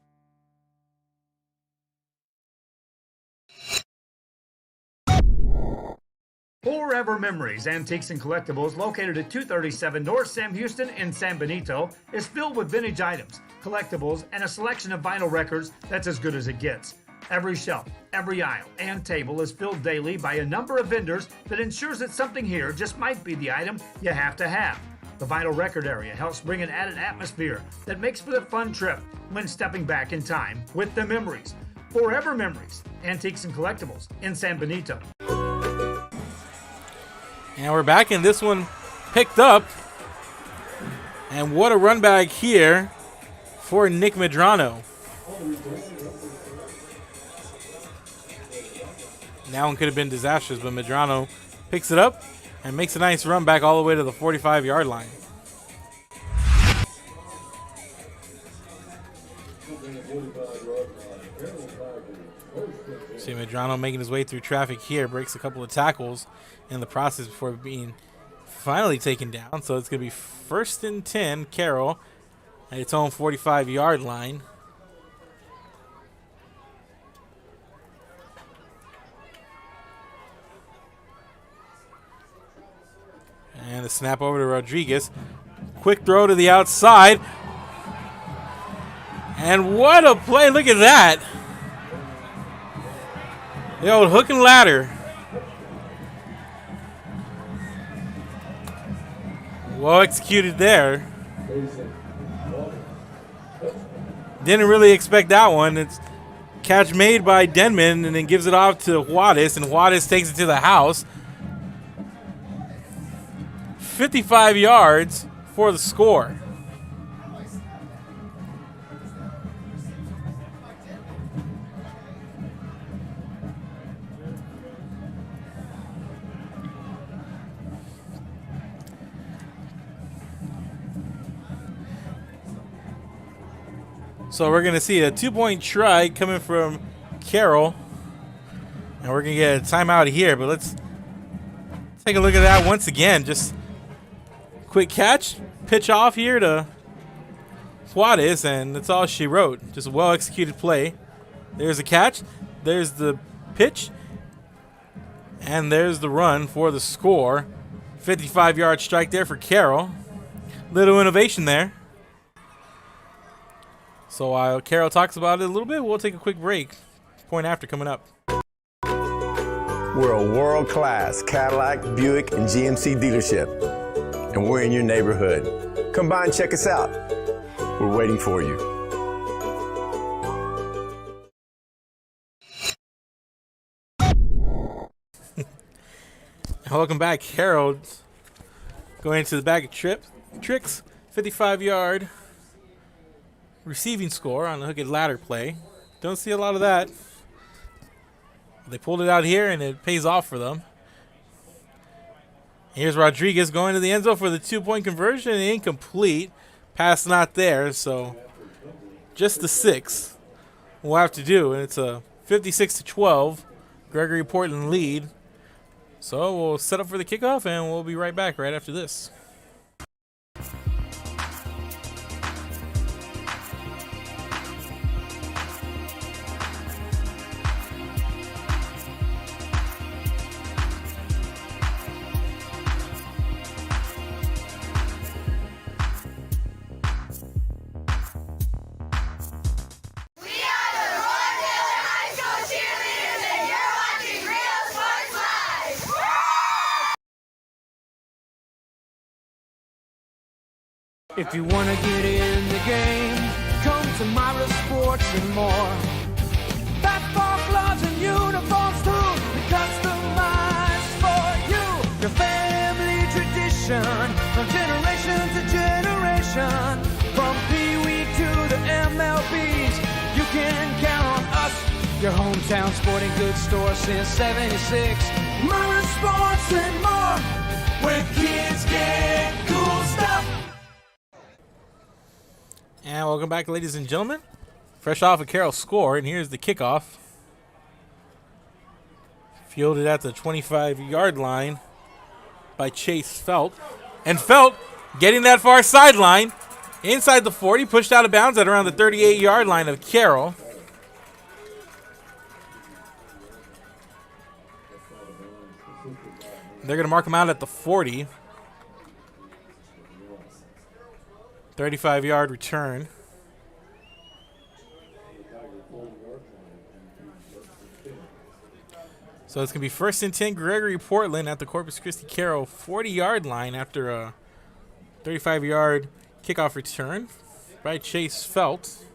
Forever Memories, Antiques and Collectibles, located at 237 North Sam Houston in San Benito, is filled with vintage items, collectibles, and a selection of vinyl records that's as good as it gets. Every shelf, every aisle, and table is filled daily by a number of vendors that ensures that something here just might be the item you have to have. The vinyl record area helps bring an added atmosphere that makes for a fun trip when stepping back in time with the memories. Forever Memories, Antiques and Collectibles in San Benito. And we're back, and this one picked up. And what a run back here for Nick Medrano. That one could have been disastrous, but Medrano picks it up and makes a nice run back all the way to the 45-yard line. See Medrano making his way through traffic here, breaks a couple of tackles in the process before being finally taken down. So it's going to be 1st and 10, Carroll, at its own 45-yard line. And the snap over to Rodriguez. Quick throw to the outside. And what a play. Look at that. The old hook and ladder. Well executed there. Didn't really expect that one. It's catch made by Denman and then gives it off to Juarez, and Juarez takes it to the house. 55 yards for the score. So we're going to see a 2-point try coming from Carroll. And we're going to get a timeout here. But let's take a look at that once again. Just quick catch, pitch off here to Juarez, and that's all she wrote. Just a well-executed play. There's a catch. There's the pitch. And there's the run for the score. 55-yard strike there for Carroll. Little innovation there. So while Carroll talks about it a little bit, we'll take a quick break. Point after coming up. We're a world-class Cadillac, Buick, and GMC dealership, and we're in your neighborhood. Come by and check us out. We're waiting for you. Welcome back, Carroll. Going into the bag of tricks. 55-yard receiving score on the hook and ladder play. Don't see a lot of that. They pulled it out here, and it pays off for them. Here's Rodriguez going to the end zone for the 2-point conversion. Incomplete. Pass not there, so just the 6 we'll have to do. And it's a 56-12 Gregory Portland lead. So we'll set up for the kickoff, and we'll be right back right after this. If you want to get in the game, come to Myra Sports and more. Basketball gloves and uniforms too, we customized for you. Your family tradition, from generation to generation. From Pee Wee to the MLBs, you can count on us. Your hometown sporting goods store since '76. Myra Sports and more, where kids get cool stuff. And welcome back, ladies and gentlemen. Fresh off a Carroll score, and here's the kickoff. Fielded at the 25-yard line by Chase Felt. And Felt getting that far sideline. Inside the 40, pushed out of bounds at around the 38-yard line of Carroll. They're going to mark him out at the 40. 35-yard return. So it's going to be 1st and 10, Gregory Portland at the Corpus Christi Carroll 40-yard line after a 35-yard kickoff return by Chase Felt.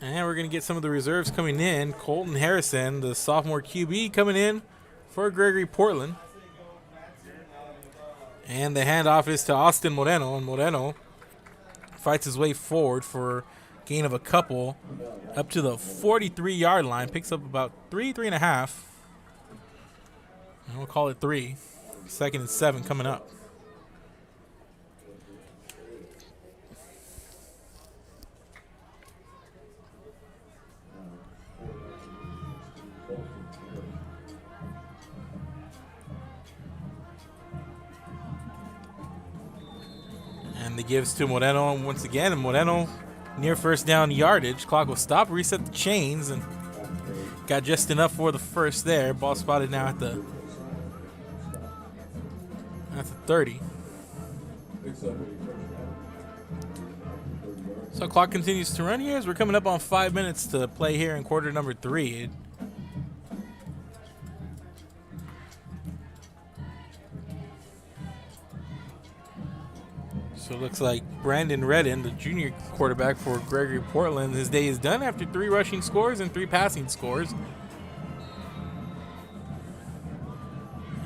And we're going to get some of the reserves coming in. Colton Harrison, the sophomore QB, coming in for Gregory Portland. And the handoff is to Austin Moreno, and Moreno fights his way forward for gain of a couple up to the 43-yard line. Picks up about 3.5. And we'll call it 3. 2nd and 7 coming up. And the gives to Moreno once again. And Moreno near first down yardage. Clock will stop, reset the chains, and got just enough for the first there. Ball spotted now at the 30. So clock continues to run here as we're coming up on 5 minutes to play here in quarter number 3. So it looks like Brandon Redden, the junior quarterback for Gregory Portland, his day is done after 3 rushing scores and 3 passing scores.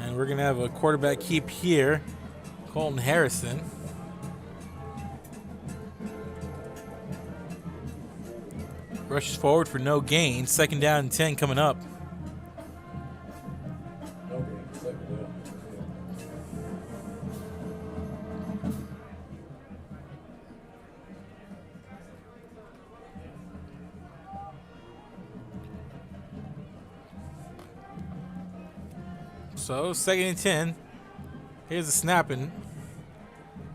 And we're going to have a quarterback keep here, Colton Harrison. Rushes forward for no gain. 2nd down and 10 coming up. So 2nd and 10. Here's the snapping.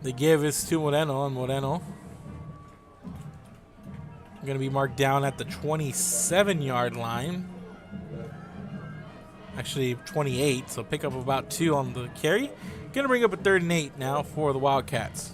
The give is to Moreno, and Moreno going to be marked down at the 27-yard line. Actually 28, so pick up about 2 on the carry. Going to bring up a 3rd and 8 now for the Wildcats.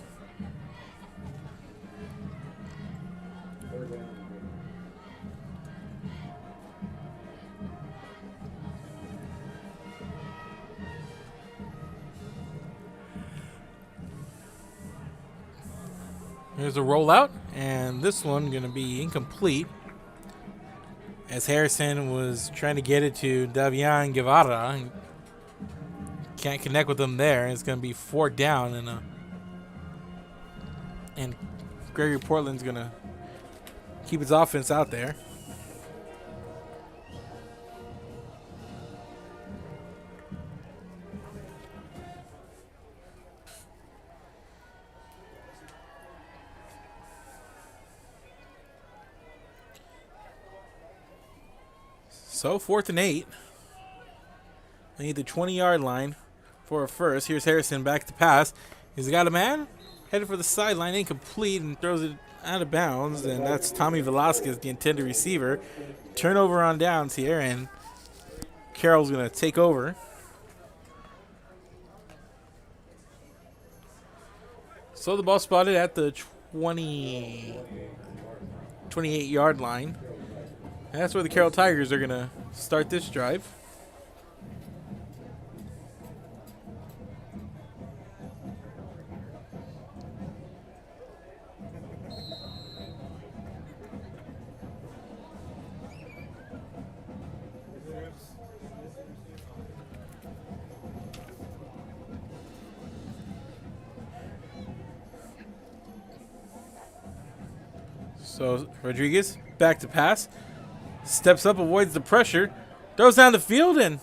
Here's a rollout, and this one going to be incomplete as Harrison was trying to get it to Davian Guevara. And can't connect with him there. It's going to be 4th down, and Gregory Portland's going to keep his offense out there. So 4th and 8. They need the 20-yard line for a first. Here's Harrison back to pass. He's got a man headed for the sideline, incomplete, and throws it out of bounds. And that's Tommy Velasquez, the intended receiver. Turnover on downs here, and Carroll's going to take over. So the ball spotted at the 28-yard line. And that's where the Carroll Tigers are going to start this drive. So Rodriguez back to pass. Steps up, avoids the pressure, throws down the field, and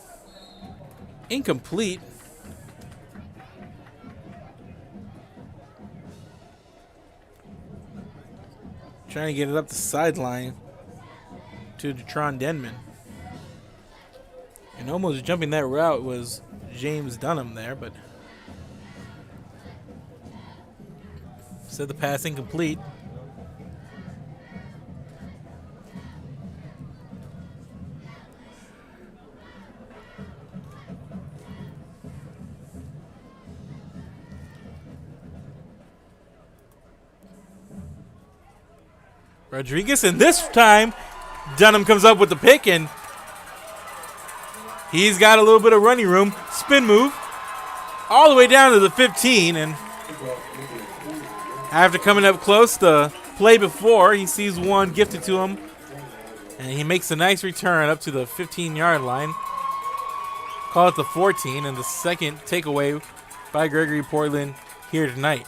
incomplete. Trying to get it up the sideline to Detron Denman. And almost jumping that route was James Dunham there, but said the pass incomplete. Rodriguez, and this time Dunham comes up with the pick, and he's got a little bit of running room. Spin move all the way down to the 15, and after coming up close the play before, he sees one gifted to him, and he makes a nice return up to the 15-yard line. Call it the 14, and the second takeaway by Gregory Portland here tonight.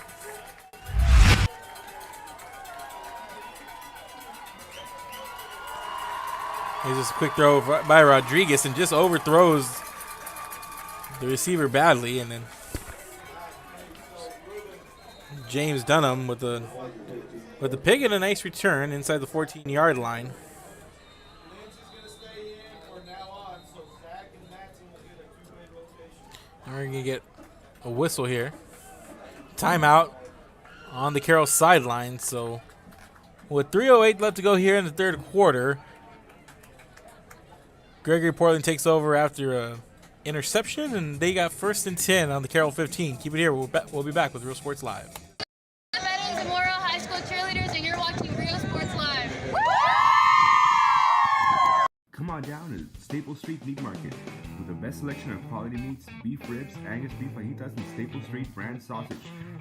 Here's just a quick throw by Rodriguez, and just overthrows the receiver badly, and then James Dunham with the pick and a nice return inside the 14-yard line. And we're going to get a whistle here. Timeout on the Carroll sideline. So with 3:08 left to go here in the third quarter, Gregory Portland takes over after a interception, and they got 1st and 10 on the Carroll 15. Keep it here. We'll be back with Real Sports Live. Veterans and Memorial High School cheerleaders, and you're watching Real Sports Live. Come on down to Staples Street Meat Market with the best selection of quality meats, beef ribs, Angus beef fajitas, and Staples Street brand sausage,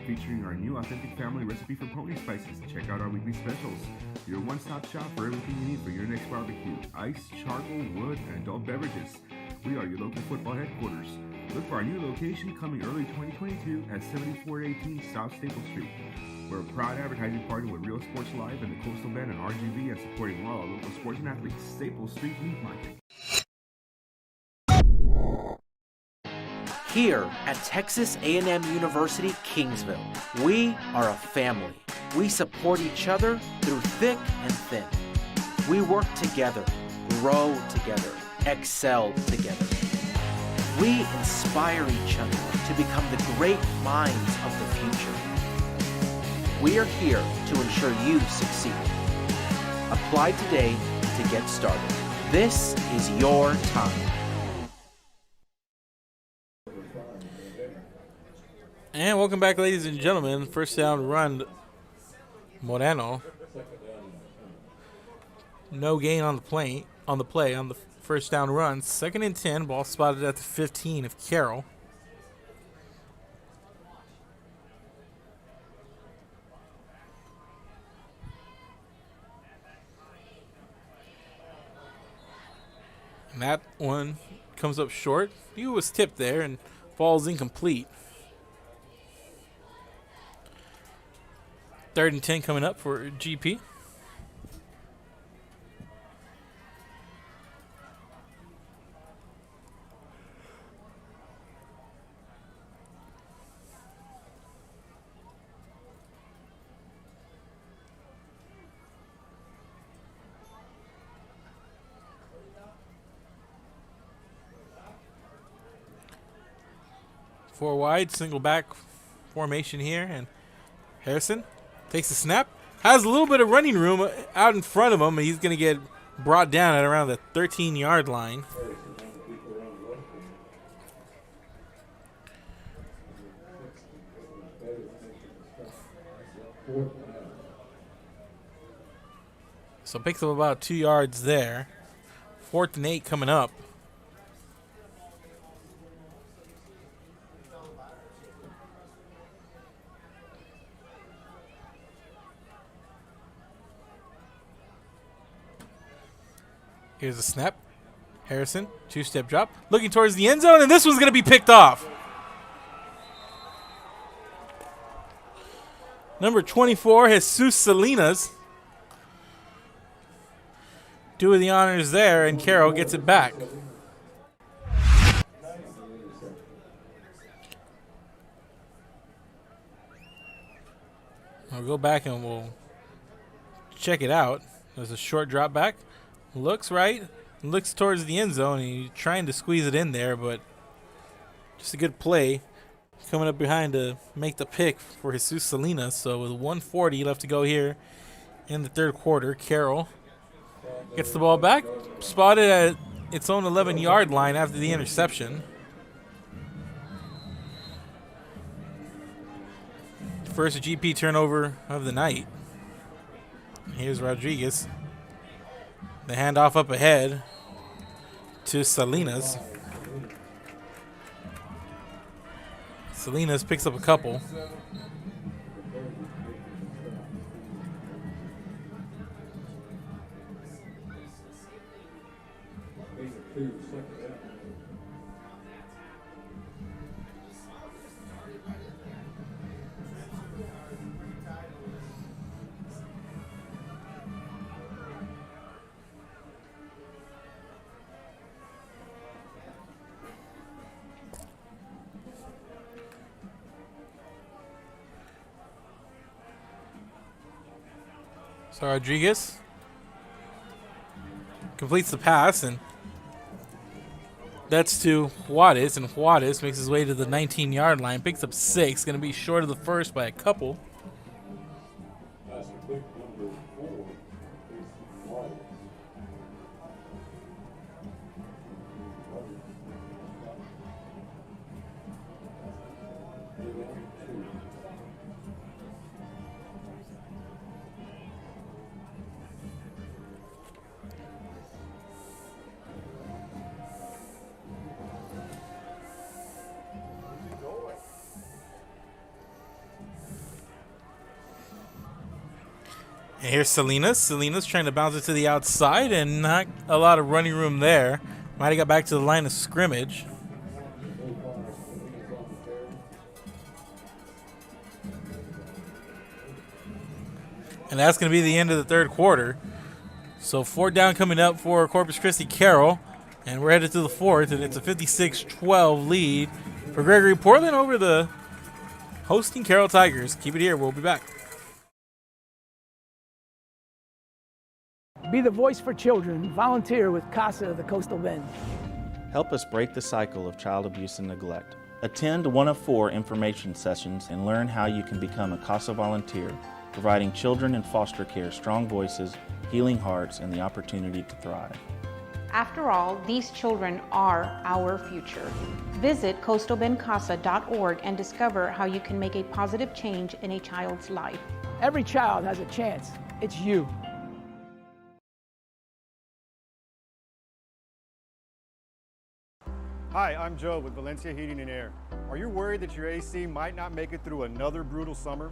featuring our new authentic family recipe for pony spices. Check out our weekly specials. Your one-stop shop for everything you need for your next barbecue: ice, charcoal, wood, and adult beverages. We are your local football headquarters. Look for our new location coming early 2022 at 7418 South Staples Street. We're a proud advertising partner with Real Sports Live and the Coastal Bend and RGV, and supporting all our local sports and athletes. Staples Street Meat Market. Here at Texas A&M University, Kingsville, we are a family. We support each other through thick and thin. We work together, grow together, excel together. We inspire each other to become the great minds of the future. We are here to ensure you succeed. Apply today to get started. This is your time. And welcome back, ladies and gentlemen. First down run, Moreno. No gain on the play on the first down run. 2nd and 10. Ball spotted at the 15 of Carroll. And that one comes up short. He was tipped there and falls incomplete. 3rd and 10 coming up for GP. Four wide, single back formation here, and Harrison takes the snap. Has a little bit of running room out in front of him, and he's going to get brought down at around the 13-yard line. So picks up about 2 yards there. 4th and 8 coming up. Here's a snap. Harrison, 2-step drop. Looking towards the end zone, and this one's going to be picked off. Number 24, Jesus Salinas. Doing the honors there, and Carroll gets it back. I'll go back and we'll check it out. There's a short drop back. Looks right, looks towards the end zone, and he's trying to squeeze it in there, but just a good play. Coming up behind to make the pick for Jesus Salinas. So with 1:40 left to go here in the third quarter, Carroll gets the ball back, spotted at its own 11-yard line after the interception. First GP turnover of the night. Here's Rodriguez. The handoff up ahead to Salinas. Salinas picks up a couple. So Rodriguez completes the pass, and that's to Juarez, and Juarez makes his way to the 19-yard line, picks up 6, going to be short of the first by a couple. And here's Salinas. Salinas trying to bounce it to the outside, and not a lot of running room there. Might have got back to the line of scrimmage. And that's going to be the end of the third quarter. So 4th down coming up for Corpus Christi Carroll. And we're headed to the 4th, and it's a 56-12 lead for Gregory Portland over the hosting Carroll Tigers. Keep it here. We'll be back. Be the voice for children. Volunteer with CASA of the Coastal Bend. Help us break the cycle of child abuse and neglect. Attend one of 4 information sessions and learn how you can become a CASA volunteer, providing children in foster care strong voices, healing hearts, and the opportunity to thrive. After all, these children are our future. Visit coastalbendcasa.org and discover how you can make a positive change in a child's life. Every child has a chance. It's you. Hi, I'm Joe with Valencia Heating and Air. Are you worried that your AC might not make it through another brutal summer?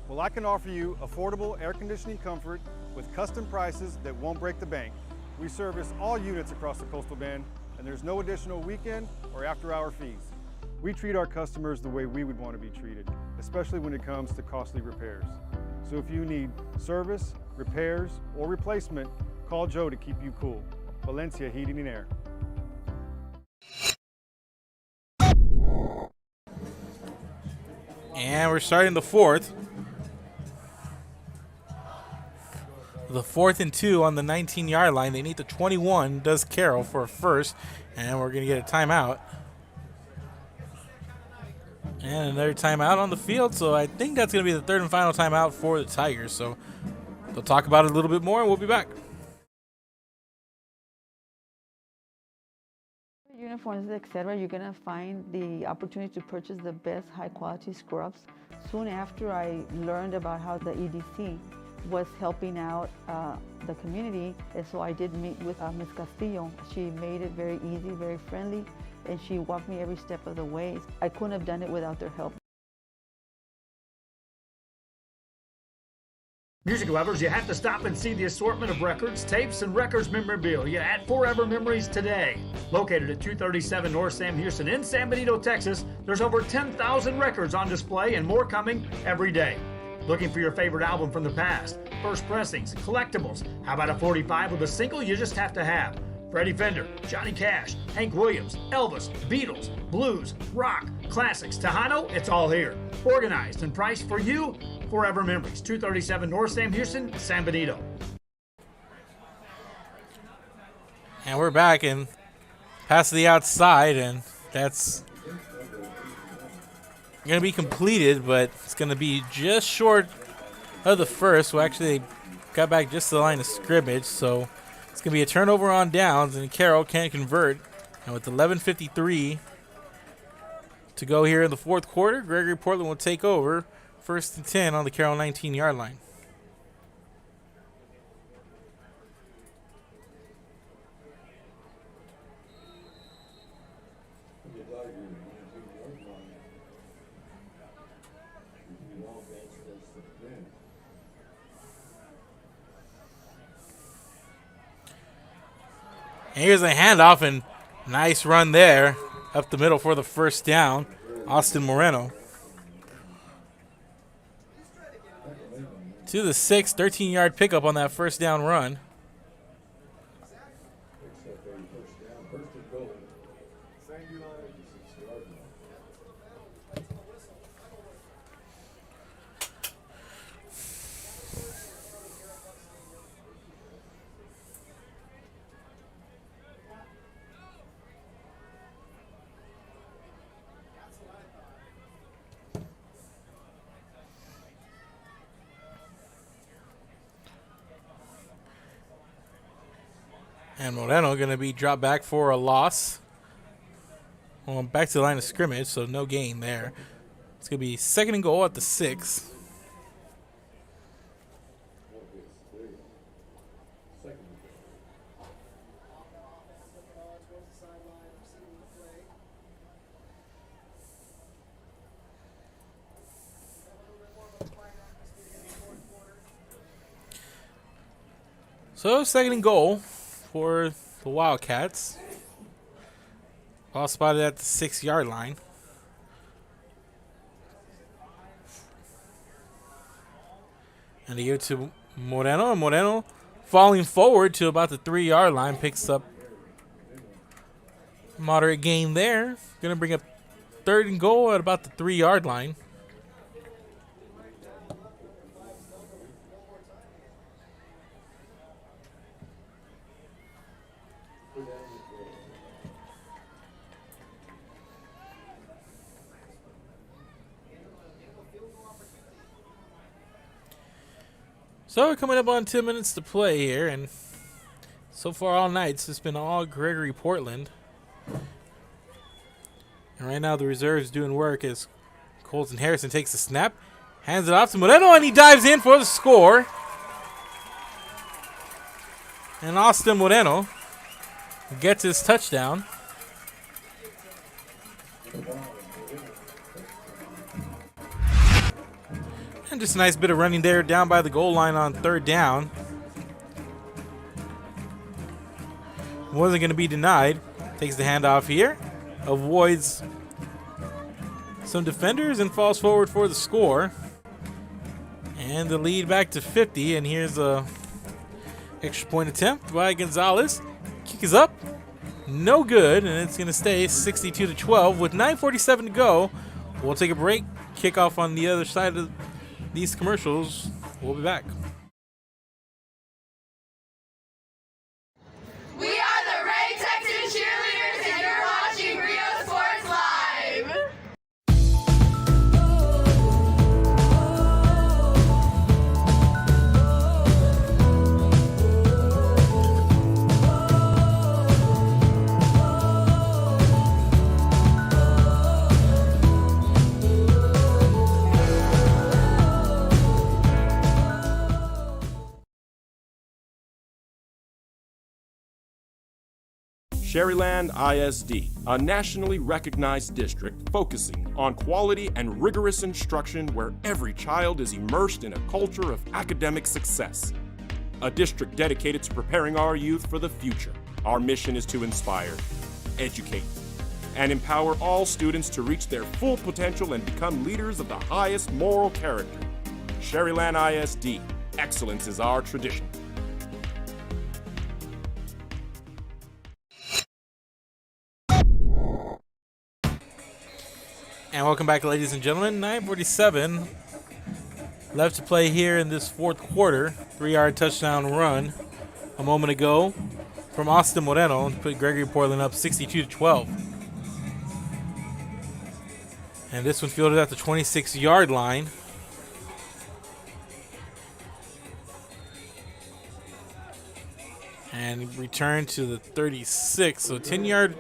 Well, I can offer you affordable air conditioning comfort with custom prices that won't break the bank. We service all units across the Coastal Bend, and there's no additional weekend or after-hour fees. We treat our customers the way we would want to be treated, especially when it comes to costly repairs. So if you need service, repairs, or replacement, call Joe to keep you cool. Valencia Heating and Air. And we're starting the 4th. The 4th and 2 on the 19-yard line. They need the 21, does Carroll, for a first. And we're going to get a timeout. And another timeout on the field. So I think that's going to be the 3rd and final timeout for the Tigers. So they'll talk about it a little bit more, and we'll be back. Uniforms, etc., you're going to find the opportunity to purchase the best high-quality scrubs. Soon after I learned about how the EDC was helping out the community, and so I did meet with Ms. Castillo. She made it very easy, very friendly, and she walked me every step of the way. I couldn't have done it without their help. Music lovers, you have to stop and see the assortment of records, tapes, and records memorabilia at Forever Memories today. Located at 237 North Sam Houston in San Benito, Texas, there's over 10,000 records on display and more coming every day. Looking for your favorite album from the past, first pressings, collectibles? How about a 45 with a single you just have to have? Freddie Fender, Johnny Cash, Hank Williams, Elvis, Beatles, blues, rock, classics, Tejano, it's all here. Organized and priced for you. Forever Memories, 237 North Sam Houston, San Benito. And we're back, and pass to the outside, and that's going to be completed, but it's going to be just short of the first. Well, actually, they got back just to the line of scrimmage, so it's going to be a turnover on downs, and Carroll can't convert. And with 11:53 to go here in the 4th quarter, Gregory Portland will take over. 1st and 10 on the Carroll 19-yard line. And here's a handoff, and nice run there up the middle for the first down. Austin Moreno. To the 6, 13-yard pickup on that first down run. And Moreno going to be dropped back for a loss. Well, back to the line of scrimmage, so no gain there. It's going to be 2nd and goal at the 6. So 2nd and goal for the Wildcats. Ball spotted at the 6-yard line. And they give it to Moreno. And Moreno falling forward to about the 3-yard line. Picks up moderate gain there. Going to bring up 3rd and goal at about the 3-yard line. So we're coming up on 10 minutes to play here, and so far all night it's just been all Gregory Portland. And right now the reserves doing work as Colton Harrison takes the snap, hands it off to Moreno, and he dives in for the score. And Austin Moreno gets his touchdown. And just a nice bit of running there down by the goal line on 3rd down. Wasn't going to be denied. Takes the handoff here. Avoids some defenders and falls forward for the score. And the lead back to 50. And here's a extra point attempt by Gonzalez. Kick is up. No good. And it's going to stay 62-12 with 9:47 to go. We'll take a break. Kickoff on the other side of these commercials. We'll be back. We are the Ray Texas Cheerleaders, and you're watching Rio Sports Live. Sherryland ISD, a nationally recognized district focusing on quality and rigorous instruction where every child is immersed in a culture of academic success. A district dedicated to preparing our youth for the future. Our mission is to inspire, educate, and empower all students to reach their full potential and become leaders of the highest moral character. Sherryland ISD, excellence is our tradition. And welcome back, ladies and gentlemen. 9:47 left to play here in this 4th quarter. 3-yard touchdown run a moment ago from Austin Moreno to put Gregory Portland up 62-12. And this one fielded at the 26-yard line. And returned to the 36. So 10-yard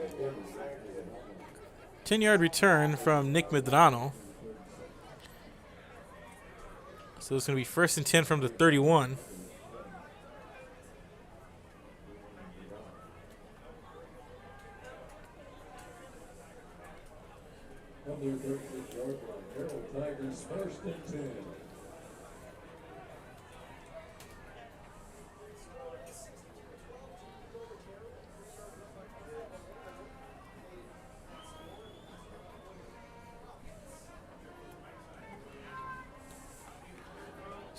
return from Nick Medrano. So it's going to be 1st and 10 from the 31. Carroll Tigers 1st and 10.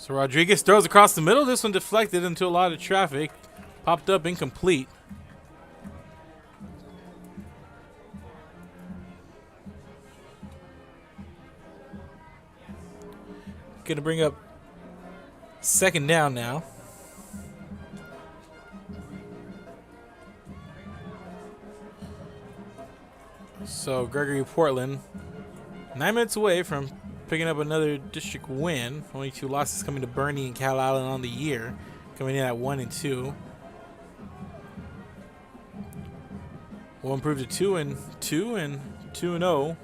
So Rodriguez throws across the middle. This one deflected into a lot of traffic. Popped up incomplete. Going to bring up second down now. So Gregory Portland, 9 minutes away from picking up another district win. Only 2 losses coming to Bernie and Cal Allen on the year, coming in at 1-2. Will improve to 2-2 and 2-0.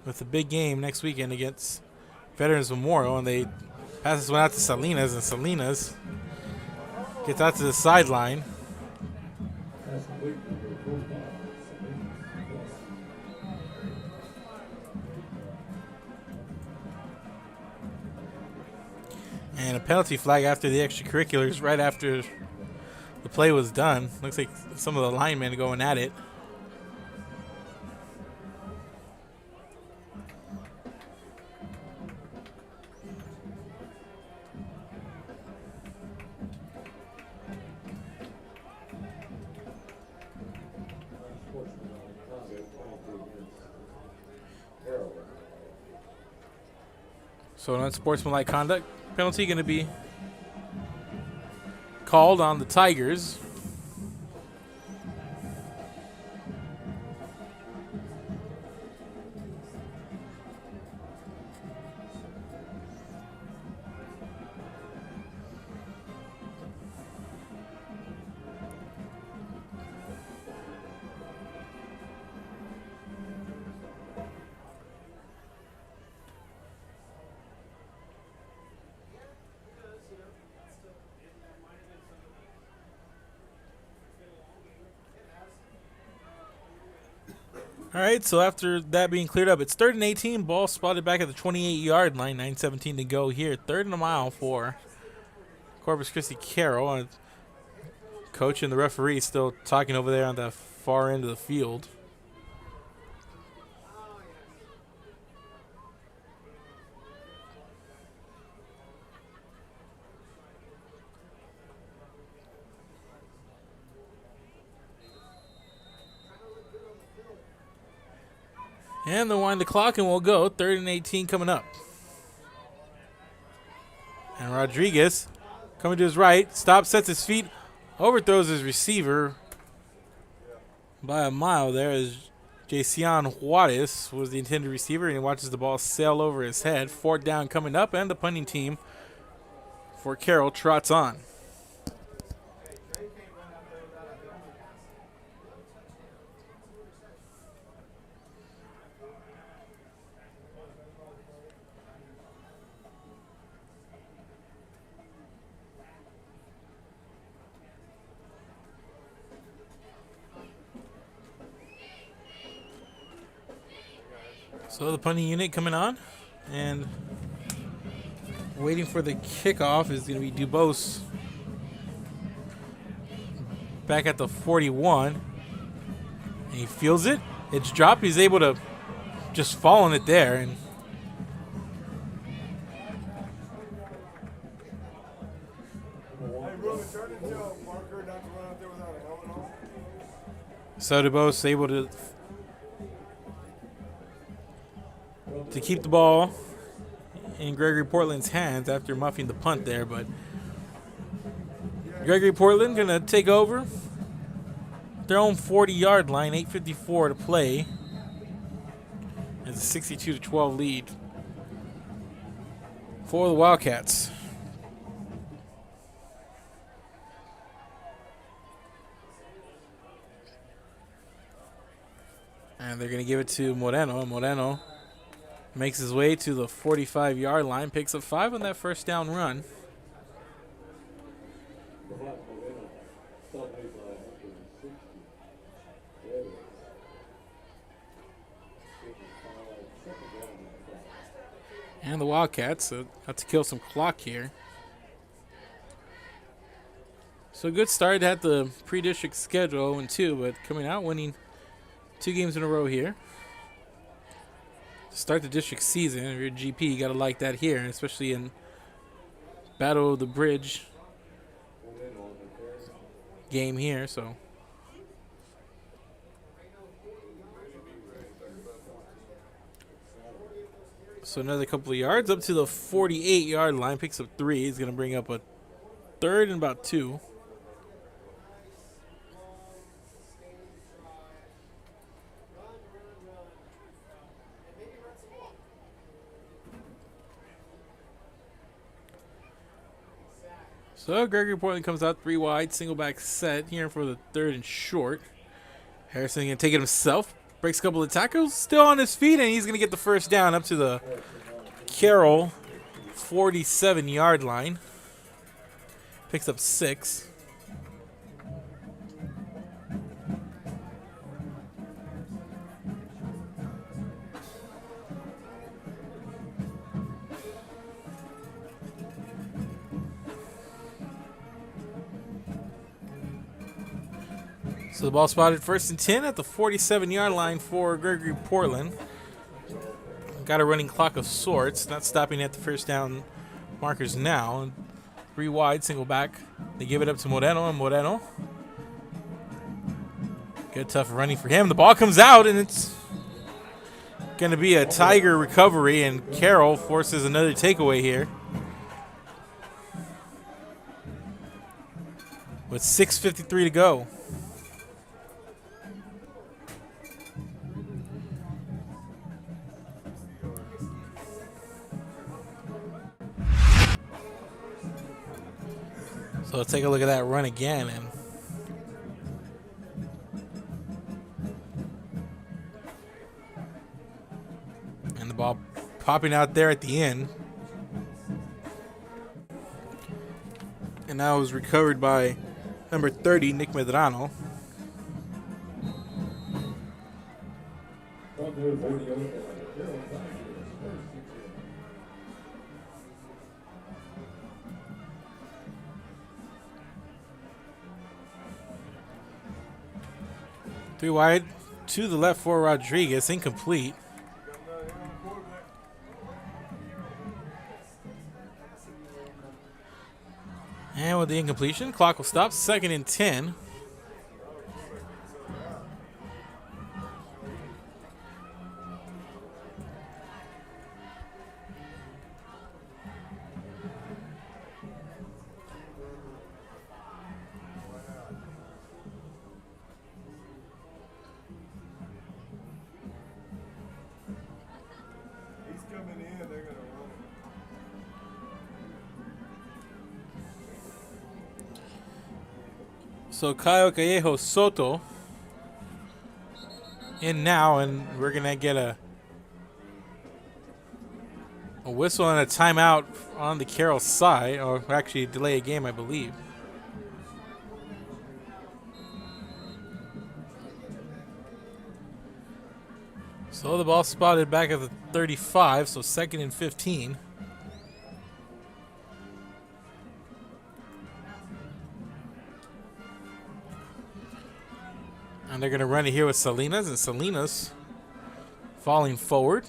With a big game next weekend against Veterans Memorial, and they pass this one out to Salinas, and Salinas gets out to the sideline. And a penalty flag after the extracurriculars right after the play was done. Looks like some of the linemen going at it. So an unsportsmanlike conduct penalty going to be called on the Tigers. All right, so after that being cleared up, it's 3rd and 18. Ball spotted back at the 28-yard line. 9:17 to go here. 3rd and a mile for Corpus Christi Carroll. And coach and the referee still talking over there on the far end of the field. And they'll wind the clock and we'll go. 3rd and 18 coming up. And Rodriguez coming to his right. Stops, sets his feet, overthrows his receiver by a mile there as Jason Juarez was the intended receiver, and he watches the ball sail over his head. 4th down coming up, and the punting team for Carroll trots on. So the punting unit coming on, and waiting for the kickoff is going to be Dubose back at the 41. And he feels it. It's dropped. He's able to just fall on it there. And so Dubose able to keep the ball in Gregory Portland's hands after muffing the punt there, but Gregory Portland going to take over their own 40-yard line, 8:54 to play. It's a 62-12 lead for the Wildcats. And they're going to give it to Moreno. Moreno makes his way to the 45-yard line, picks up 5 on that first down run. And the Wildcats have to kill some clock here. So a good start at the pre-district schedule, 0-2, but coming out winning 2 games in a row here. start the district season. If you're a GP, you got to like that here, especially in Battle of the Bridge game here. So another couple of yards up to the 48-yard line. Picks up 3. He's going to bring up a 3rd and about 2. So Gregory Portland comes out 3 wide, single back set here for the 3rd and short. Harrison going to take it himself. Breaks a couple of tackles, still on his feet, and he's going to get the first down up to the Carroll 47-yard line. Picks up 6. So the ball spotted 1st and 10 at the 47-yard line for Gregory Portland. Got a running clock of sorts, not stopping at the first down markers now. 3 wide, single back. They give it up to Moreno, and Moreno. Good tough running for him. The ball comes out, and it's going to be a Tiger recovery, and Carroll forces another takeaway here. With 6:53 to go. So let's take a look at that run again. And the ball popping out there at the end. And now it was recovered by number 30, Nick Medrano. Three wide to the left for Rodriguez, incomplete. And with the incompletion, clock will stop. 2nd and 10. So Kyle Callejo Soto in now, and we're gonna get a whistle and a timeout on the Carroll side, or actually delay a game, I believe. So the ball spotted back at the 35, so 2nd and 15. And they're going to run it here with Salinas, and Salinas falling forward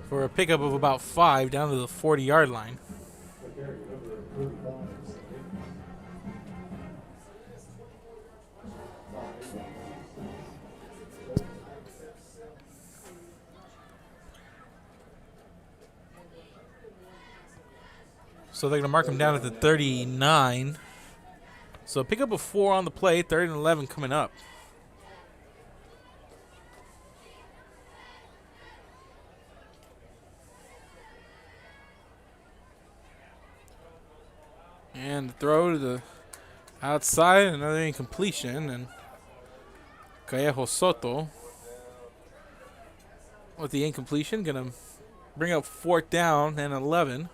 for a pickup of about 5 down to the 40-yard line. So they're going to mark him down at the 39. So pick up a 4 on the play, 3rd and 11 coming up. And the throw to the outside, another incompletion, and Callejo Soto with the incompletion, gonna bring up 4th down and 11.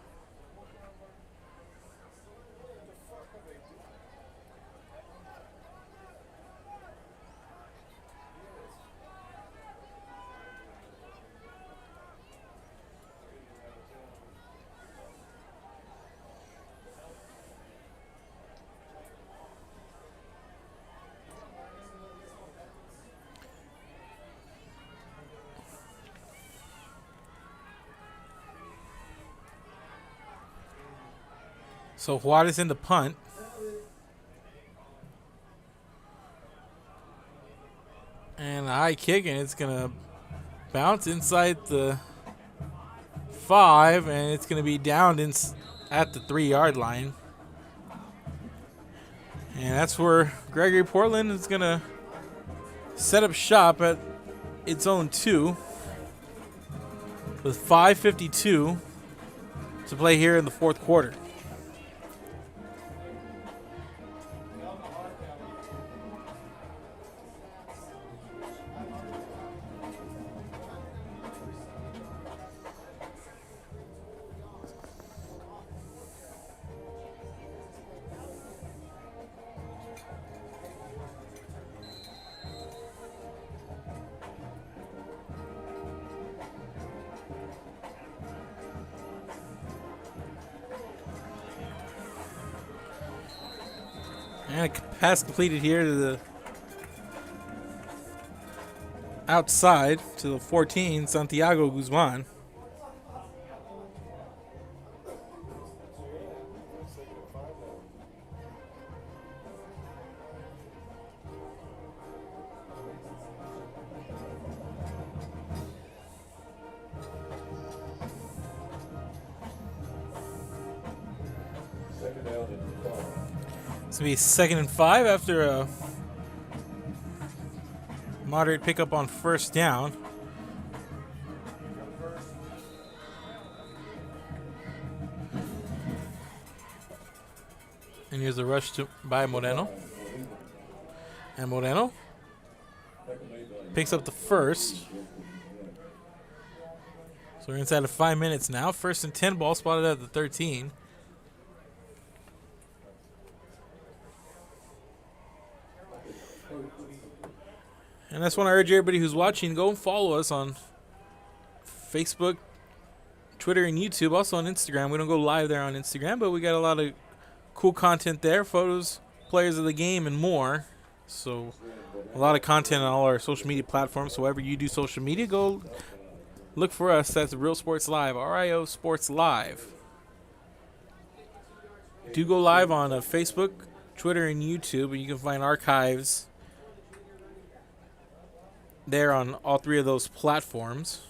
So Juarez in the punt. And a high kick, and it's going to bounce inside the 5, and it's going to be downed at the 3-yard line. And that's where Gregory Portland is going to set up shop at its own 2 with 5:52 to play here in the fourth quarter. And a pass completed here to the outside to the 14, Santiago Guzman. It's going to be 2nd and 5 after a moderate pickup on first down. And here's a rush by Moreno. And Moreno picks up the first. So we're inside of 5 minutes now. 1st and 10, ball spotted at the 13. And that's when I urge everybody who's watching, go and follow us on Facebook, Twitter, and YouTube. Also on Instagram. We don't go live there on Instagram, but we got a lot of cool content there. Photos, players of the game, and more. So a lot of content on all our social media platforms. So wherever you do social media, go look for us. That's Real Sports Live, RIO Sports Live. Do go live on Facebook, Twitter, and YouTube, and you can find archives there on all 3 of those platforms.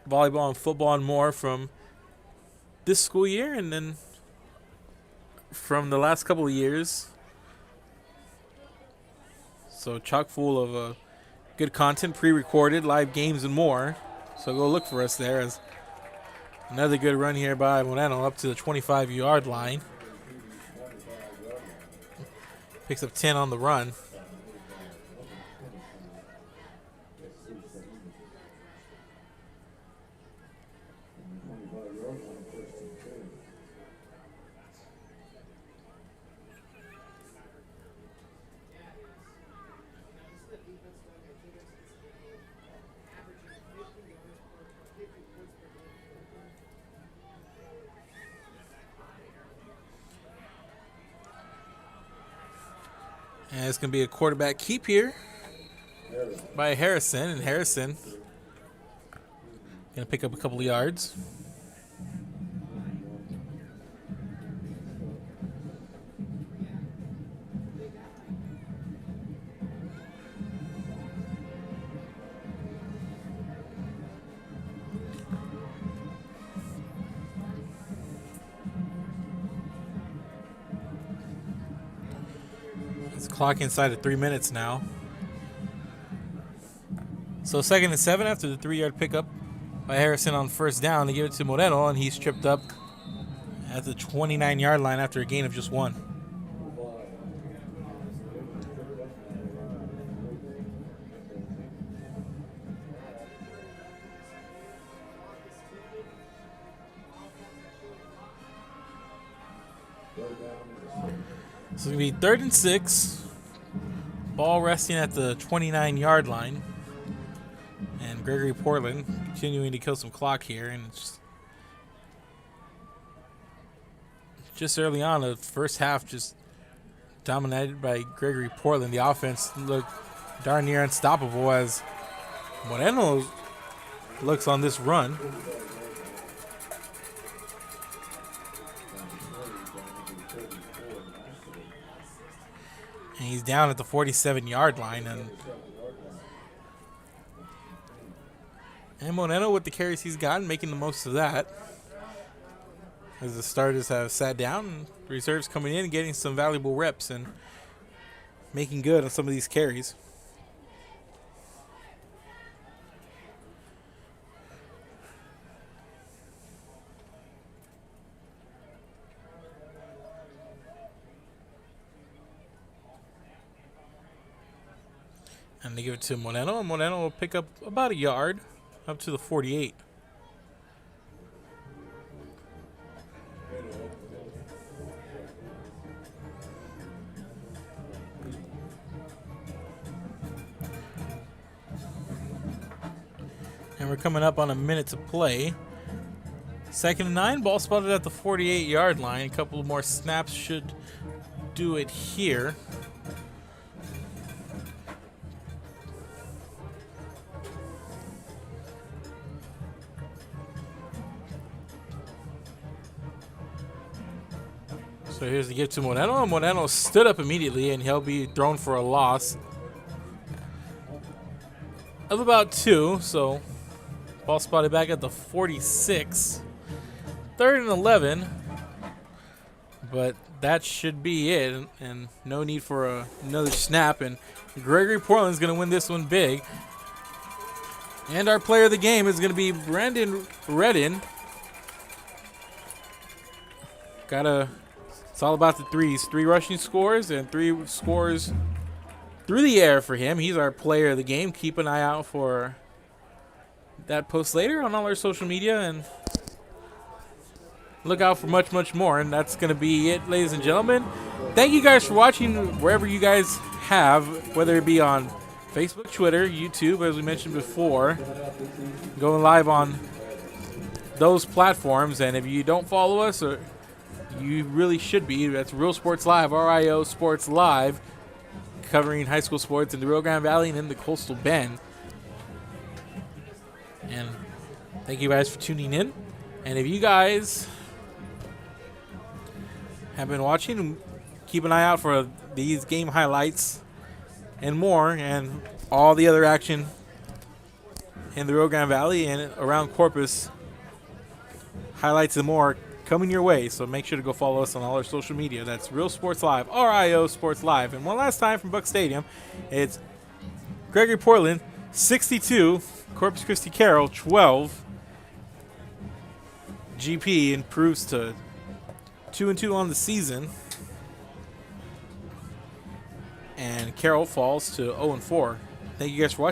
Volleyball and football and more from this school year, and then from the last couple of years. So chock full of good content, pre-recorded, live games, and more. So go look for us there. As another good run here by Moreno up to the 25-yard line. Picks up 10 on the run. And it's going to be a quarterback keep here by Harrison. And Harrison going to pick up a couple of yards. Clock inside of 3 minutes now. So 2nd and 7 after the 3-yard pickup by Harrison on first down. They give it to Moreno, and he's tripped up at the 29-yard line after a gain of just 1. So it's going to be 3rd and 6. Ball resting at the 29-yard line. And Gregory Portland continuing to kill some clock here. And it's just early on, the first half just dominated by Gregory Portland. The offense looked darn near unstoppable as Moreno looks on this run. And he's down at the 47-yard line. And Moneno, with the carries he's gotten, making the most of that. As the starters have sat down, and reserves coming in and getting some valuable reps and making good on some of these carries. And they give it to Moneno, and Moneno will pick up about a yard up to the 48. And we're coming up on a minute to play. 2nd and 9, ball spotted at the 48-yard line. A couple more snaps should do it here. So here's the give to Moneno, and Moneno stood up immediately, and he'll be thrown for a loss of about 2. So ball spotted back at the 46. 3rd and 11, but that should be it, and no need for another snap. And Gregory Portland is going to win this one big. And our player of the game is going to be Brandon Redden. It's all about the threes. 3 rushing scores and 3 scores through the air for him. He's our player of the game. Keep an eye out for that post later on all our social media, and look out for much, much more. And that's going to be it, ladies and gentlemen. Thank you guys for watching wherever you guys have, whether it be on Facebook, Twitter, YouTube, as we mentioned before. Going live on those platforms. And if you don't follow us, or you really should be. That's Real Sports Live, RIO Sports Live, covering high school sports in the Rio Grande Valley and in the Coastal Bend. And thank you guys for tuning in. And if you guys have been watching, keep an eye out for these game highlights and more, and all the other action in the Rio Grande Valley and around Corpus. Highlights and more coming your way, so make sure to go follow us on all our social media. That's Real Sports Live, RIO Sports Live. And one last time from Buck Stadium, it's Gregory Portland, 62, Corpus Christi Carroll, 12. GP improves to 2-2 on the season, and Carroll falls to 0-4. Thank you guys for watching.